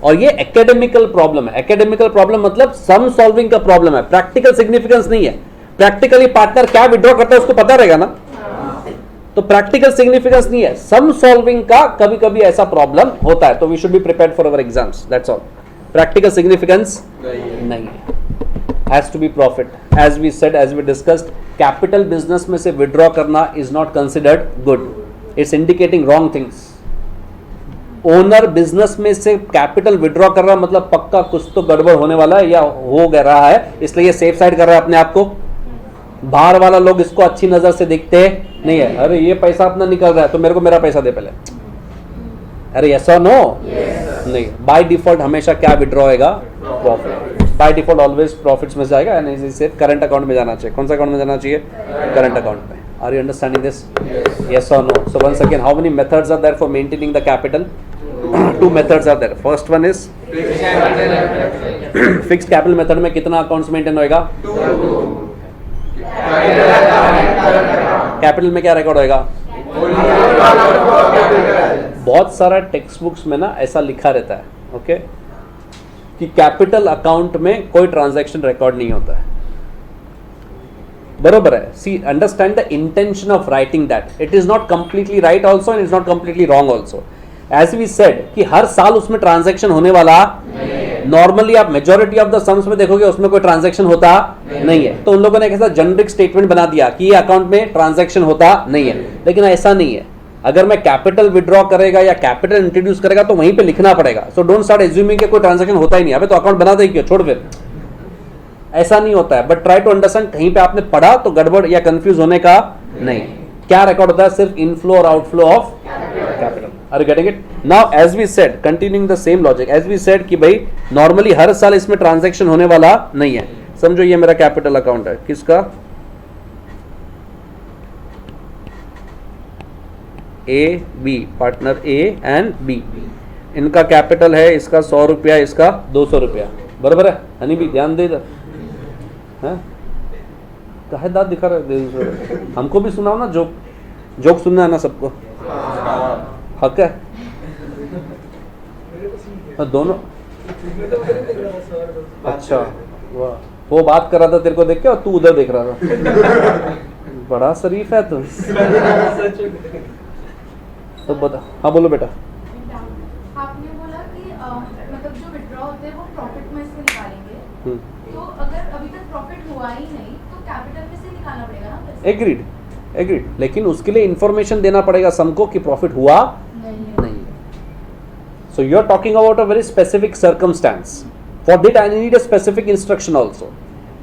और ये एकेडमिकल प्रॉब्लम है. एकेडमिकल प्रॉब्लम मतलब सम सॉल्विंग का प्रॉब्लम है, प्रैक्टिकल सिग्निफिकेंस नहीं है. प्रैक्टिकली पार्टनर क्या विड्रॉ करता है उसको पता रहेगा ना, तो प्रैक्टिकल सिग्निफिकेंस नहीं है. सम सॉल्विंग का कभी कभी ऐसा प्रॉब्लम होता है, तो we should be prepared for our exams, that's all. Practical significance नहीं है. Has to be profit. As we said, as we discussed, capital business में से विड्रॉ करना is not considered good. It's indicating wrong things. Owner business में से capital withdraw कर रहा मतलब पक्का कुछ तो गड़बड़ होने वाला है या हो गया रहा है, इसलिए ये सेफ साइड कर रहा है अपने आप को. बाहर वाला लोग इसको अच्छी नजर से देखते नहीं है. अरे ये पैसा अपना निकल रहा है तो मेरे को मेरा पैसा दे पहले. अरे यस और नो? नहीं. बाय डिफॉल्ट हमेशा क्या विड्रॉ होगा? Profit. By default always profits में जाएगा एंड इसे करंट अकाउंट में जाना चाहिए. कौन सा अकाउंट में जाना चाहिए? करंट अकाउंट में. Are you understanding this? Yes or no? So once again, how many methods are there for maintaining the capital? Two methods are there. First one is fixed capital method में कितना accounts maintain होएगा? Capital में क्या record होएगा? बहुत सारा text books में ना ऐसा लिखा रहता है, ओके, कि कैपिटल अकाउंट में कोई ट्रांजैक्शन रिकॉर्ड नहीं होता है. बरोबर है. See, understand the intention of writing that. It is not completely right also and is not completely wrong also. As we said कि हर साल उसमें ट्रांजैक्शन होने वाला नॉर्मली आप मेजोरिटी ऑफ द सम्स में देखोगे उसमें कोई ट्रांजैक्शन होता नहीं है. तो उन लोगों ने एक ऐसा जेनरिक स्टेटमेंट बना दिया कि ये अकाउंट में ट्रांजैक्शन होता नहीं है, लेकिन ऐसा नहीं है. अगर मैं कैपिटल विड्रॉ करेगा या कैपिटल इंट्रोड्यूस करेगा तो वहीं पे लिखना पड़ेगा. सो डोंट स्टार्ट एज्यूमिंग कि कोई ट्रांजैक्शन होता ही नहीं. अबे तो अकाउंट बना दे क्यों, छोड़ फिर. ऐसा नहीं होता है. बट ट्राई टू अंडरस्टैंड, कहीं पे आपने पढ़ा तो गड़बड़ या कंफ्यूज होने का नहीं. क्या रिकॉर्ड होता है? सिर्फ इनफ्लो और outflow of capital. Are you getting it? Now as we said, continuing the same logic, as we said कि भाई नॉर्मली हर साल इसमें ट्रांजैक्शन होने वाला नहीं है. समझो ये मेरा कैपिटल अकाउंट है. किसका? A B, partner A and B. इनका कैपिटल है, इसका 100 रुपया, इसका 200 रुपया. बराबर है? हनी भी ध्यान दे इधर. काहे दांत दिखा रहे? हमको भी सुनाओ ना. जोक सुनना है ना सबको. हक है. दोनों. अच्छा, वाह. वो बात कर रहा था तेरे को देख के और तू उधर देख रहा था. बड़ा शरीफ है तू. तो बता. हाँ बोलो बेटा. आपने बोला कि मतलब जो विड्रॉ होते हैं वो प्रॉफिट में से निकालेंगे. तो अगर अभी तक प्रॉफिट हुआ ही नहीं तो कैपिटल में से निकालना पड़ेगा ना पैसे? Agreed, agreed. लेकिन उसके लिए इंफॉर्मेशन देना पड़ेगा सबको कि प्रॉफिट हुआ नहीं. So you are talking about a very specific circumstance. For that I need a specific instruction also.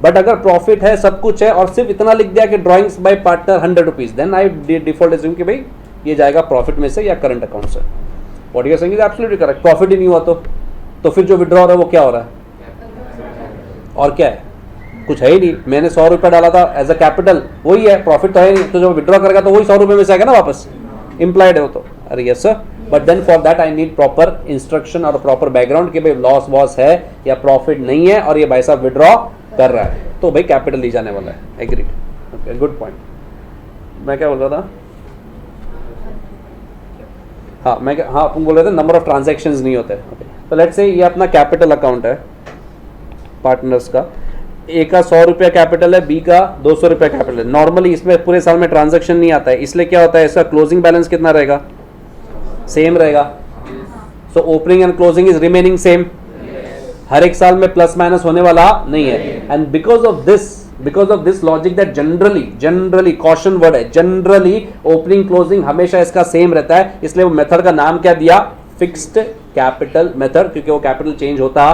But अगर प्रॉफिट है, सब कुछ है और सिर्फ इतना लिख दिया कि drawings by partner 100 rupees, then I default assume कि भाई ये जाएगा प्रॉफिट में से या करंट अकाउंट से. What you are saying is absolutely correct. Profit ही नहीं हुआ तो फिर जो विड्रॉ हो रहा है वो क्या हो रहा है? और क्या है? कुछ है ही नहीं. मैंने 100 रुपया डाला था एज अ कैपिटल, वही है, प्रॉफिट तो है नहीं. तो जब विड्रॉ करेगा तो वही 100 रुपये में से आएगा ना वापस. इम्प्लाइड है वो तो. अरे yes sir, but then for that I need proper instruction और प्रॉपर बैकग्राउंड कि भाई लॉस वॉस है या प्रॉफिट नहीं है और ये भाई साहब विड्रॉ कर रहा है तो भाई कैपिटल ली जाने वाला है. एग्रीड. Okay, good point. मैं क्या बोल रहा था? हाँ, अपन बोल रहे थे नंबर ऑफ ट्रांजैक्शंस नहीं होते. तो लेट्स से ये अपना कैपिटल अकाउंट है पार्टनर्स का. ए का 100 रुपया कैपिटल है, बी का 200 रुपया कैपिटल है. नॉर्मली इसमें पूरे साल में ट्रांजैक्शन नहीं आता है, इसलिए क्या होता है, इसका क्लोजिंग बैलेंस कितना रहेगा? सेम रहेगा. So opening and closing is remaining same. हर एक साल में प्लस माइनस होने वाला नहीं है. And because of this logic that generally caution word है, जनरली ओपनिंग क्लोजिंग हमेशा इसका सेम रहता है. इसलिए वो मेथड का नाम क्या दिया? फिक्स्ड कैपिटल मेथड, क्योंकि वो कैपिटल चेंज होता,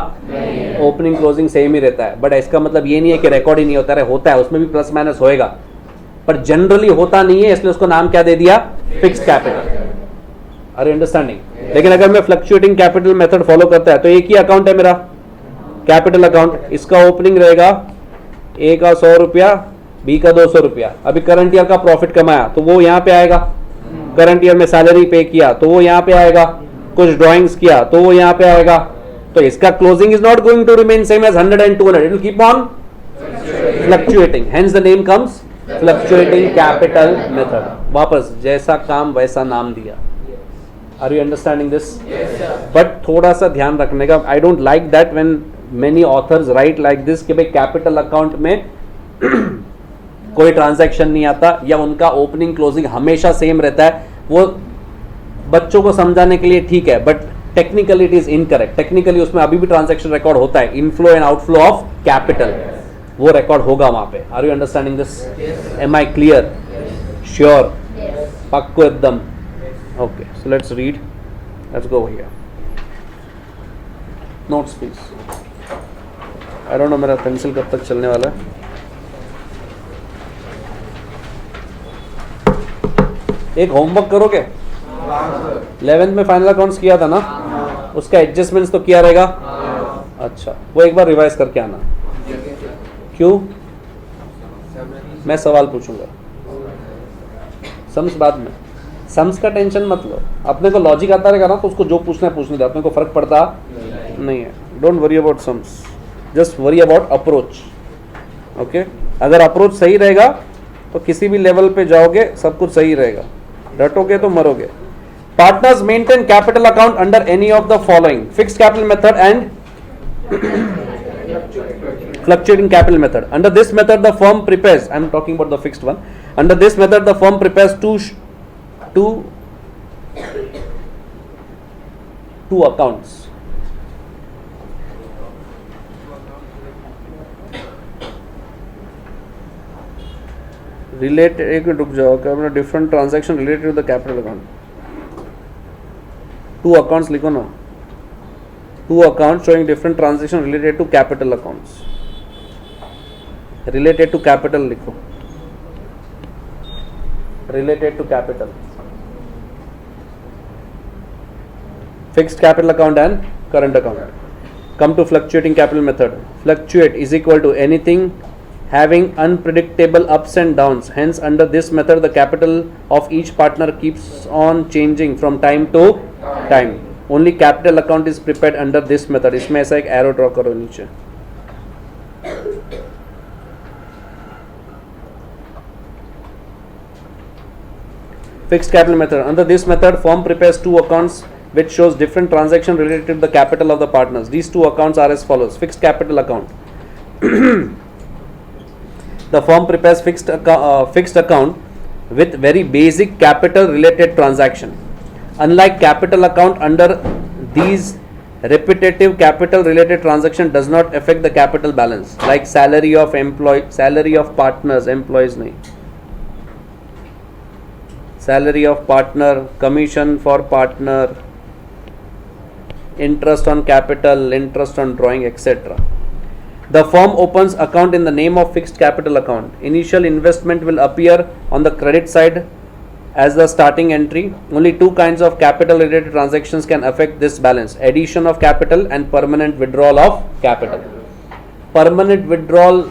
ओपनिंग क्लोजिंग सेम ही रहता है. बट इसका मतलब ये नहीं है कि रिकॉर्ड ही नहीं होता है, होता है, उसमें भी प्लस माइनस होएगा, पर जनरली होता नहीं है, इसलिए उसको नाम क्या दे दिया? Fixed capital. Are you understanding? लेकिन अगर मैं फ्लक्चुएटिंग कैपिटल मेथड फॉलो करता है तो एक ही अकाउंट है मेरा कैपिटल अकाउंट. इसका ओपनिंग रहेगा ए का 100 रुपया, बी का 200 रुपया. अभी करंट ईयर का प्रॉफिट कमाया तो वो यहाँ पे आएगा. करंट ईयर में सैलरी पे किया तो वो यहाँ पे आएगा. कुछ ड्राइंग्स किया तो वो यहाँ पे आएगा. तो इसका closing is not going to remain same as 100 and 200. It will keep on fluctuating. Hence the name comes fluctuating capital method. वापस जैसा काम वैसा नाम दिया. Are you understanding this? But थोड़ा सा ध्यान रखने का, I don't like that when many authors write like this कि भाई कैपिटल अकाउंट में कोई ट्रांजैक्शन नहीं आता या उनका ओपनिंग क्लोजिंग हमेशा सेम रहता है। वो बच्चों को समझाने के लिए ठीक है, but technically it is incorrect. Technically उसमें अभी भी ट्रांजैक्शन रिकॉर्ड होता है, inflow and outflow of capital, वो रिकॉर्ड होगा वहां पे। Are you understanding this? Am I clear? Sure? पक्को एकदम? Okay, so let's read, let's go here. Notes please. I don't know मेरा पेंसिल कब तक चलने वाला है। एक होमवर्क करोगे? 11th में फाइनल अकाउंट्स किया था ना, उसका एडजस्टमेंट्स तो किया रहेगा। अच्छा, वो एक बार रिवाइज करके आना। क्यों? मैं सवाल पूछूंगा, सम्स बाद में। सम्स का टेंशन मत लो, अपने को लॉजिक आता रहेगा ना, तो उसको जो पूछना है पूछने दे, अपने को फर्क पड़ता नहीं है। Don't worry about sums, just worry about approach. Okay, अगर अप्रोच सही रहेगा तो किसी भी लेवल पे जाओगे, सब कुछ सही रहेगा। डटोगे तो मरोगे। Partners maintain capital account under any of the following: fixed capital method and fluctuating capital method. Under this method the firm prepares, I am talking about the fixed one, under this method the firm prepares two accounts. Related, एक minute रुक जाओ, क्या अपना different transaction related to the capital account. Two accounts लिखो ना, two accounts showing different transaction related to capital accounts. Related to capital लिखो, related to capital, fixed capital account and current account. Come to fluctuating capital method. Fluctuate is equal to anything having unpredictable ups and downs. Hence under this method the capital of each partner keeps on changing from time to time. Only capital account is prepared under this method. इसमें ऐसा एक arrow draw करो नीचे। Fixed capital method. Under this method, firm prepares two accounts which shows different transaction related to the capital of the partners. These two accounts are as follows: fixed capital account. The firm prepares fixed account with very basic capital related transaction. Unlike capital account, under these repetitive capital related transaction does not affect the capital balance, like salary of partners, employees nahi, salary of partner, commission for partner, interest on capital, interest on drawing, etc. The firm opens account in the name of fixed capital account. Initial investment will appear on the credit side as the starting entry. Only two kinds of capital related transactions can affect this balance: addition of capital and permanent withdrawal of capital. Permanent withdrawal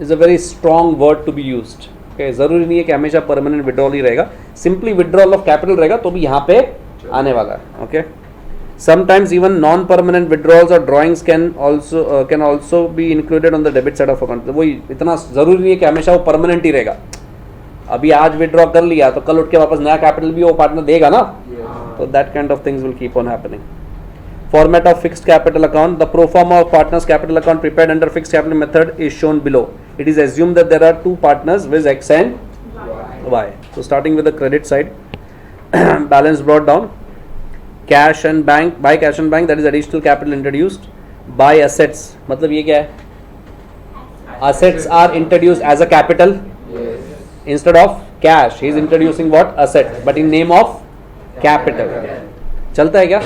is a very strong word to be used. Okay, जरूरी नहीं है कि हमेशा permanent withdrawal ही रहेगा, simply withdrawal of capital रहेगा तो भी यहाँ पे आने वाला है। Okay, sometimes even non-permanent withdrawals or drawings can also be included on the debit side of account. वही, इतना जरूरी नहीं है कि हमेशा वो permanent ही रहेगा। अभी आज विड्रॉ कर लिया तो कल उठ के वापस नया कैपिटल भी वो पार्टनर देगा ना, तो that kind of things will keep on happening. Format of fixed capital account: the pro forma of partners capital account prepared under fixed capital method is shown below. It is assumed that there are two partners with X and Y. So starting with the credit side, balance brought down. Cash and bank, by cash and bank, that is additional capital introduced. By assets, मतलब ये क्या है? Assets are introduced as a capital. Instead of cash, he is introducing what? Asset, but in name of capital. चलता है क्या?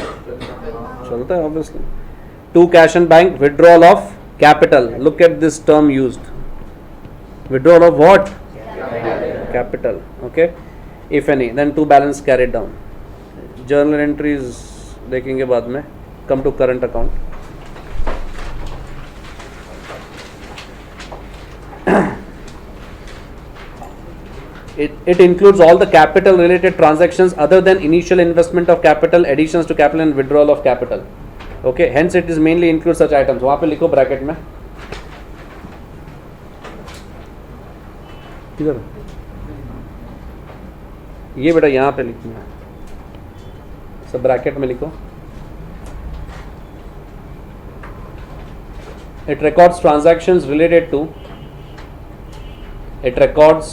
चलता है obviously. To cash and bank, withdrawal of capital. Look at this term used. Withdrawal of what? Capital. Okay. If any, then to balance carried down. Journal entries देखेंगे बाद में. Come to current account. It includes all the capital related transactions other than initial investment of capital, additions to capital and withdrawal of capital. Okay, hence it is mainly includes such items. वहाँ पे लिखो bracket में, किधर ये बेटा, यहाँ पे लिखना है सब ब्रैकेट में लिखो. It records transactions related to. It records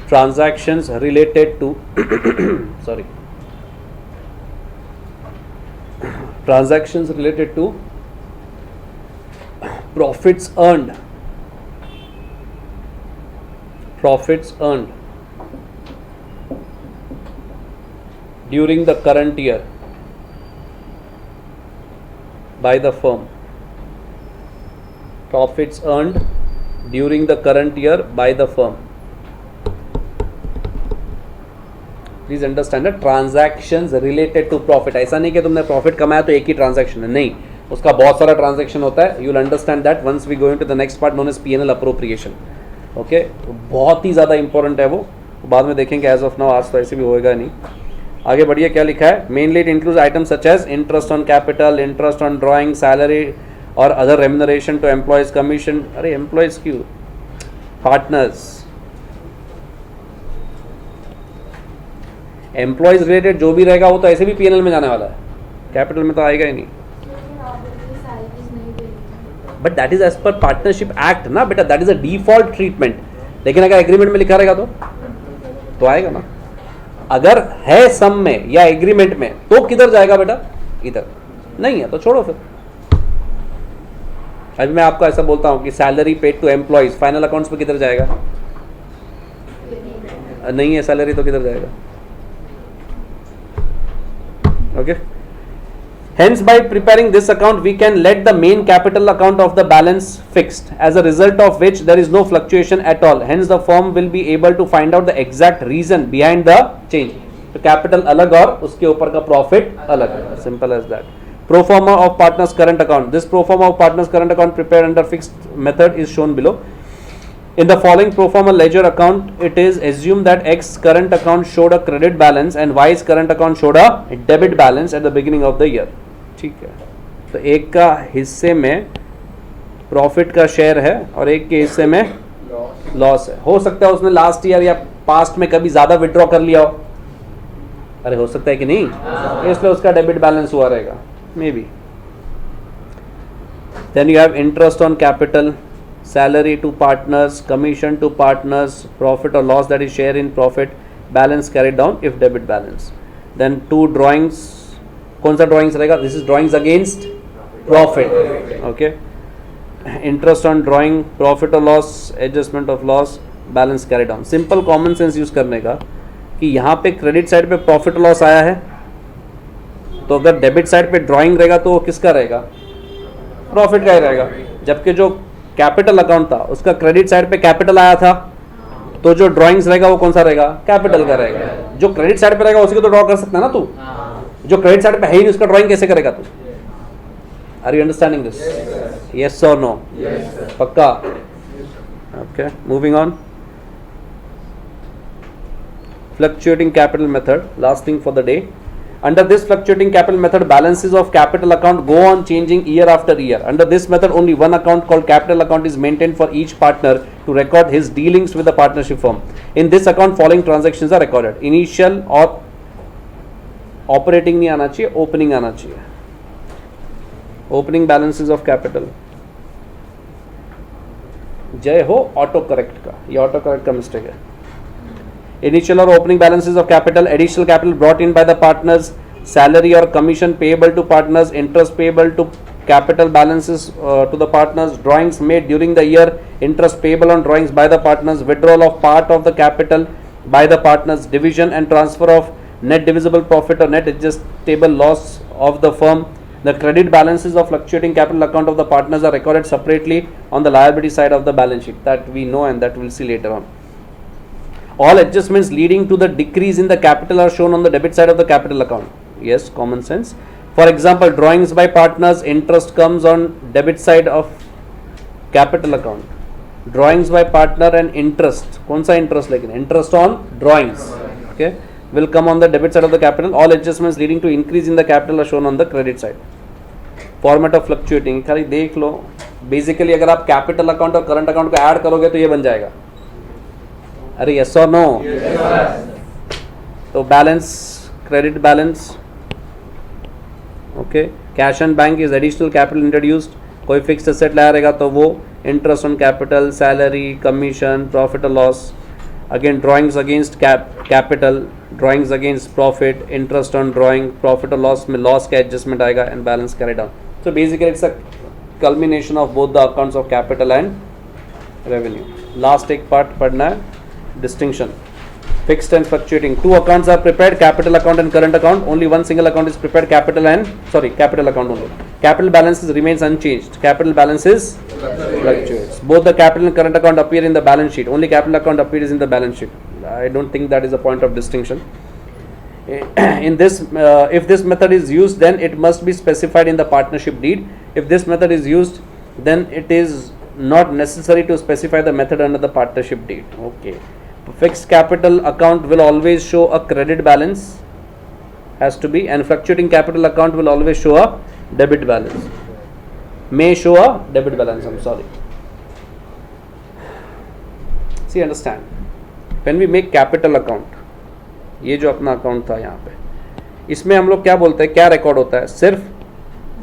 transactions related to. Sorry. Transactions related to profits earned. Profits earned during the current year by the firm. Profits earned during the current year by the firm. Please understand that transactions related to profit. ऐसा नहीं कि तुमने profit कमाया तो एक ही transaction है, नहीं, उसका बहुत सारा ट्रांजैक्शन होता है. You will understand that once we go into the next part known as P&L appropriation. Okay, बहुत ही ज़्यादा इंपॉर्टेंट है वो, बाद में देखेंगे. एज ऑफ नाउ आज तो ऐसे भी होएगा नहीं. आगे बढ़िए, क्या लिखा है. Mainly it includes items such as interest on capital, interest on drawing, salary और other remuneration to employees, commission. अरे एम्प्लॉयज क्यों, पार्टनर्स. एम्प्लॉयज रिलेटेड जो भी रहेगा वो तो ऐसे भी P&L में जाने वाला है, कैपिटल में तो आएगा ही नहीं. But that is as per partnership act ना बेटा, that is a default treatment. लेकिन अगर एग्रीमेंट में लिखा रहेगा तो आएगा ना. अगर है सम में या एग्रीमेंट में तो किधर जाएगा बेटा, इधर. नहीं है तो छोड़ो फिर. अभी मैं आपको ऐसा बोलता हूं कि salary paid to employees final accounts पे किधर जाएगा, नहीं है सैलरी तो किधर जाएगा. Okay. Hence, by preparing this account, we can let the main capital account of the balance fixed, as a result of which there is no fluctuation at all. Hence, the firm will be able to find out the exact reason behind the change. तो capital अलग और उसके ऊपर का profit अलग. Simple as that. Pro forma of partner's current account. This pro forma of partner's current account prepared under fixed method is shown below. In the following pro forma ledger account, it is assumed that X current account showed a credit balance and Y's current account showed a debit balance at the beginning of the year. ठीक है, तो एक का हिस्से में profit का share है और एक के हिस्से में लॉस है. हो सकता है उसने लास्ट ईयर या पास्ट में कभी ज़्यादा विड्रॉ कर लिया हो. अरे हो सकता है कि नहीं, इसलिए उसका डेबिट बैलेंस हुआ रहेगा maybe. Then you have interest on capital, salary to partners, commission to partners, profit or loss that is share in profit, balance carried down if debit balance. Then two drawings, कौन सा drawings रहेगा, this is drawings against profit. Okay, interest on drawing, profit or loss, adjustment of loss, balance carried down. Simple common sense use करने का कि यहाँ पे credit side पे profit loss आया है, तो अगर डेबिट साइड पे ड्राइंग रहेगा तो वो किसका रहेगा, प्रॉफिट का ही रहेगा. जबकि जो कैपिटल अकाउंट था उसका क्रेडिट साइड पे कैपिटल आया था, तो जो ड्राइंग्स रहेगा वो कौन सा रहेगा, कैपिटल का रहेगा. जो क्रेडिट साइड पे रहेगा उसी को तो ड्रॉ कर सकता है ना तू. जो क्रेडिट साइड पे है ही नहीं उसका ड्राइंग कैसे करेगा तू. Are you understanding this? Yes और नो? पक्का? Okay, moving on. Fluctuating capital method, last thing for the day. Under this fluctuating capital method, balances of capital account go on changing year after year. Under this method, only one account called capital account is maintained for each partner to record his dealings with the partnership firm. In this account, following transactions are recorded. Initial or operating नहीं आना चाहिए, opening आना चाहिए. Opening balances of capital. जय हो auto correct का, ये auto correct का मिस्टेक है. Initial or opening balances of capital, additional capital brought in by the partners, salary or commission payable to partners, interest payable to capital balances to the partners, drawings made during the year, interest payable on drawings by the partners, withdrawal of part of the capital by the partners, division and transfer of net divisible profit or net adjustable loss of the firm. The credit balances of fluctuating capital account of the partners are recorded separately on the liability side of the balance sheet. That we know and that we'll see later on. All adjustments leading to the decrease in the capital are shown on the debit side of the capital account. Yes, common sense. For example, drawings by partners, interest comes on debit side of capital account. Drawings by partner and interest, कौन सा interest लेकिन interest on drawings, okay, will come on the debit side of the capital. All adjustments leading to increase in the capital are shown on the credit side. Format of fluctuating, खाली देख लो. Basically अगर आप capital account और current account को add करोगे तो ये बन जाएगा. अरे यस और नो? तो balance, credit balance, okay, cash and bank is additional capital introduced, कोई फिक्स्ड एसेट लाया रहेगा तो वो interest on capital, salary, commission, profit और loss, again drawings against capital, drawings against profit, interest on drawing, profit और loss में loss का adjustment आएगा and balance carry down. So basically it's a culmination of both the accounts of capital and revenue. Last एक part पढ़ना है, distinction. Fixed and fluctuating. Two accounts are prepared, capital account and current account. Only one single account is prepared, capital account only. Capital balances remains unchanged. Capital balances fluctuates. Both the capital and current account appear in the balance sheet. Only capital account appears in the balance sheet. I don't think that is a point of distinction. In this, if this method is used, then it must be specified in the partnership deed. If this method is used, then it is not necessary to specify the method under the partnership deed. Okay. Fixed capital account will always show a credit balance, has to be, and fluctuating capital account will always show a debit balance. May show a debit balance, I'm sorry. See, understand. When we make capital account, ये जो अपना account था यहाँ पे, इसमें हम लोग क्या बोलते हैं, क्या रिकॉर्ड होता है? सिर्फ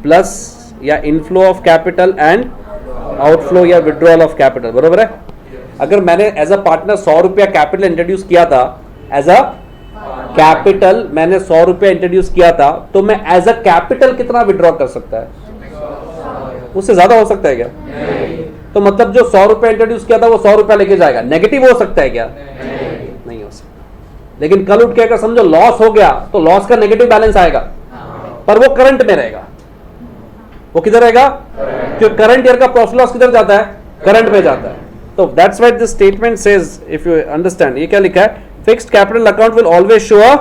प्लस या inflow of capital and outflow या विड्रॉल ऑफ कैपिटल, बरोबर है? अगर मैंने एज अ पार्टनर 100 रुपया कैपिटल इंट्रोड्यूस किया था, एज अ कैपिटल मैंने 100 रुपया इंट्रोड्यूस किया था, तो मैं एज अ कैपिटल कितना विड्रॉ कर सकता है? उससे ज्यादा हो सकता है क्या? तो मतलब जो 100 रुपया इंट्रोड्यूस किया था वो 100 रुपया लेके जाएगा, नेगेटिव हो सकता है क्या? नहीं हो सकता. लेकिन कल उठ के अगर समझो लॉस हो गया तो लॉस का नेगेटिव बैलेंस आएगा, पर वो करंट में रहेगा. वो किधर रहेगा? क्योंकि करंट ईयर का प्रॉफिट लॉस किधर जाता है? करंट में जाता है. तो that's why this statement says, if you understand, ये क्या लिखा है? Fixed capital account will always show a,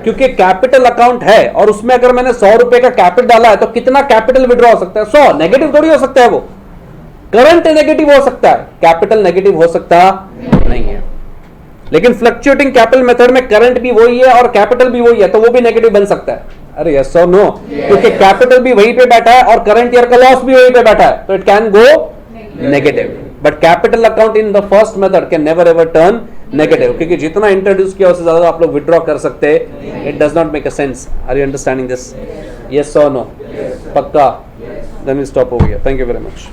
क्योंकि कैपिटल अकाउंट है और उसमें अगर मैंने 100 रुपए का कैपिटल डाला है तो कितना कैपिटल विड्रॉ हो सकता है? 100. नेगेटिव थोड़ी हो सकता है, वो करंट नेगेटिव हो सकता है, कैपिटल नेगेटिव हो सकता नहीं है. लेकिन फ्लक्चुएटिंग कैपिटल मेथड में करंट भी वही है और कैपिटल भी वही है, तो वो भी नेगेटिव बन सकता है. अरे यस और नो? क्योंकि कैपिटल भी वहीं पे बैठा है और करंट ईयर का लॉस भी वहीं पे बैठा है, तो it can go negative. But capital account in the first method can never ever turn negative, क्योंकि जितना इंट्रोड्यूस किया उससे ज्यादा आप लोग विड्रॉ कर सकते हैं. It does not make a sense. Are you understanding this? Yes और नो? पक्का? Then we stop over here. Thank you very much.